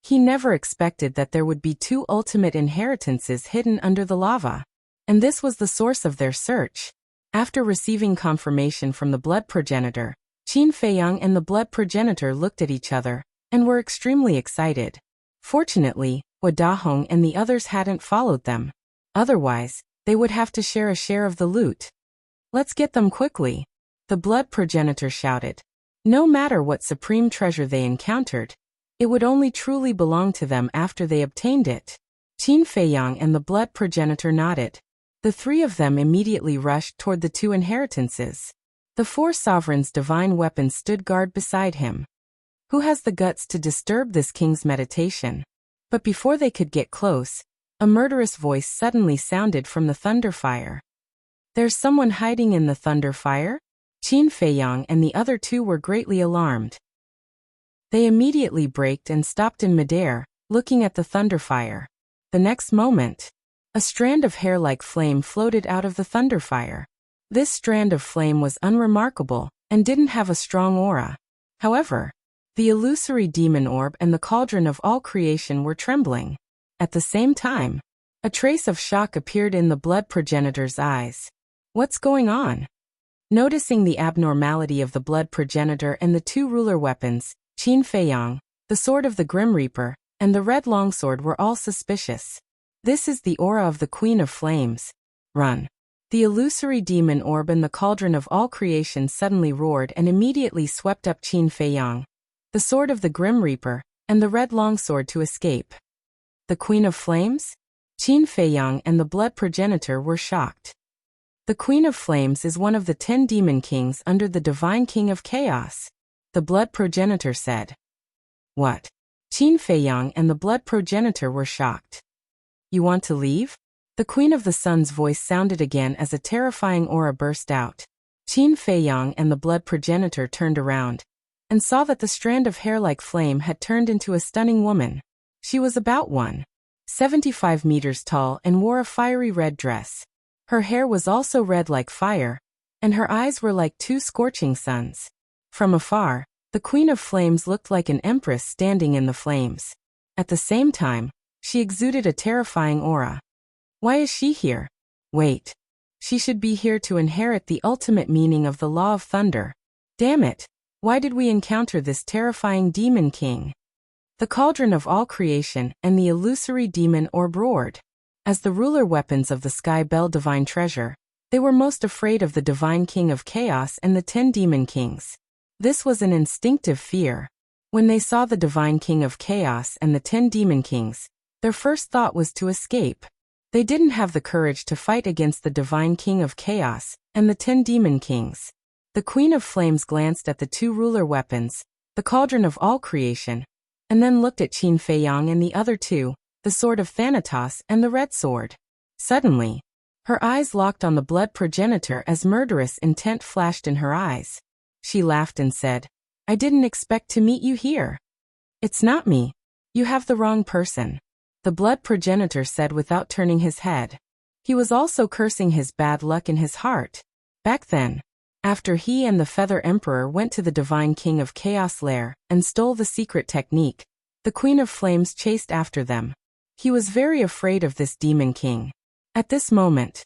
He never expected that there would be two ultimate inheritances hidden under the lava. And this was the source of their search. After receiving confirmation from the blood progenitor, Qin Feiyang and the blood progenitor looked at each other, and were extremely excited. Fortunately, Huadahong and the others hadn't followed them. Otherwise, they would have to share a share of the loot. Let's get them quickly. The blood progenitor shouted. No matter what supreme treasure they encountered, it would only truly belong to them after they obtained it. Qin Feiyang and the blood progenitor nodded. The three of them immediately rushed toward the two inheritances. The four sovereigns' divine weapons stood guard beside him. Who has the guts to disturb this king's meditation? But before they could get close, a murderous voice suddenly sounded from the thunder fire. There's someone hiding in the thunder fire? Qin Feiyang and the other two were greatly alarmed. They immediately braked and stopped in midair, looking at the thunder fire. The next moment, a strand of hair-like flame floated out of the thunder fire. This strand of flame was unremarkable and didn't have a strong aura. However, the illusory demon orb and the cauldron of all creation were trembling. At the same time, a trace of shock appeared in the blood progenitor's eyes. What's going on? Noticing the abnormality of the blood progenitor and the two ruler weapons, Qin Feiyang, the sword of the Grim Reaper, and the red longsword were all suspicious. This is the aura of the Queen of Flames. Run. The illusory demon orb and the cauldron of all creation suddenly roared and immediately swept up Qin Feiyang, the sword of the Grim Reaper, and the red longsword to escape. The Queen of Flames? Qin Feiyang and the blood progenitor were shocked. The Queen of Flames is one of the 10 demon kings under the divine king of chaos. The blood progenitor said. What? Qin Feiyang and the blood progenitor were shocked. You want to leave? The Queen of the Sun's voice sounded again as a terrifying aura burst out. Qin Feiyang and the blood progenitor turned around and saw that the strand of hair-like flame had turned into a stunning woman. She was about 1.75 meters tall and wore a fiery red dress. Her hair was also red like fire, and her eyes were like 2 scorching suns. From afar, the Queen of Flames looked like an empress standing in the flames. At the same time, she exuded a terrifying aura. Why is she here? Wait. She should be here to inherit the ultimate meaning of the law of thunder. Damn it! Why did we encounter this terrifying demon king? The cauldron of all creation and the illusory demon orb roared. As the ruler weapons of the Sky Bell divine treasure, they were most afraid of the divine king of chaos and the 10 demon kings. This was an instinctive fear. When they saw the divine king of chaos and the 10 demon kings, their first thought was to escape. They didn't have the courage to fight against the divine king of chaos and the 10 demon kings. The Queen of Flames glanced at the 2 ruler weapons, the cauldron of all creation, and then looked at Qin Feiyang and the other 2, the sword of Thanatos and the red sword. Suddenly, her eyes locked on the blood progenitor as murderous intent flashed in her eyes. She laughed and said, I didn't expect to meet you here. It's not me. You have the wrong person. The blood progenitor said without turning his head. He was also cursing his bad luck in his heart. Back then, after he and the Feather Emperor went to the Divine King of Chaos lair and stole the secret technique, the Queen of Flames chased after them. He was very afraid of this Demon King. At this moment,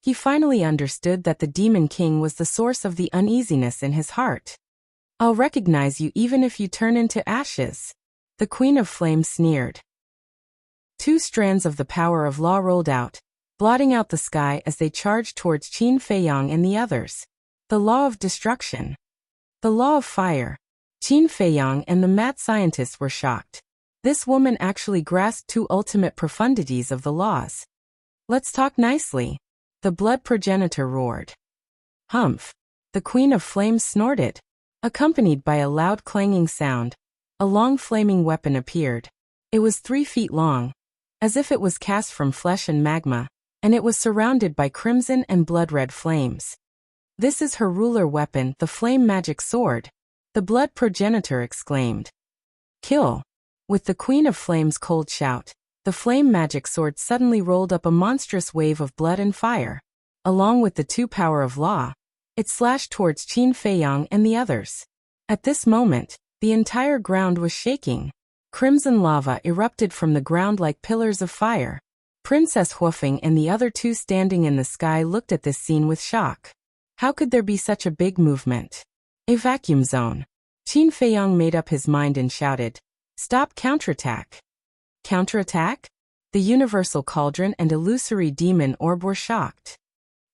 he finally understood that the Demon King was the source of the uneasiness in his heart. I'll recognize you even if you turn into ashes. The Queen of Flames sneered. 2 strands of the power of law rolled out, blotting out the sky as they charged towards Qin Feiyang and the others. The law of destruction. The law of fire. Qin Feiyang and the mad scientists were shocked. This woman actually grasped 2 ultimate profundities of the laws. Let's talk nicely. The blood progenitor roared. Humph. The Queen of Flames snorted. Accompanied by a loud clanging sound, a long flaming weapon appeared. It was 3 feet long, as if it was cast from flesh and magma, and it was surrounded by crimson and blood-red flames. This is her ruler weapon, the flame magic sword, the blood progenitor exclaimed. Kill. With the Queen of Flames' cold shout, the flame magic sword suddenly rolled up a monstrous wave of blood and fire. Along with the 2 power of law, it slashed towards Qin Feiyang and the others. At this moment, the entire ground was shaking. Crimson lava erupted from the ground like pillars of fire. Princess Huofeng and the other 2 standing in the sky looked at this scene with shock. How could there be such a big movement? A vacuum zone. Qin Feiyang made up his mind and shouted, Stop counterattack. Counterattack? The universal cauldron and illusory demon orb were shocked.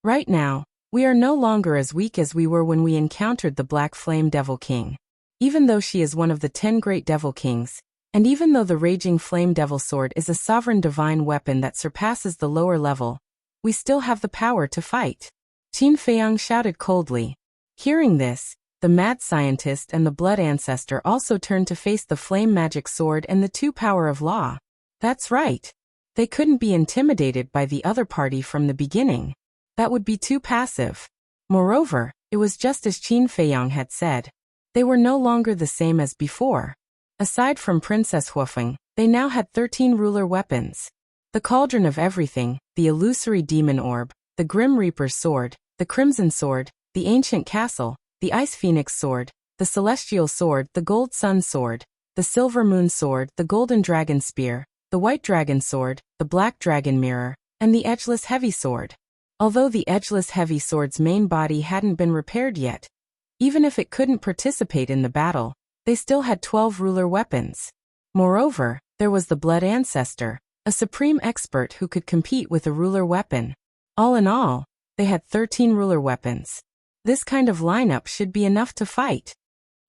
Right now, we are no longer as weak as we were when we encountered the Black Flame Devil King. Even though she is one of the 10 great Devil Kings, and even though the Raging Flame Devil Sword is a sovereign divine weapon that surpasses the lower level, we still have the power to fight. Qin Feiyang shouted coldly. Hearing this, The mad scientist and the blood ancestor also turned to face the flame magic sword and the two power of law. That's right. They couldn't be intimidated by the other party from the beginning. That would be too passive. Moreover, it was just as Qin Feiyang had said. They were no longer the same as before. Aside from Princess Huofeng, they now had 13 ruler weapons. The Cauldron of Everything, the Illusory Demon Orb, the Grim Reaper's Sword, the Crimson Sword, the Ancient Castle, the Ice Phoenix Sword, the Celestial Sword, the Gold Sun Sword, the Silver Moon Sword, the Golden Dragon Spear, the White Dragon Sword, the Black Dragon Mirror, and the Edgeless Heavy Sword. Although the Edgeless Heavy Sword's main body hadn't been repaired yet, even if it couldn't participate in the battle, they still had 12 ruler weapons. Moreover, there was the Blood Ancestor, a supreme expert who could compete with a ruler weapon. All in all, they had 13 ruler weapons. This kind of lineup should be enough to fight.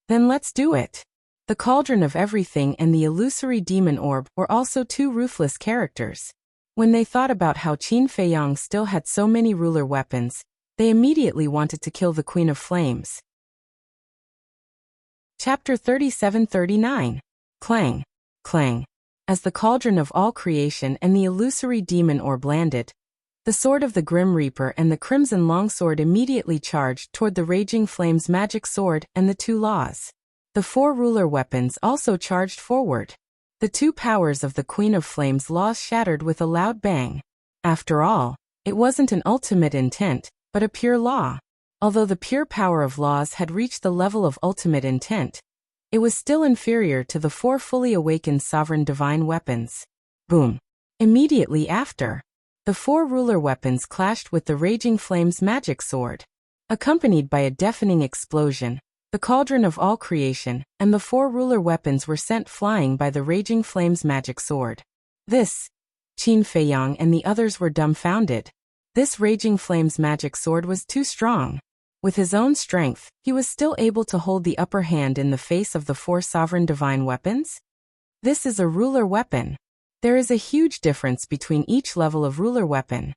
Then let's do it. The Cauldron of Everything and the Illusory Demon Orb were also two ruthless characters. When they thought about how Qin Feiyang still had so many ruler weapons, they immediately wanted to kill the Queen of Flames. Chapter 37-39. Clang. Clang. As the Cauldron of All Creation and the Illusory Demon Orb landed, the Sword of the Grim Reaper and the Crimson Longsword immediately charged toward the Raging Flame's magic sword and the two laws. The four ruler weapons also charged forward. The two powers of the Queen of Flames' laws shattered with a loud bang. After all, it wasn't an ultimate intent, but a pure law. Although the pure power of laws had reached the level of ultimate intent, it was still inferior to the four fully awakened sovereign divine weapons. Boom. Immediately after, the four ruler weapons clashed with the Raging Flame's magic sword. Accompanied by a deafening explosion, the Cauldron of All Creation and the four ruler weapons were sent flying by the Raging Flame's magic sword. Qin Feiyang and the others were dumbfounded. This Raging Flame's magic sword was too strong. With his own strength, he was still able to hold the upper hand in the face of the four sovereign divine weapons? This is a ruler weapon. There is a huge difference between each level of ruler weapon.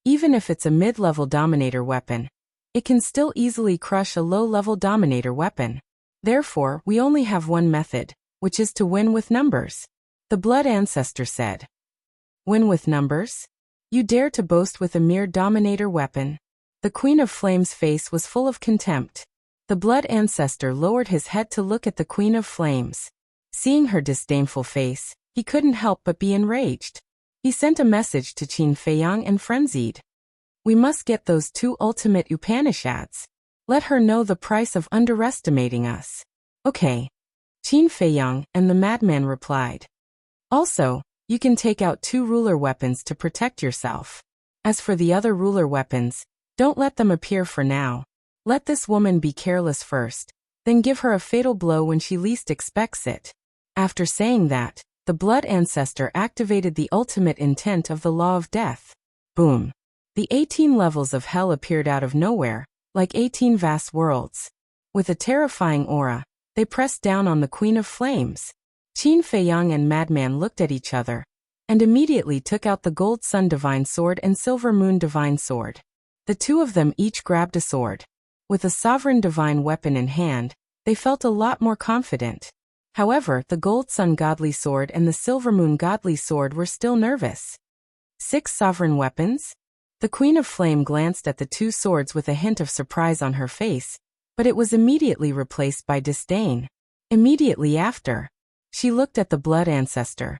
Even if it's a mid-level dominator weapon, it can still easily crush a low-level dominator weapon. Therefore, we only have one method, which is to win with numbers. The Blood Ancestor said. Win with numbers? You dare to boast with a mere dominator weapon? The Queen of Flames' face was full of contempt. The Blood Ancestor lowered his head to look at the Queen of Flames. Seeing her disdainful face, he couldn't help but be enraged. He sent a message to Qin Feiyang and frenzied. We must get those two ultimate Upanishads. Let her know the price of underestimating us. Okay. Qin Feiyang and the madman replied. Also, you can take out two ruler weapons to protect yourself. As for the other ruler weapons, don't let them appear for now. Let this woman be careless first, then give her a fatal blow when she least expects it. After saying that, the Blood Ancestor activated the ultimate intent of the Law of Death. Boom. The 18 levels of hell appeared out of nowhere, like 18 vast worlds. With a terrifying aura, they pressed down on the Queen of Flames. Qin Feiyang and Madman looked at each other, and immediately took out the Gold Sun Divine Sword and Silver Moon Divine Sword. The two of them each grabbed a sword. With a sovereign divine weapon in hand, they felt a lot more confident. However, the Gold Sun Godly Sword and the Silver Moon Godly Sword were still nervous. 6 sovereign weapons? The Queen of Flame glanced at the two swords with a hint of surprise on her face, but it was immediately replaced by disdain. Immediately after, she looked at the Blood Ancestor.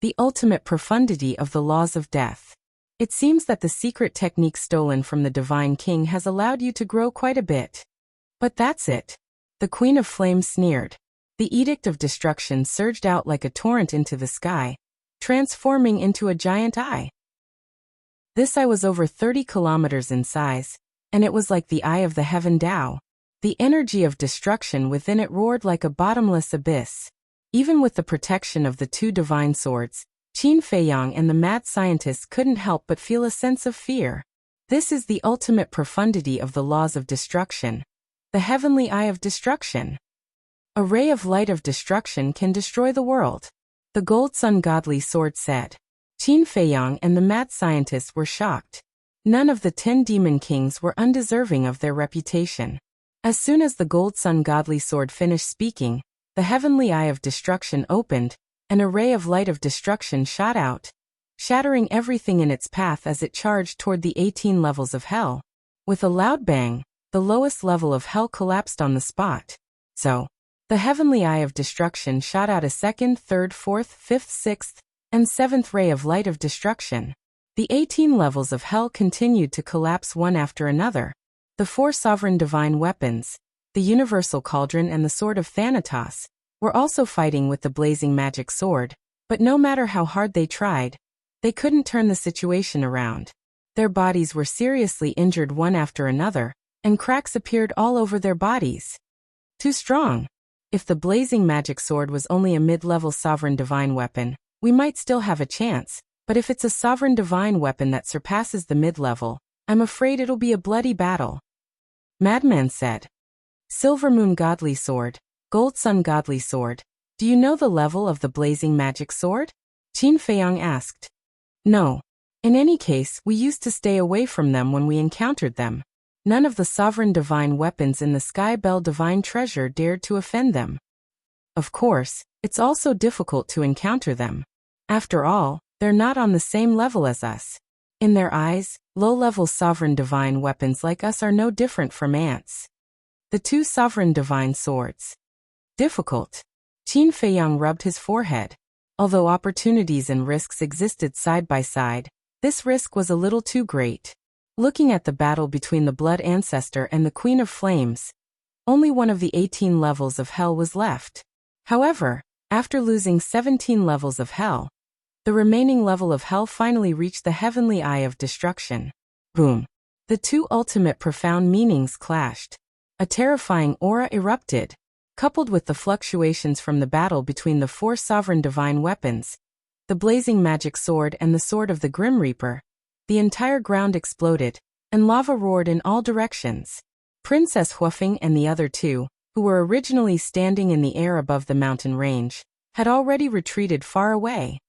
The ultimate profundity of the laws of death. It seems that the secret technique stolen from the Divine King has allowed you to grow quite a bit. But that's it. The Queen of Flame sneered. The Edict of Destruction surged out like a torrent into the sky, transforming into a giant eye. This eye was over 30 kilometers in size, and it was like the eye of the Heaven Tao. The energy of destruction within it roared like a bottomless abyss. Even with the protection of the two divine swords, Qin Feiyang and the mad scientist couldn't help but feel a sense of fear. This is the ultimate profundity of the laws of destruction. The heavenly eye of destruction. A ray of light of destruction can destroy the world. The Gold Sun Godly Sword said. Qin Feiyang and the mad scientists were shocked. None of the 10 demon kings were undeserving of their reputation. As soon as the gold sun godly sword finished speaking, the heavenly eye of destruction opened, and a ray of light of destruction shot out, shattering everything in its path as it charged toward the 18 levels of hell. With a loud bang, the lowest level of hell collapsed on the spot. So, the heavenly eye of destruction shot out a second, third, fourth, fifth, sixth, and seventh ray of light of destruction. The 18 levels of hell continued to collapse one after another. The 4 sovereign divine weapons, the universal cauldron and the sword of Thanatos, were also fighting with the blazing magic sword, but no matter how hard they tried, they couldn't turn the situation around. Their bodies were seriously injured one after another, and cracks appeared all over their bodies. Too strong. If the blazing magic sword was only a mid-level sovereign divine weapon, we might still have a chance, but if it's a sovereign divine weapon that surpasses the mid-level, I'm afraid it'll be a bloody battle. Madman said. Silver Moon Godly Sword, Gold Sun Godly Sword, do you know the level of the blazing magic sword? Qin Feiyang asked. No. In any case, we used to stay away from them when we encountered them. None of the sovereign divine weapons in the Sky Bell Divine Treasure dared to offend them. Of course, it's also difficult to encounter them. After all, they're not on the same level as us. In their eyes, low-level sovereign divine weapons like us are no different from ants. The 2 sovereign divine swords. Difficult. Qin Feiyang rubbed his forehead. Although opportunities and risks existed side by side, this risk was a little too great. Looking at the battle between the Blood Ancestor and the Queen of Flames, only one of the 18 levels of hell was left. However, after losing 17 levels of hell, the remaining level of hell finally reached the heavenly eye of destruction. Boom. The 2 ultimate profound meanings clashed. A terrifying aura erupted. Coupled with the fluctuations from the battle between the 4 sovereign divine weapons, the blazing magic sword and the sword of the Grim Reaper, the entire ground exploded, and lava roared in all directions. Princess Huafeng and the other 2, who were originally standing in the air above the mountain range, had already retreated far away.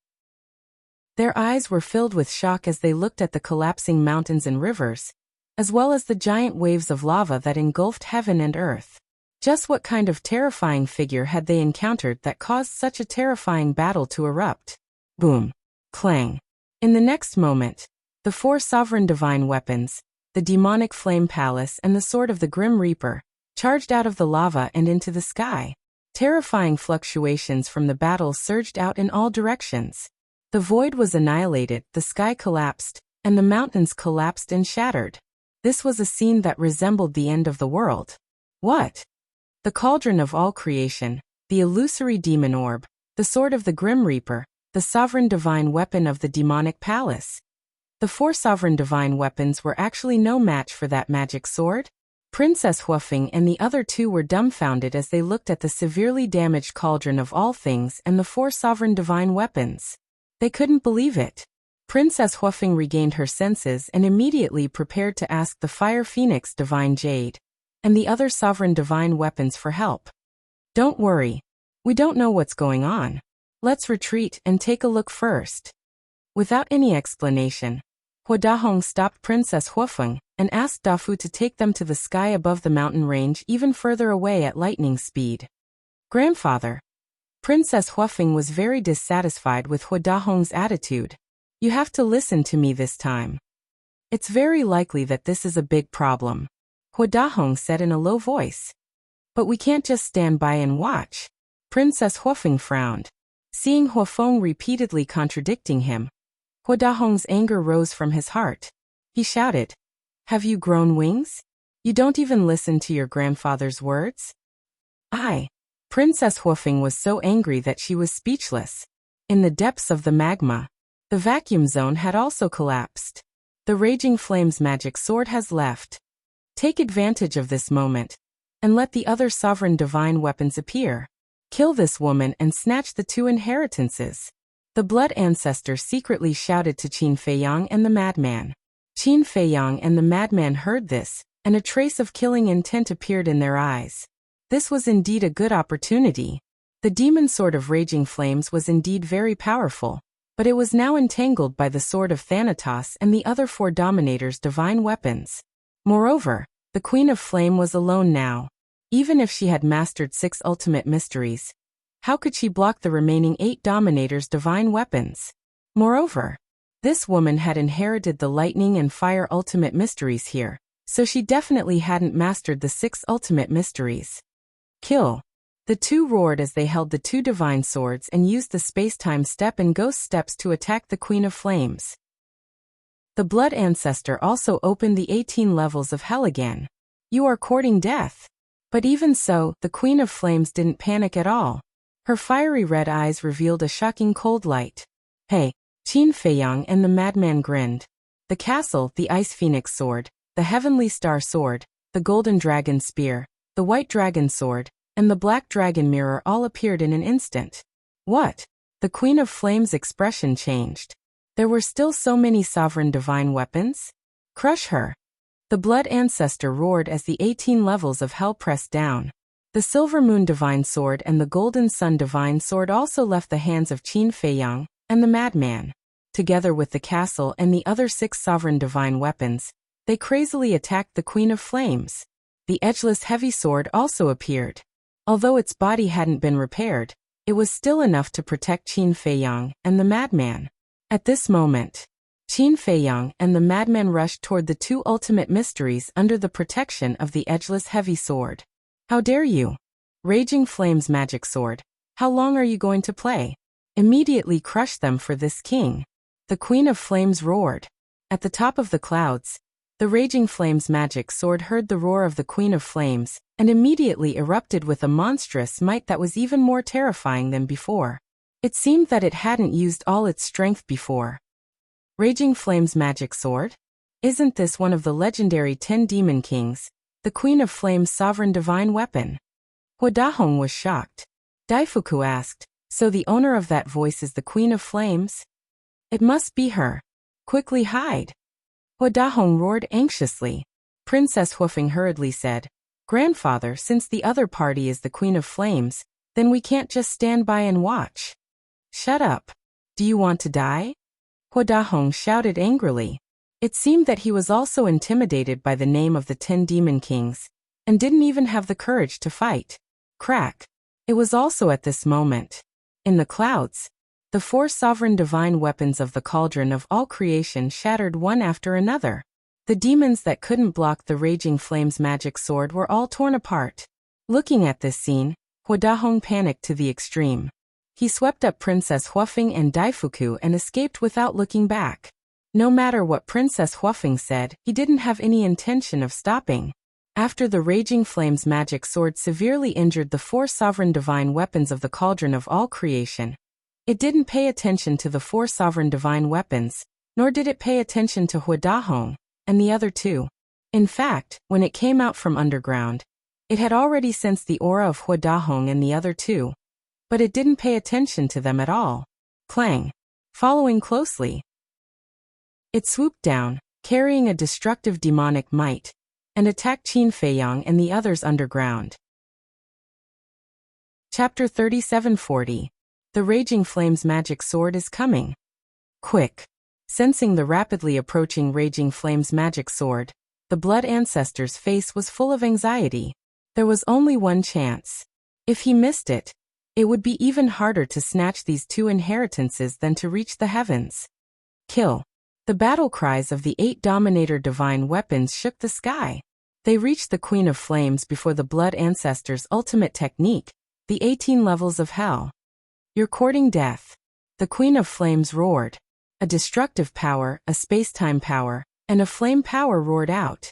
Their eyes were filled with shock as they looked at the collapsing mountains and rivers, as well as the giant waves of lava that engulfed heaven and earth. Just what kind of terrifying figure had they encountered that caused such a terrifying battle to erupt? Boom. Clang. In the next moment, the 4 sovereign divine weapons, the demonic flame palace and the sword of the Grim Reaper, charged out of the lava and into the sky. Terrifying fluctuations from the battle surged out in all directions. The void was annihilated, the sky collapsed, and the mountains collapsed and shattered. This was a scene that resembled the end of the world. What? The cauldron of all creation, the illusory demon orb, the sword of the Grim Reaper, the sovereign divine weapon of the demonic palace. The 4 sovereign divine weapons were actually no match for that magic sword. Princess Huafeng and the other 2 were dumbfounded as they looked at the severely damaged cauldron of all things and the 4 sovereign divine weapons. They couldn't believe it. Princess Huafeng regained her senses and immediately prepared to ask the Fire Phoenix Divine Jade and the other sovereign divine weapons for help. Don't worry. We don't know what's going on. Let's retreat and take a look first. Without any explanation, Hua Dahong stopped Princess Huafeng and asked Dafu to take them to the sky above the mountain range even further away at lightning speed. Grandfather. Princess Huafeng was very dissatisfied with Hua Dahong's attitude. You have to listen to me this time. It's very likely that this is a big problem, Hua Dahong said in a low voice. But we can't just stand by and watch. Princess Huafeng frowned. Seeing Huafeng repeatedly contradicting him, Hua Dahong's anger rose from his heart. He shouted, "Have you grown wings? You don't even listen to your grandfather's words?" Princess Huafeng was so angry that she was speechless. In the depths of the magma, the vacuum zone had also collapsed. The Raging Flames magic sword has left. Take advantage of this moment, and let the other sovereign divine weapons appear. Kill this woman and snatch the 2 inheritances. The Blood Ancestor secretly shouted to Qin Feiyang and the madman. Qin Feiyang and the madman heard this, and a trace of killing intent appeared in their eyes. This was indeed a good opportunity. The demon sword of Raging Flames was indeed very powerful, but it was now entangled by the sword of Thanatos and the other 4 dominators' divine weapons. Moreover, The Queen of Flame was alone now. Even if she had mastered 6 ultimate mysteries, how could she block the remaining 8 Dominator's divine weapons? Moreover, this woman had inherited the lightning and fire ultimate mysteries here, so she definitely hadn't mastered the 6 ultimate mysteries. Kill. The two roared as they held the 2 divine swords and used the space-time step and ghost steps to attack the Queen of Flames. The Blood Ancestor also opened the 18 levels of hell again. You are courting death. But even so, the Queen of Flames didn't panic at all. Her fiery red eyes revealed a shocking cold light. Hey, Qin Feiyang and the madman grinned. The castle, the Ice Phoenix sword, the Heavenly Star sword, the Golden Dragon spear, the White Dragon sword, and the Black Dragon mirror all appeared in an instant. What? The Queen of Flames' expression changed. There were still so many sovereign divine weapons? Crush her. The Blood Ancestor roared as the 18 levels of hell pressed down. The Silver Moon Divine Sword and the Golden Sun Divine Sword also left the hands of Qin Feiyang and the madman. Together with the castle and the other 6 sovereign divine weapons, they crazily attacked the Queen of Flames. The Edgeless Heavy Sword also appeared. Although its body hadn't been repaired, it was still enough to protect Qin Feiyang and the madman. At this moment, Qin Feiyang and the madman rushed toward the 2 ultimate mysteries under the protection of the Edgeless Heavy Sword. How dare you? Raging Flames Magic Sword, how long are you going to play? Immediately crush them for this king. The Queen of Flames roared. At the top of the clouds, the Raging Flames Magic Sword heard the roar of the Queen of Flames and immediately erupted with a monstrous might that was even more terrifying than before. It seemed that it hadn't used all its strength before. Raging Flames Magic Sword? Isn't this one of the legendary 10 Demon Kings, the Queen of Flames' sovereign divine weapon? Hua Dahong was shocked. Daifuku asked, so the owner of that voice is the Queen of Flames? It must be her. Quickly hide. Hua Dahong roared anxiously. Princess Huofeng hurriedly said, Grandfather, since the other party is the Queen of Flames, then we can't just stand by and watch. Shut up. Do you want to die? Hua Dahong shouted angrily. It seemed that he was also intimidated by the name of the 10 Demon Kings, and didn't even have the courage to fight. Crack. It was also at this moment. In the clouds, the 4 sovereign divine weapons of the cauldron of all creation shattered one after another. The demons that couldn't block the Raging Flames Magic Sword were all torn apart. Looking at this scene, Hua Dahong panicked to the extreme. He swept up Princess Huofeng and Daifuku and escaped without looking back. No matter what Princess Huofeng said, he didn't have any intention of stopping. After the Raging Flames Magic Sword severely injured the 4 sovereign divine weapons of the cauldron of all creation, it didn't pay attention to the 4 sovereign divine weapons, nor did it pay attention to Hua Dahong and the other 2. In fact, when it came out from underground, it had already sensed the aura of Hua Dahong and the other 2. But it didn't pay attention to them at all. Clang. Following closely, it swooped down, carrying a destructive demonic might, and attacked Qin Feiyang and the others underground. Chapter 3740. The Raging Flames Magic Sword is coming. Quick. Sensing the rapidly approaching Raging Flames Magic Sword, the Blood Ancestor's face was full of anxiety. There was only one chance. If he missed it, it would be even harder to snatch these 2 inheritances than to reach the heavens. Kill. The battle cries of the 8 Dominator divine weapons shook the sky. They reached the Queen of Flames before the Blood Ancestor's ultimate technique, the 18 levels of hell. You're courting death. The Queen of Flames roared. A destructive power, a space-time power, and a flame power roared out.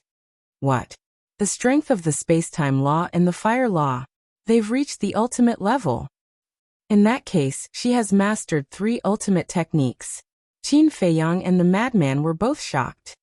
What? The strength of the space-time law and the fire law. They've reached the ultimate level. In that case, she has mastered 3 ultimate techniques. Qin Feiyang and the madman were both shocked.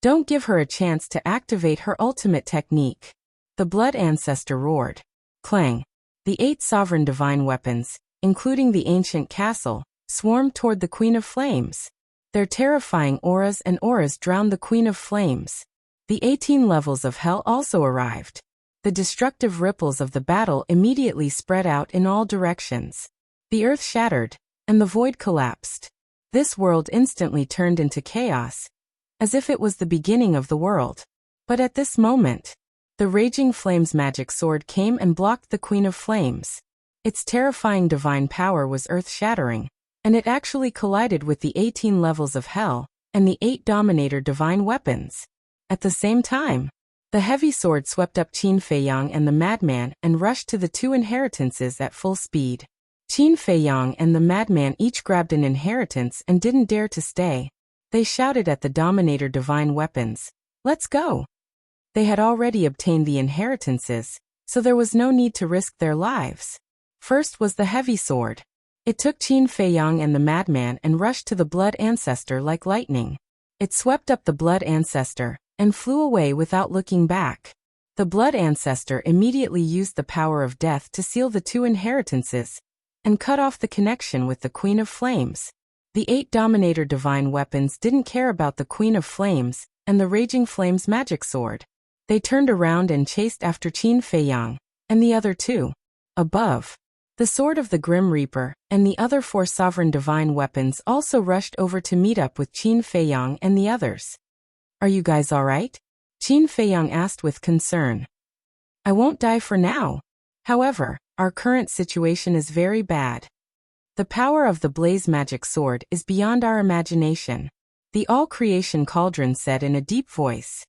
Don't give her a chance to activate her ultimate technique. The Blood Ancestor roared. Clang. The 8 sovereign divine weapons, including the ancient castle, swarmed toward the Queen of Flames. Their terrifying auras drowned the Queen of Flames. The 18 levels of hell also arrived. The destructive ripples of the battle immediately spread out in all directions. The earth shattered, and the void collapsed. This world instantly turned into chaos, as if it was the beginning of the world. But at this moment, the Raging Flames magic sword came and blocked the Queen of Flames. Its terrifying divine power was earth-shattering, and it actually collided with the 18 levels of hell and the 8 Dominator divine weapons. At the same time, the heavy sword swept up Qin Feiyang and the madman and rushed to the 2 inheritances at full speed. Qin Feiyang and the madman each grabbed an inheritance and didn't dare to stay. They shouted at the Dominator divine weapons, "Let's go!" They had already obtained the inheritances, so there was no need to risk their lives. First was the heavy sword. It took Qin Feiyang and the madman and rushed to the Blood Ancestor like lightning. It swept up the Blood Ancestor and flew away without looking back. The Blood Ancestor immediately used the power of death to seal the 2 inheritances and cut off the connection with the Queen of Flames. The 8 Dominator divine weapons didn't care about the Queen of Flames and the Raging Flames magic sword. They turned around and chased after Qin Feiyang and the other 2. Above, the Sword of the Grim Reaper and the other 4 sovereign divine weapons also rushed over to meet up with Qin Feiyang and the others. "Are you guys alright?" Qin Feiyang asked with concern. "I won't die for now. However, our current situation is very bad. The power of the Blaze magic sword is beyond our imagination," the All-Creation Cauldron said in a deep voice.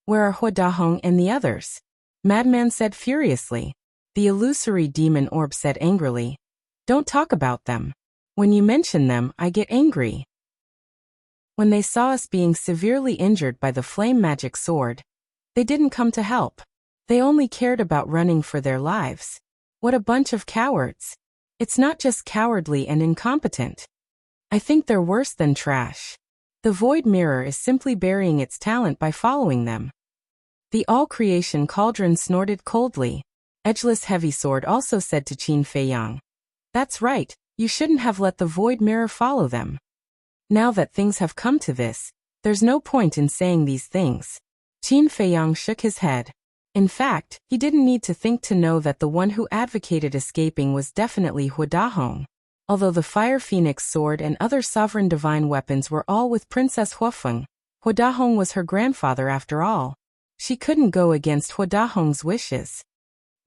"Where are Hua Dahong and the others?" Madman said furiously. The illusory demon orb said angrily, "Don't talk about them. When you mention them, I get angry." When they saw us being severely injured by the flame magic sword, they didn't come to help. They only cared about running for their lives. What a bunch of cowards. It's not just cowardly and incompetent. I think they're worse than trash. The Void Mirror is simply burying its talent by following them. The All-Creation Cauldron snorted coldly. Edgeless Heavy Sword also said to Qin Feiyang, "That's right, you shouldn't have let the Void Mirror follow them. Now that things have come to this, there's no point in saying these things." Qin Feiyang shook his head. In fact, he didn't need to think to know that the one who advocated escaping was definitely Hua Dahong. Although the Fire Phoenix sword and other sovereign divine weapons were all with Princess Huafeng, Hua Dahong was her grandfather after all. She couldn't go against Hua Dahong's wishes.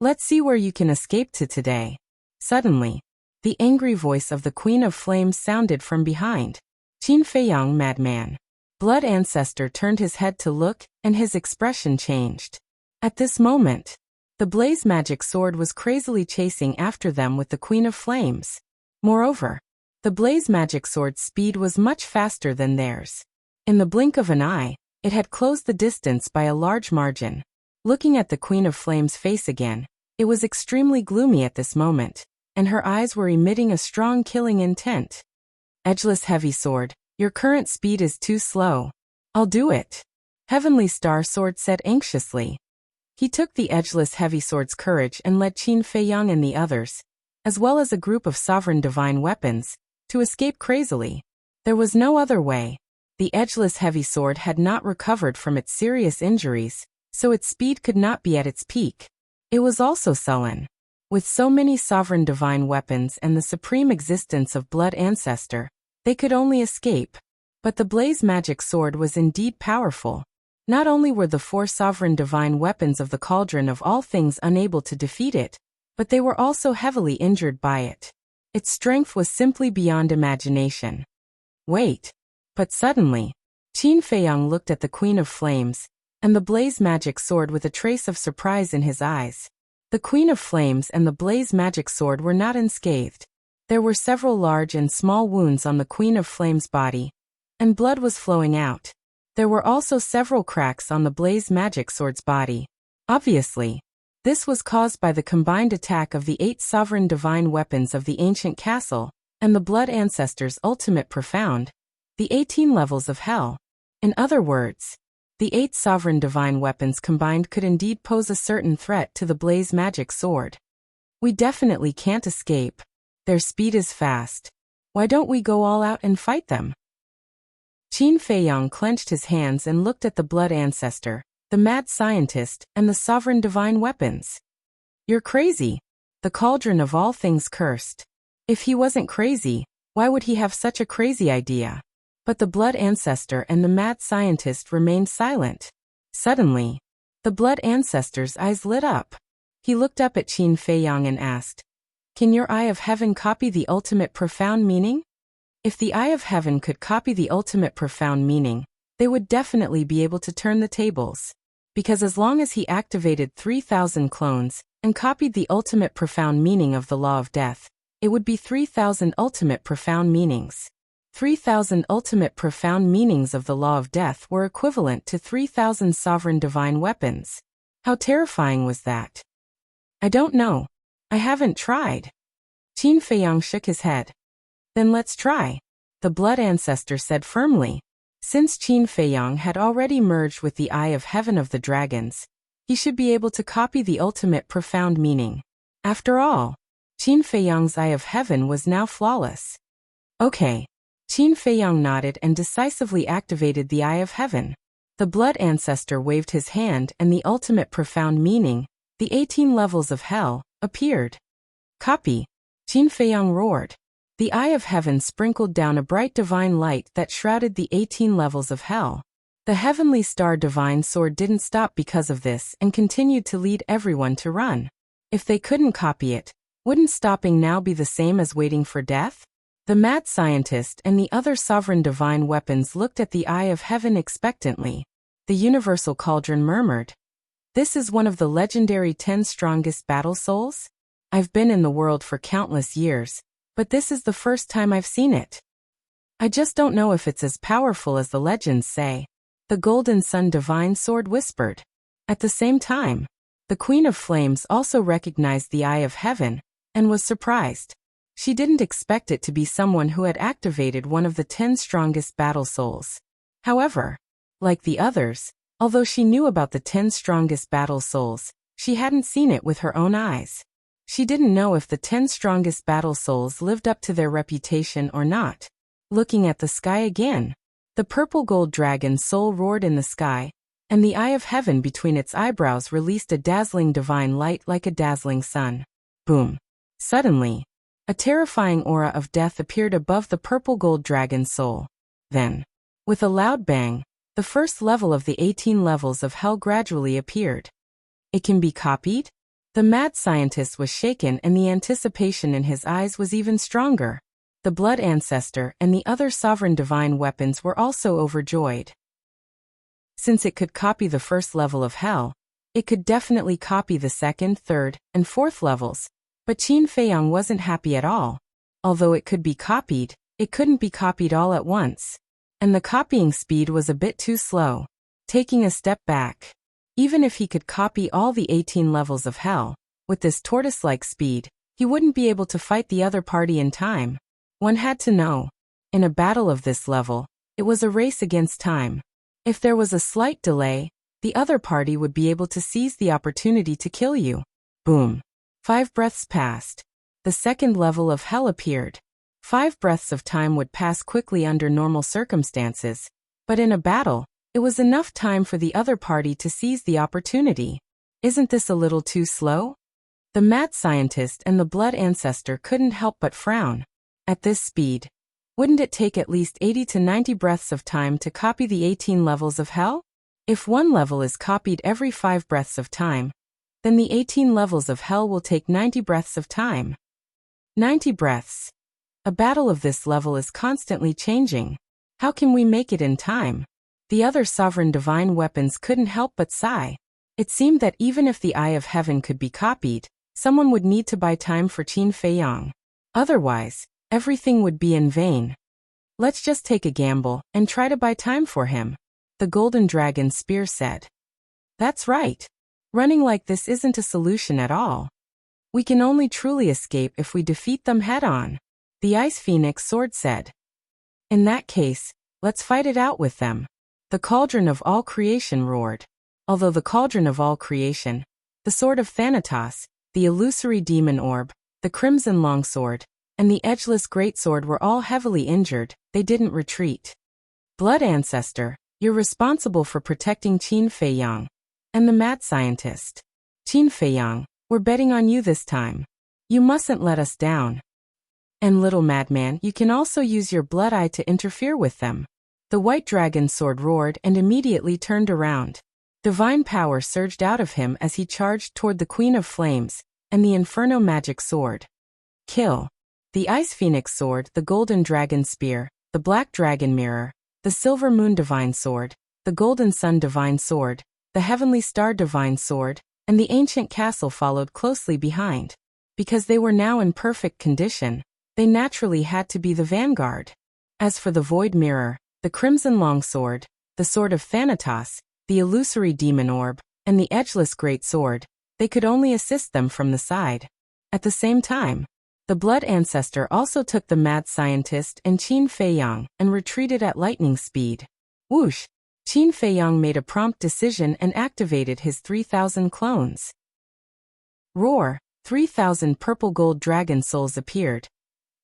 "Let's see where you can escape to today." Suddenly, the angry voice of the Queen of Flames sounded from behind. Qin Feiyang, madman. Blood Ancestor turned his head to look, and his expression changed. At this moment, the Blaze magic sword was crazily chasing after them with the Queen of Flames. Moreover, the Blaze magic sword's speed was much faster than theirs. In the blink of an eye, it had closed the distance by a large margin. Looking at the Queen of Flames' face again, it was extremely gloomy at this moment, and her eyes were emitting a strong killing intent. "Edgeless Heavy Sword, your current speed is too slow." "I'll do it," Heavenly Star Sword said anxiously. He took the Edgeless Heavy Sword's courage and led Qin Feiyang and the others, as well as a group of sovereign divine weapons, to escape crazily. There was no other way. The Edgeless Heavy Sword had not recovered from its serious injuries, so its speed could not be at its peak. It was also sullen. With so many sovereign divine weapons and the supreme existence of Blood Ancestor, they could only escape. But the Blaze magic sword was indeed powerful. Not only were the 4 sovereign divine weapons of the Cauldron of all things unable to defeat it, but they were also heavily injured by it. Its strength was simply beyond imagination. Wait. But suddenly, Qin Feiyang looked at the Queen of Flames and the Blaze magic sword with a trace of surprise in his eyes. The Queen of Flames and the Blaze magic sword were not unscathed. There were several large and small wounds on the Queen of Flames' body, and blood was flowing out. There were also several cracks on the Blaze magic sword's body. Obviously, this was caused by the combined attack of the 8 sovereign divine weapons of the ancient castle, and the Blood Ancestor's ultimate profound, the 18 levels of hell. In other words, the 8 sovereign divine weapons combined could indeed pose a certain threat to the Blaze magic sword. "We definitely can't escape. Their speed is fast. Why don't we go all out and fight them?" Qin Feiyang clenched his hands and looked at the Blood Ancestor, the mad scientist, and the sovereign divine weapons. "You're crazy. The Cauldron of all things cursed. If he wasn't crazy, why would he have such a crazy idea?" But the Blood Ancestor and the mad scientist remained silent. Suddenly, the blood ancestor's eyes lit up. He looked up at Qin Feiyang and asked, "Can your Eye of Heaven copy the ultimate profound meaning?" If the Eye of Heaven could copy the ultimate profound meaning, they would definitely be able to turn the tables. Because as long as he activated 3,000 clones and copied the ultimate profound meaning of the law of death, it would be 3,000 ultimate profound meanings. 3,000 ultimate profound meanings of the law of death were equivalent to 3,000 sovereign divine weapons. How terrifying was that? I don't know. I haven't tried. Qin Feiyang shook his head. Then let's try, the blood ancestor said firmly. Since Qin Feiyang had already merged with the Eye of Heaven of the dragons, he should be able to copy the ultimate profound meaning. After all, Qin Feiyang's Eye of Heaven was now flawless. Okay. Qin Feiyang nodded and decisively activated the Eye of Heaven. The blood ancestor waved his hand and the ultimate profound meaning, the 18 levels of hell, appeared. Copy! Qin Feiyang roared. The Eye of Heaven sprinkled down a bright divine light that shrouded the 18 levels of hell. The heavenly star divine sword didn't stop because of this and continued to lead everyone to run. If they couldn't copy it, wouldn't stopping now be the same as waiting for death? The mad scientist and the other sovereign divine weapons looked at the Eye of Heaven expectantly. The universal cauldron murmured, "This is one of the legendary 10 strongest battle souls? I've been in the world for countless years, but this is the first time I've seen it. I just don't know if it's as powerful as the legends say," the Golden Sun divine sword whispered. At the same time, the Queen of Flames also recognized the Eye of Heaven and was surprised. She didn't expect it to be someone who had activated one of the 10 strongest battle souls. However, like the others, although she knew about the 10 strongest battle souls, she hadn't seen it with her own eyes. She didn't know if the 10 strongest battle souls lived up to their reputation or not. Looking at the sky again, the purple gold dragon soul roared in the sky, and the Eye of Heaven between its eyebrows released a dazzling divine light like a dazzling sun. Boom! Suddenly, a terrifying aura of death appeared above the purple gold dragon soul. Then, with a loud bang, the first level of the 18 levels of hell gradually appeared. It can be copied? The mad scientist was shaken and the anticipation in his eyes was even stronger. The blood ancestor and the other sovereign divine weapons were also overjoyed. Since it could copy the first level of hell, it could definitely copy the second, third, and fourth levels. But Qin Feiyang wasn't happy at all. Although it could be copied, it couldn't be copied all at once. And the copying speed was a bit too slow. Taking a step back, even if he could copy all the 18 levels of hell, with this tortoise-like speed, he wouldn't be able to fight the other party in time. One had to know. In a battle of this level, it was a race against time. If there was a slight delay, the other party would be able to seize the opportunity to kill you. Boom. 5 breaths passed. The second level of hell appeared. 5 breaths of time would pass quickly under normal circumstances, but in a battle, it was enough time for the other party to seize the opportunity. Isn't this a little too slow? The mad scientist and the blood ancestor couldn't help but frown. At this speed, wouldn't it take at least 80 to 90 breaths of time to copy the 18 levels of hell? If one level is copied every 5 breaths of time, then the 18 levels of hell will take 90 breaths of time. 90 breaths. A battle of this level is constantly changing. How can we make it in time? The other sovereign divine weapons couldn't help but sigh. It seemed that even if the Eye of Heaven could be copied, someone would need to buy time for Qin Feiyang. Otherwise, everything would be in vain. Let's just take a gamble and try to buy time for him, the golden dragon spear said. That's right. Running like this isn't a solution at all. We can only truly escape if we defeat them head-on, the Ice Phoenix sword said. In that case, let's fight it out with them. The cauldron of all creation roared. Although the cauldron of all creation, the sword of Thanatos, the illusory demon orb, the crimson longsword, and the edgeless greatsword were all heavily injured, they didn't retreat. Blood ancestor, you're responsible for protecting Qin Feiyang and the mad scientist. Qin Feiyang, we're betting on you this time. You mustn't let us down. And little madman, you can also use your blood eye to interfere with them. The white dragon sword roared and immediately turned around. Divine power surged out of him as he charged toward the Queen of Flames and the Inferno magic sword. Kill. The Ice Phoenix sword, the Golden Dragon spear, the Black Dragon mirror, the Silver Moon divine sword, the Golden Sun divine sword, the Heavenly Star divine sword, and the Ancient Castle followed closely behind. Because they were now in perfect condition, they naturally had to be the vanguard. As for the Void Mirror, the Crimson Longsword, the Sword of Thanatos, the Illusory Demon Orb, and the Edgeless Great Sword, they could only assist them from the side. At the same time, the Blood Ancestor also took the Mad Scientist and Qin Feiyang and retreated at lightning speed. Whoosh! Qin Feiyang made a prompt decision and activated his 3,000 clones. Roar! 3,000 purple gold dragon souls appeared,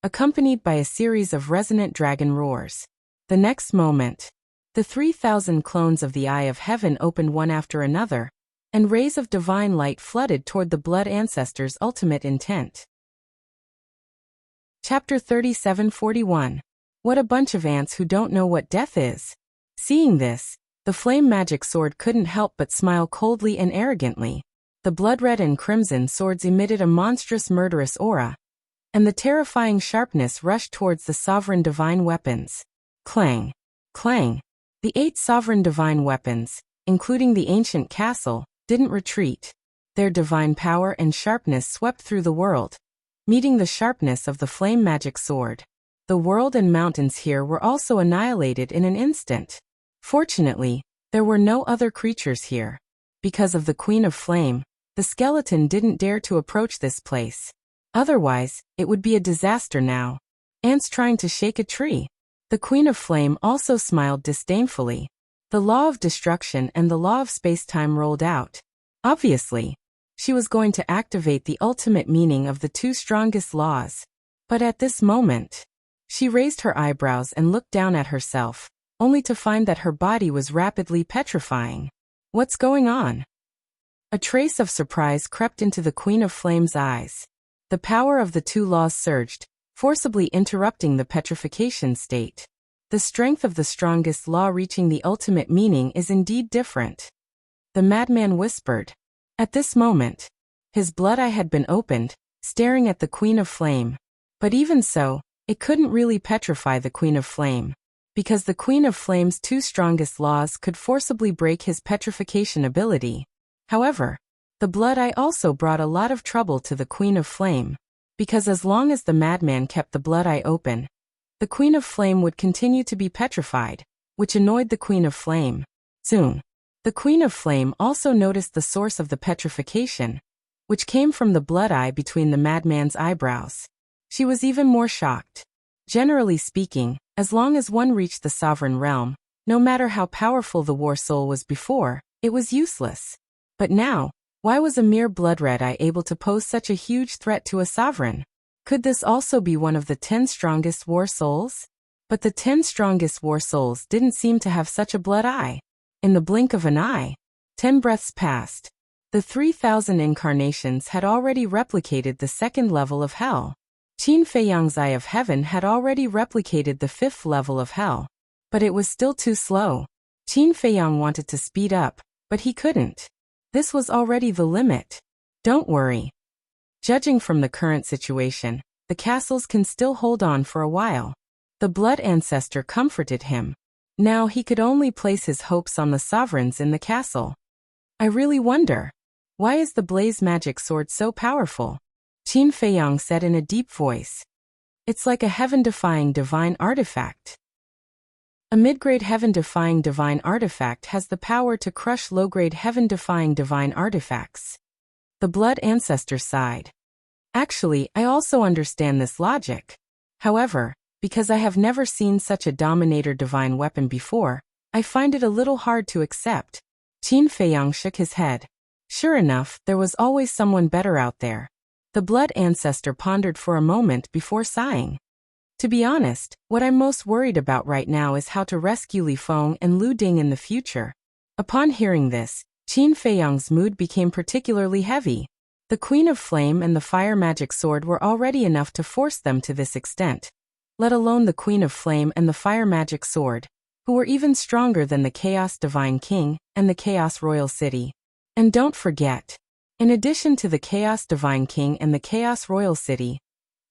accompanied by a series of resonant dragon roars. The next moment, the 3,000 clones of the Eye of Heaven opened one after another, and rays of divine light flooded toward the Blood Ancestor's ultimate intent. Chapter 37:41. What a bunch of ants who don't know what death is. Seeing this, the flame magic sword couldn't help but smile coldly and arrogantly. The blood-red and crimson swords emitted a monstrous murderous aura, and the terrifying sharpness rushed towards the sovereign divine weapons. Clang! Clang! The 8 sovereign divine weapons, including the ancient castle, didn't retreat. Their divine power and sharpness swept through the world, meeting the sharpness of the flame magic sword. The world and mountains here were also annihilated in an instant. Fortunately, there were no other creatures here. Because of the Queen of Flame, the skeleton didn't dare to approach this place. Otherwise, it would be a disaster now. Ants trying to shake a tree. The Queen of Flame also smiled disdainfully. The law of destruction and the law of space-time rolled out. Obviously, she was going to activate the ultimate meaning of the 2 strongest laws. But at this moment, she raised her eyebrows and looked down at herself, only to find that her body was rapidly petrifying. What's going on? A trace of surprise crept into the Queen of Flame's eyes. The power of the 2 laws surged, forcibly interrupting the petrification state. The strength of the strongest law reaching the ultimate meaning is indeed different. The madman whispered. At this moment, his blood eye had been opened, staring at the Queen of Flame. But even so, it couldn't really petrify the Queen of Flame, because the Queen of Flame's 2 strongest laws could forcibly break his petrification ability. However, the blood eye also brought a lot of trouble to the Queen of Flame, because as long as the madman kept the blood eye open, the Queen of Flame would continue to be petrified, which annoyed the Queen of Flame. Soon, the Queen of Flame also noticed the source of the petrification, which came from the blood eye between the madman's eyebrows. She was even more shocked. Generally speaking, as long as one reached the sovereign realm, no matter how powerful the war soul was before, it was useless. But now, why was a mere blood-red eye able to pose such a huge threat to a sovereign? Could this also be one of the 10 strongest war souls? But the 10 strongest war souls didn't seem to have such a blood eye. In the blink of an eye, 10 breaths passed. The 3,000 incarnations had already replicated the 2nd level of hell. Qin Feiyang's Eye of Heaven had already replicated the 5th level of hell. But it was still too slow. Qin Feiyang wanted to speed up, but he couldn't. This was already the limit. Don't worry. Judging from the current situation, the castles can still hold on for a while. The Blood Ancestor comforted him. Now he could only place his hopes on the sovereigns in the castle. I really wonder, why is the blaze magic sword so powerful? Qin Feiyang said in a deep voice. It's like a heaven-defying divine artifact. A mid-grade heaven-defying divine artifact has the power to crush low-grade heaven-defying divine artifacts. The Blood Ancestor sighed. Actually, I also understand this logic. However, because I have never seen such a dominator divine weapon before, I find it a little hard to accept. Qin Feiyang shook his head. Sure enough, there was always someone better out there. The Blood Ancestor pondered for a moment before sighing. To be honest, what I'm most worried about right now is how to rescue Li Feng and Lu Ding in the future. Upon hearing this, Qin Feiyang's mood became particularly heavy. The Queen of Flame and the Fire Magic Sword were already enough to force them to this extent. Let alone the Queen of Flame and the Fire Magic Sword, who were even stronger than the Chaos Divine King and the Chaos Royal City. And don't forget, in addition to the Chaos Divine King and the Chaos Royal City,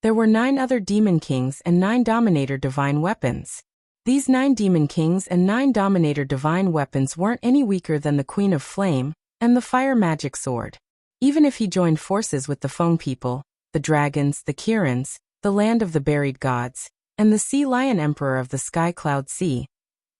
there were 9 other Demon Kings and 9 Dominator Divine Weapons. These 9 Demon Kings and 9 Dominator Divine Weapons weren't any weaker than the Queen of Flame and the Fire Magic Sword. Even if he joined forces with the Feng people, the dragons, the Kirans, the Land of the Buried Gods, and the Sea Lion Emperor of the Sky Cloud Sea,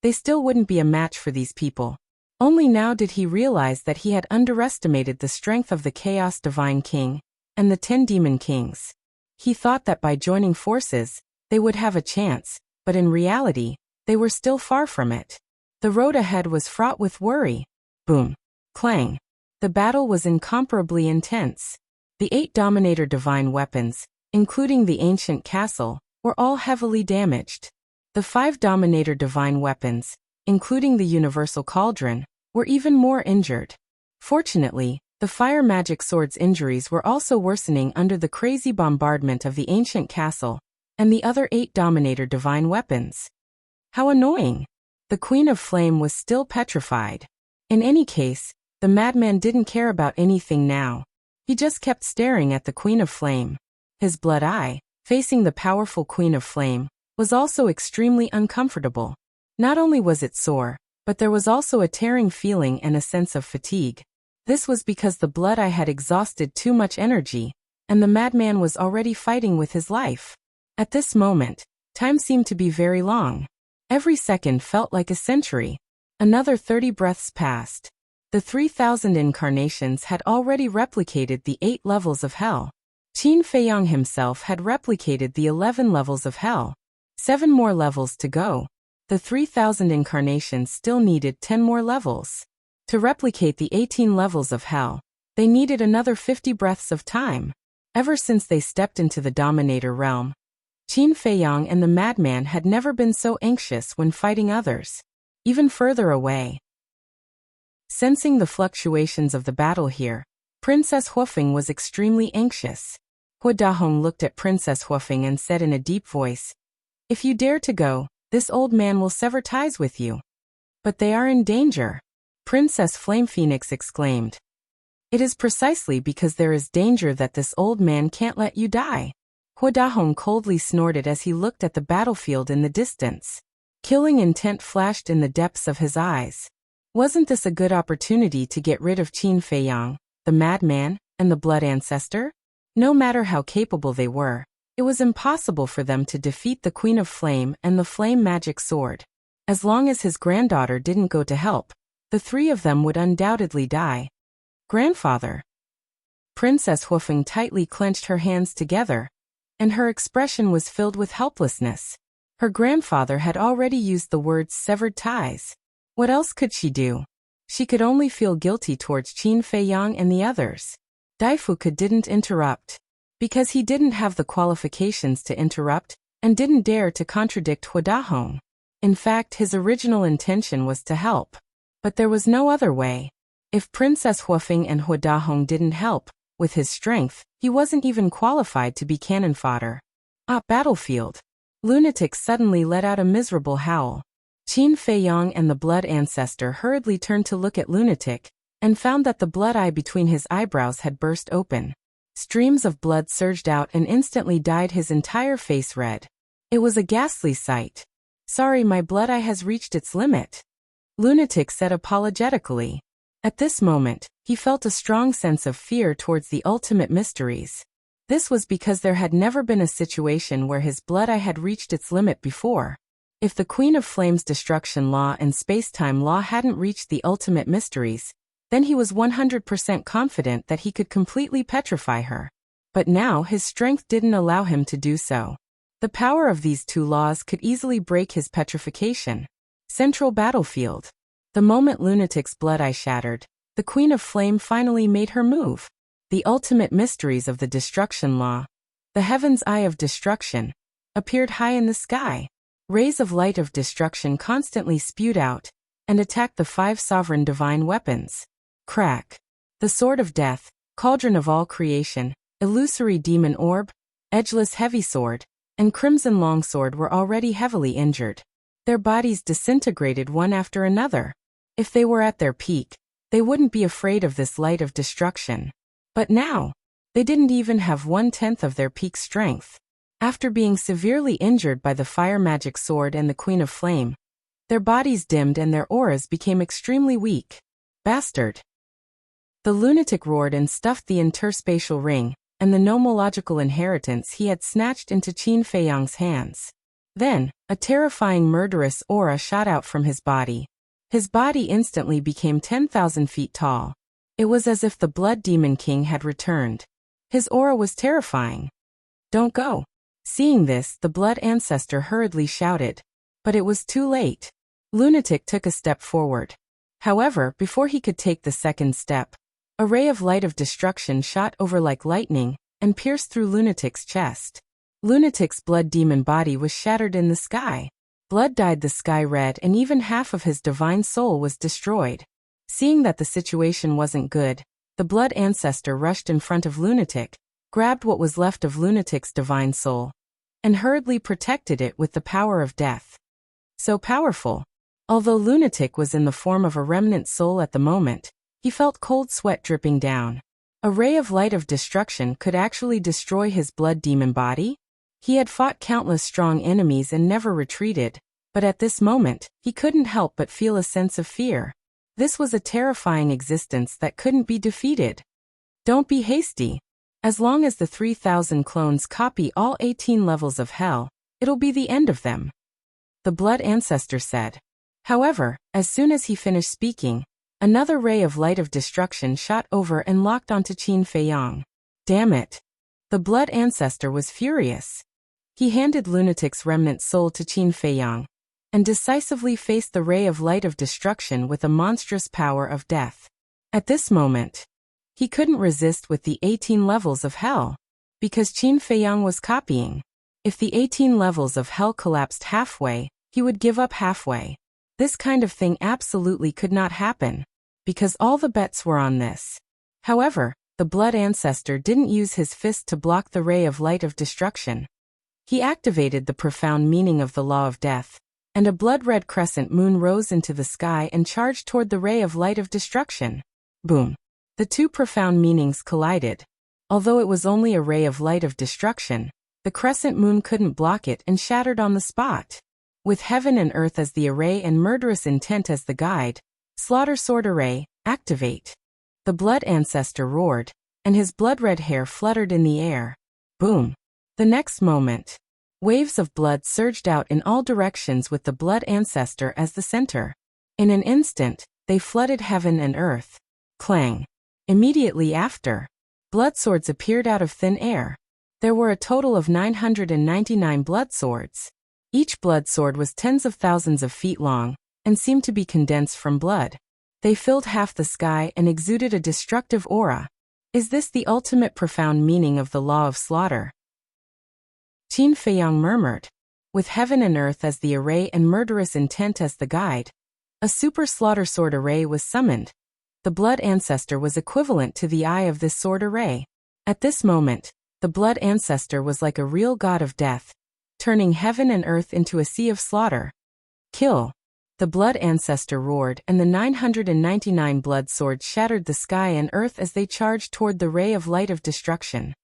they still wouldn't be a match for these people. Only now did he realize that he had underestimated the strength of the Chaos Divine King and the 10 Demon Kings. He thought that by joining forces, they would have a chance, but in reality, they were still far from it. The road ahead was fraught with worry. Boom. Clang. The battle was incomparably intense. The 8 Dominator Divine Weapons, including the Ancient Castle, were all heavily damaged. The 5 Dominator Divine Weapons, including the Universal Cauldron, were even more injured. Fortunately, the Fire Magic Sword's injuries were also worsening under the crazy bombardment of the Ancient Castle and the other 8 Dominator Divine Weapons. How annoying! The Queen of Flame was still petrified. In any case, the madman didn't care about anything now. He just kept staring at the Queen of Flame. His blood eye, facing the powerful Queen of Flame, was also extremely uncomfortable. Not only was it sore, but there was also a tearing feeling and a sense of fatigue. This was because the blood eye had exhausted too much energy, and the madman was already fighting with his life. At this moment, time seemed to be very long. Every second felt like a century. Another 30 breaths passed. The 3,000 incarnations had already replicated the 8 levels of hell. Qin Feiyang himself had replicated the 11 levels of hell. 7 more levels to go. The 3,000 incarnations still needed 10 more levels. To replicate the 18 levels of hell, they needed another 50 breaths of time. Ever since they stepped into the Dominator realm, Qin Feiyang and the madman had never been so anxious when fighting others. Even further away. Sensing the fluctuations of the battle here, Princess Huofeng was extremely anxious. Hua Dahong looked at Princess Huofeng and said in a deep voice, "If you dare to go, this old man will sever ties with you." "But they are in danger," Princess Flame Phoenix exclaimed. "It is precisely because there is danger that this old man can't let you die." Hua Dahong coldly snorted as he looked at the battlefield in the distance. Killing intent flashed in the depths of his eyes. Wasn't this a good opportunity to get rid of Qin Feiyang, the madman, and the blood ancestor? No matter how capable they were, it was impossible for them to defeat the Queen of Flame and the Flame Magic Sword. As long as his granddaughter didn't go to help, the 3 of them would undoubtedly die. "Grandfather." Princess Huofeng tightly clenched her hands together, and her expression was filled with helplessness. Her grandfather had already used the words severed ties. What else could she do? She could only feel guilty towards Qin Feiyang and the others. Daifuke didn't interrupt. Because he didn't have the qualifications to interrupt, and didn't dare to contradict Hua Dahong. In fact, his original intention was to help. But there was no other way. If Princess Huofeng and Hua Dahong didn't help, with his strength, he wasn't even qualified to be cannon fodder. Battlefield. Lunatic suddenly let out a miserable howl. Qin Feiyang and the blood ancestor hurriedly turned to look at Lunatic, and found that the blood eye between his eyebrows had burst open. Streams of blood surged out and instantly dyed his entire face red. It was a ghastly sight. "Sorry, my blood eye has reached its limit," Lunatic said apologetically. At this moment, he felt a strong sense of fear towards the ultimate mysteries. This was because there had never been a situation where his blood eye had reached its limit before. If the Queen of Flame's destruction law and space-time law hadn't reached the ultimate mysteries, then he was 100% confident that he could completely petrify her. But now his strength didn't allow him to do so. The power of these 2 laws could easily break his petrification. Central battlefield. The moment Lunatic's blood eye shattered, the Queen of Flame finally made her move. The ultimate mysteries of the destruction law, the Heaven's Eye of Destruction, appeared high in the sky. Rays of light of destruction constantly spewed out and attacked the 5 sovereign divine weapons. Crack. The Sword of Death, Cauldron of All Creation, Illusory Demon Orb, Edgeless Heavy Sword, and Crimson Longsword were already heavily injured. Their bodies disintegrated one after another. If they were at their peak, they wouldn't be afraid of this light of destruction. But now, they didn't even have 1/10 of their peak strength. After being severely injured by the fire magic sword and the Queen of Flame, their bodies dimmed and their auras became extremely weak. Bastard! The lunatic roared and stuffed the interspatial ring and the nomological inheritance he had snatched into Qin Feiyang's hands. Then, a terrifying murderous aura shot out from his body. His body instantly became 10,000 feet tall. It was as if the Blood Demon King had returned. His aura was terrifying. "Don't go." Seeing this, the Blood Ancestor hurriedly shouted. But it was too late. Lunatic took a step forward. However, before he could take the second step, a ray of light of destruction shot over like lightning and pierced through Lunatic's chest. Lunatic's blood demon body was shattered in the sky. Blood dyed the sky red and even half of his divine soul was destroyed. Seeing that the situation wasn't good, the Blood Ancestor rushed in front of Lunatic, grabbed what was left of Lunatic's divine soul, and hurriedly protected it with the power of death. So powerful. Although Lunatic was in the form of a remnant soul at the moment, he felt cold sweat dripping down. A ray of light of destruction could actually destroy his blood demon body? He had fought countless strong enemies and never retreated, but at this moment, he couldn't help but feel a sense of fear. This was a terrifying existence that couldn't be defeated. Don't be hasty. As long as the 3,000 clones copy all 18 levels of hell, it'll be the end of them. The Blood Ancestor said. However, as soon as he finished speaking, another ray of light of destruction shot over and locked onto Qin Feiyang. Damn it! The Blood Ancestor was furious. He handed Lunatic's remnant soul to Qin Feiyang, and decisively faced the ray of light of destruction with a monstrous power of death. At this moment, he couldn't resist with the 18 levels of hell, because Qin Feiyang was copying. If the 18 levels of hell collapsed halfway, he would give up halfway. This kind of thing absolutely could not happen, because all the bets were on this. However, the Blood Ancestor didn't use his fist to block the ray of light of destruction. He activated the profound meaning of the law of death, and a blood-red crescent moon rose into the sky and charged toward the ray of light of destruction. Boom! The two profound meanings collided. Although it was only a ray of light of destruction, the crescent moon couldn't block it and shattered on the spot. With heaven and earth as the array and murderous intent as the guide, Slaughter Sword Array, activate. The Blood Ancestor roared, and his blood-red hair fluttered in the air. Boom! The next moment, waves of blood surged out in all directions with the Blood Ancestor as the center. In an instant, they flooded heaven and earth. Clang! Immediately after, blood swords appeared out of thin air. There were a total of 999 blood swords. Each blood sword was tens of thousands of feet long, and seemed to be condensed from blood. They filled half the sky and exuded a destructive aura. Is this the ultimate profound meaning of the law of slaughter? Qin Feiyang murmured. With heaven and earth as the array and murderous intent as the guide, a super slaughter sword array was summoned. The Blood Ancestor was equivalent to the eye of this sword array. At this moment, the Blood Ancestor was like a real god of death, turning heaven and earth into a sea of slaughter. Kill! The Blood Ancestor roared, and the 999 blood swords shattered the sky and earth as they charged toward the ray of light of destruction.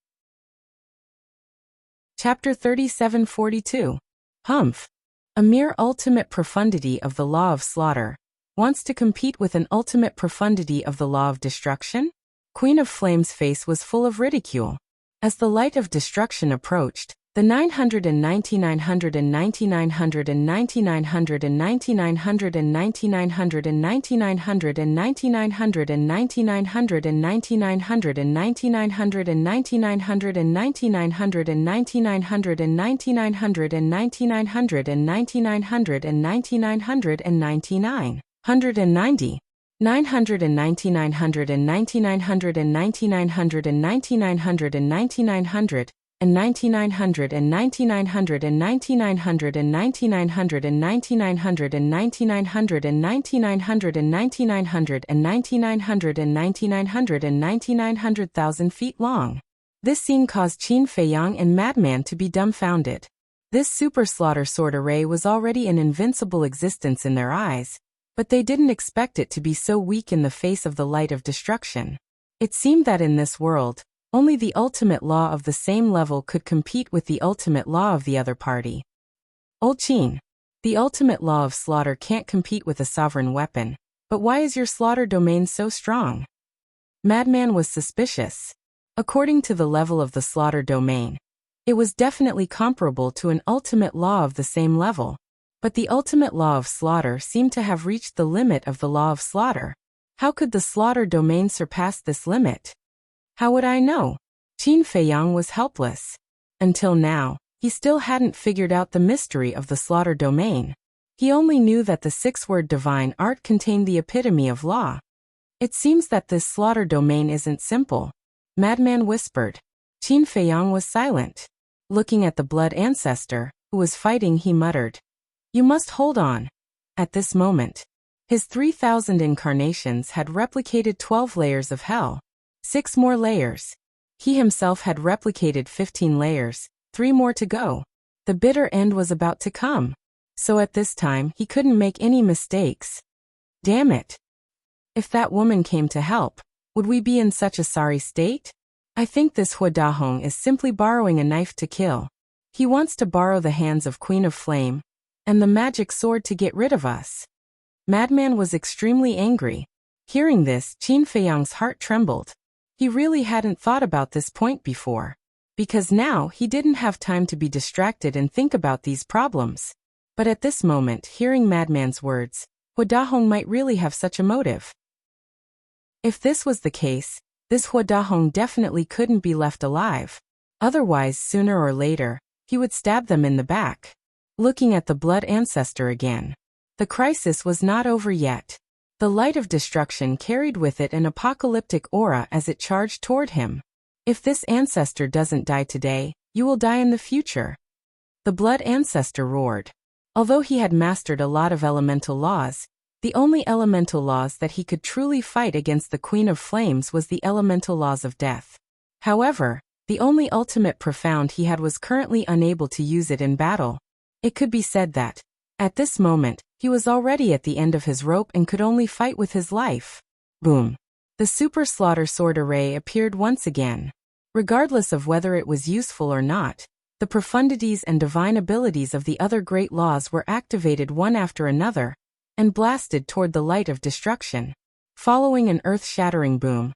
Chapter 3742. Humph! A mere ultimate profundity of the law of slaughter wants to compete with an ultimate profundity of the law of destruction? Queen of Flame's face was full of ridicule. As the light of destruction approached, the 999 and 9900 and 9900 and 9900 and 9900 and 9900 and 9900 and 9900 and 9900 and 9900 and 9900 and 9900 and 9900 and 9900 and 9900 and 9900 and 9900 and 9990 900 and 9900 and 9900 and 9900 and 9900 and 9900 and 9900 and 9900 and 9900 and 9900 and 9900 and 9900 and 9900 and 9900 and 9900 and 9900 and 9900,000 feet long. This scene caused Qin Feiyang and Madman to be dumbfounded. This super slaughter sword array was already an invincible existence in their eyes, but they didn't expect it to be so weak in the face of the light of destruction. It seemed that in this world, only the ultimate law of the same level could compete with the ultimate law of the other party. Old Qin, the ultimate law of slaughter can't compete with a sovereign weapon, but why is your slaughter domain so strong? Madman was suspicious. According to the level of the slaughter domain, it was definitely comparable to an ultimate law of the same level, but the ultimate law of slaughter seemed to have reached the limit of the law of slaughter. How could the slaughter domain surpass this limit? How would I know? Qin Feiyang was helpless. Until now, he still hadn't figured out the mystery of the slaughter domain. He only knew that the six-word divine art contained the epitome of law. It seems that this slaughter domain isn't simple. Madman whispered. Qin Feiyang was silent. Looking at the blood ancestor, who was fighting, he muttered, "You must hold on." At this moment, his 3,000 incarnations had replicated 12 layers of hell. 6 more layers. He himself had replicated 15 layers, 3 more to go. The bitter end was about to come. So at this time, he couldn't make any mistakes. Damn it. If that woman came to help, would we be in such a sorry state? I think this Hua Dahong is simply borrowing a knife to kill. He wants to borrow the hands of Queen of Flame and the magic sword to get rid of us. Madman was extremely angry. Hearing this, Qin Feiyang's heart trembled. He really hadn't thought about this point before, because now he didn't have time to be distracted and think about these problems. But at this moment, hearing Madman's words, Hua Dahong might really have such a motive. If this was the case, this Hua Dahong definitely couldn't be left alive. Otherwise, sooner or later, he would stab them in the back. Looking at the blood ancestor again. The crisis was not over yet. The light of destruction carried with it an apocalyptic aura as it charged toward him. If this ancestor doesn't die today, you will die in the future. The blood ancestor roared. Although he had mastered a lot of elemental laws, the only elemental laws that he could truly fight against the Queen of Flames was the elemental laws of death. However, the only ultimate profound he had was currently unable to use it in battle. It could be said that, at this moment, he was already at the end of his rope and could only fight with his life. Boom. The super slaughter sword array appeared once again. Regardless of whether it was useful or not, the profundities and divine abilities of the other great laws were activated one after another, and blasted toward the light of destruction. Following an earth-shattering boom,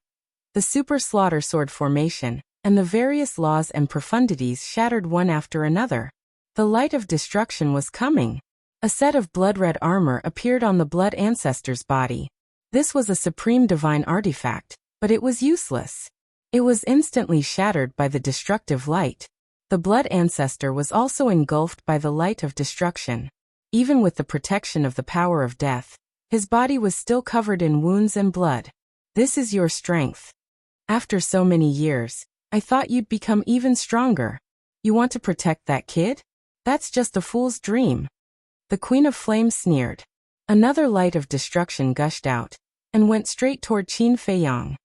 the super slaughter sword formation, and the various laws and profundities shattered one after another. The light of destruction was coming. A set of blood-red armor appeared on the blood ancestor's body. This was a supreme divine artifact, but it was useless. It was instantly shattered by the destructive light. The blood ancestor was also engulfed by the light of destruction. Even with the protection of the power of death, his body was still covered in wounds and blood. This is your strength. After so many years, I thought you'd become even stronger. You want to protect that kid? That's just a fool's dream. The Queen of Flames sneered. Another light of destruction gushed out, and went straight toward Qin Feiyang.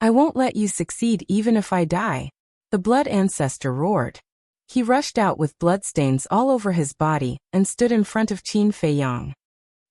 I won't let you succeed even if I die. The blood ancestor roared. He rushed out with bloodstains all over his body and stood in front of Qin Feiyang.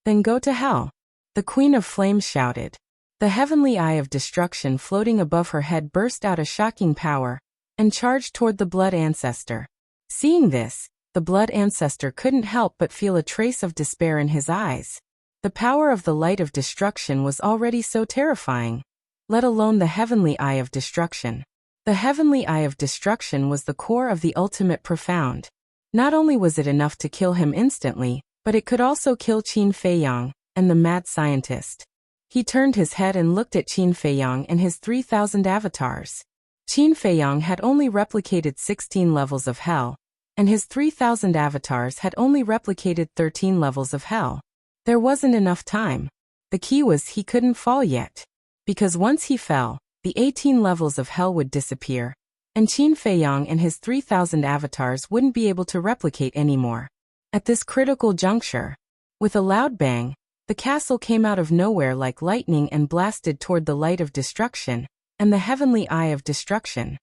Then go to hell. The Queen of Flames shouted. The heavenly eye of destruction floating above her head burst out a shocking power, and charged toward the blood ancestor. Seeing this, the blood ancestor couldn't help but feel a trace of despair in his eyes. The power of the light of destruction was already so terrifying, let alone the heavenly eye of destruction. The heavenly eye of destruction was the core of the ultimate profound. Not only was it enough to kill him instantly, but it could also kill Qin Feiyang and the mad scientist. He turned his head and looked at Qin Feiyang and his 3,000 avatars. Qin Feiyang had only replicated 16 levels of hell, and his 3,000 avatars had only replicated 13 levels of hell. There wasn't enough time. The key was he couldn't fall yet. Because once he fell, the 18 levels of hell would disappear, and Qin Feiyang and his 3,000 avatars wouldn't be able to replicate anymore. At this critical juncture, with a loud bang, the castle came out of nowhere like lightning and blasted toward the light of destruction and the heavenly eye of destruction.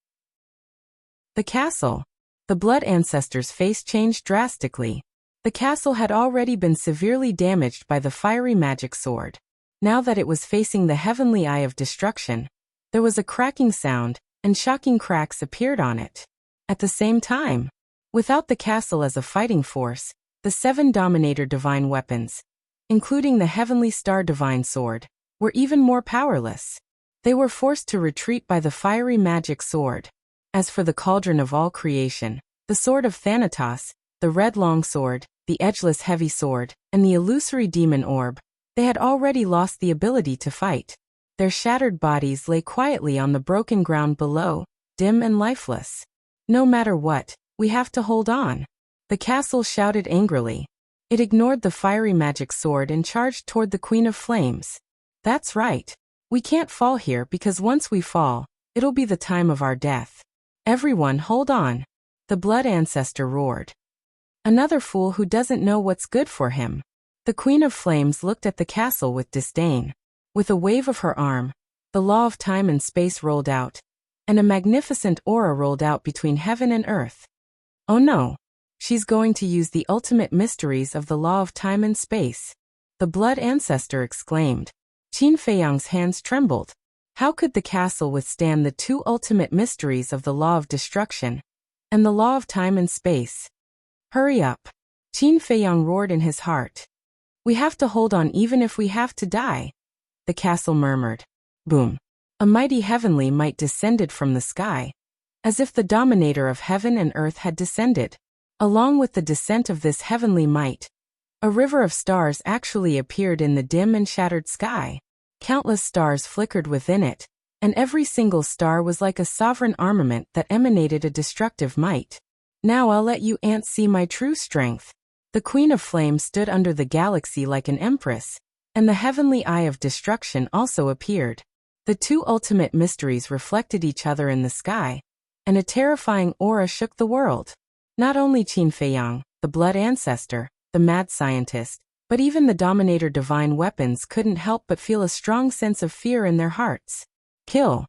The castle. The blood ancestor's face changed drastically. The castle had already been severely damaged by the fiery magic sword. Now that it was facing the heavenly eye of destruction, there was a cracking sound, and shocking cracks appeared on it. At the same time, without the castle as a fighting force, the 7 Dominator divine weapons, including the Heavenly Star divine sword, were even more powerless. They were forced to retreat by the fiery magic sword. As for the cauldron of all creation, the sword of Thanatos, the red long sword, the edgeless heavy sword, and the illusory demon orb, they had already lost the ability to fight. Their shattered bodies lay quietly on the broken ground below, dim and lifeless. No matter what, we have to hold on. The castle shouted angrily. It ignored the fiery magic sword and charged toward the Queen of Flames. That's right. We can't fall here because once we fall, it'll be the time of our death. Everyone hold on. The blood ancestor roared. Another fool who doesn't know what's good for him. The Queen of Flames looked at the castle with disdain. With a wave of her arm, the law of time and space rolled out, and a magnificent aura rolled out between heaven and earth. Oh no! She's going to use the ultimate mysteries of the law of time and space. The blood ancestor exclaimed. Qin Feiyang's hands trembled. How could the castle withstand the 2 ultimate mysteries of the law of destruction and the law of time and space? Hurry up! Qin Feiyang roared in his heart. We have to hold on even if we have to die. The castle murmured. Boom! A mighty heavenly might descended from the sky, as if the dominator of heaven and earth had descended. Along with the descent of this heavenly might, a river of stars actually appeared in the dim and shattered sky. Countless stars flickered within it, and every single star was like a sovereign armament that emanated a destructive might. Now I'll let you ants see my true strength. The Queen of Flame stood under the galaxy like an empress, and the heavenly eye of destruction also appeared. The 2 ultimate mysteries reflected each other in the sky, and a terrifying aura shook the world. Not only Qin Feiyang, the blood ancestor, the mad scientist, but even the Dominator divine weapons couldn't help but feel a strong sense of fear in their hearts. Kill!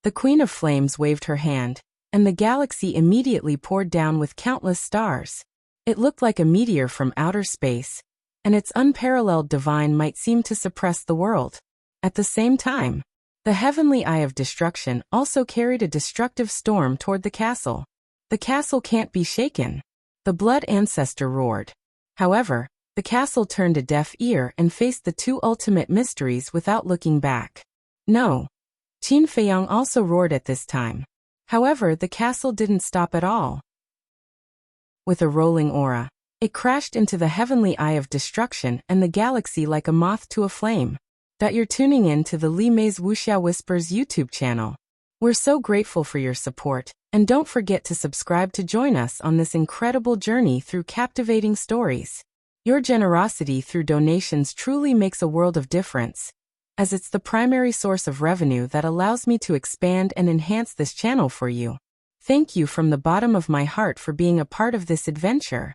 The Queen of Flames waved her hand, and the galaxy immediately poured down with countless stars. It looked like a meteor from outer space, and its unparalleled divine might seemed to suppress the world. At the same time, the heavenly eye of destruction also carried a destructive storm toward the castle. The castle can't be shaken. The blood ancestor roared. However, the castle turned a deaf ear and faced the 2 ultimate mysteries without looking back. No. Qin Feiyang also roared at this time. However, the castle didn't stop at all. With a rolling aura, it crashed into the heavenly eye of destruction and the galaxy like a moth to a flame. You're tuning in to the Li Mei's Wuxia Whispers YouTube channel. We're so grateful for your support, and don't forget to subscribe to join us on this incredible journey through captivating stories. Your generosity through donations truly makes a world of difference, as it's the primary source of revenue that allows me to expand and enhance this channel for you. Thank you from the bottom of my heart for being a part of this adventure.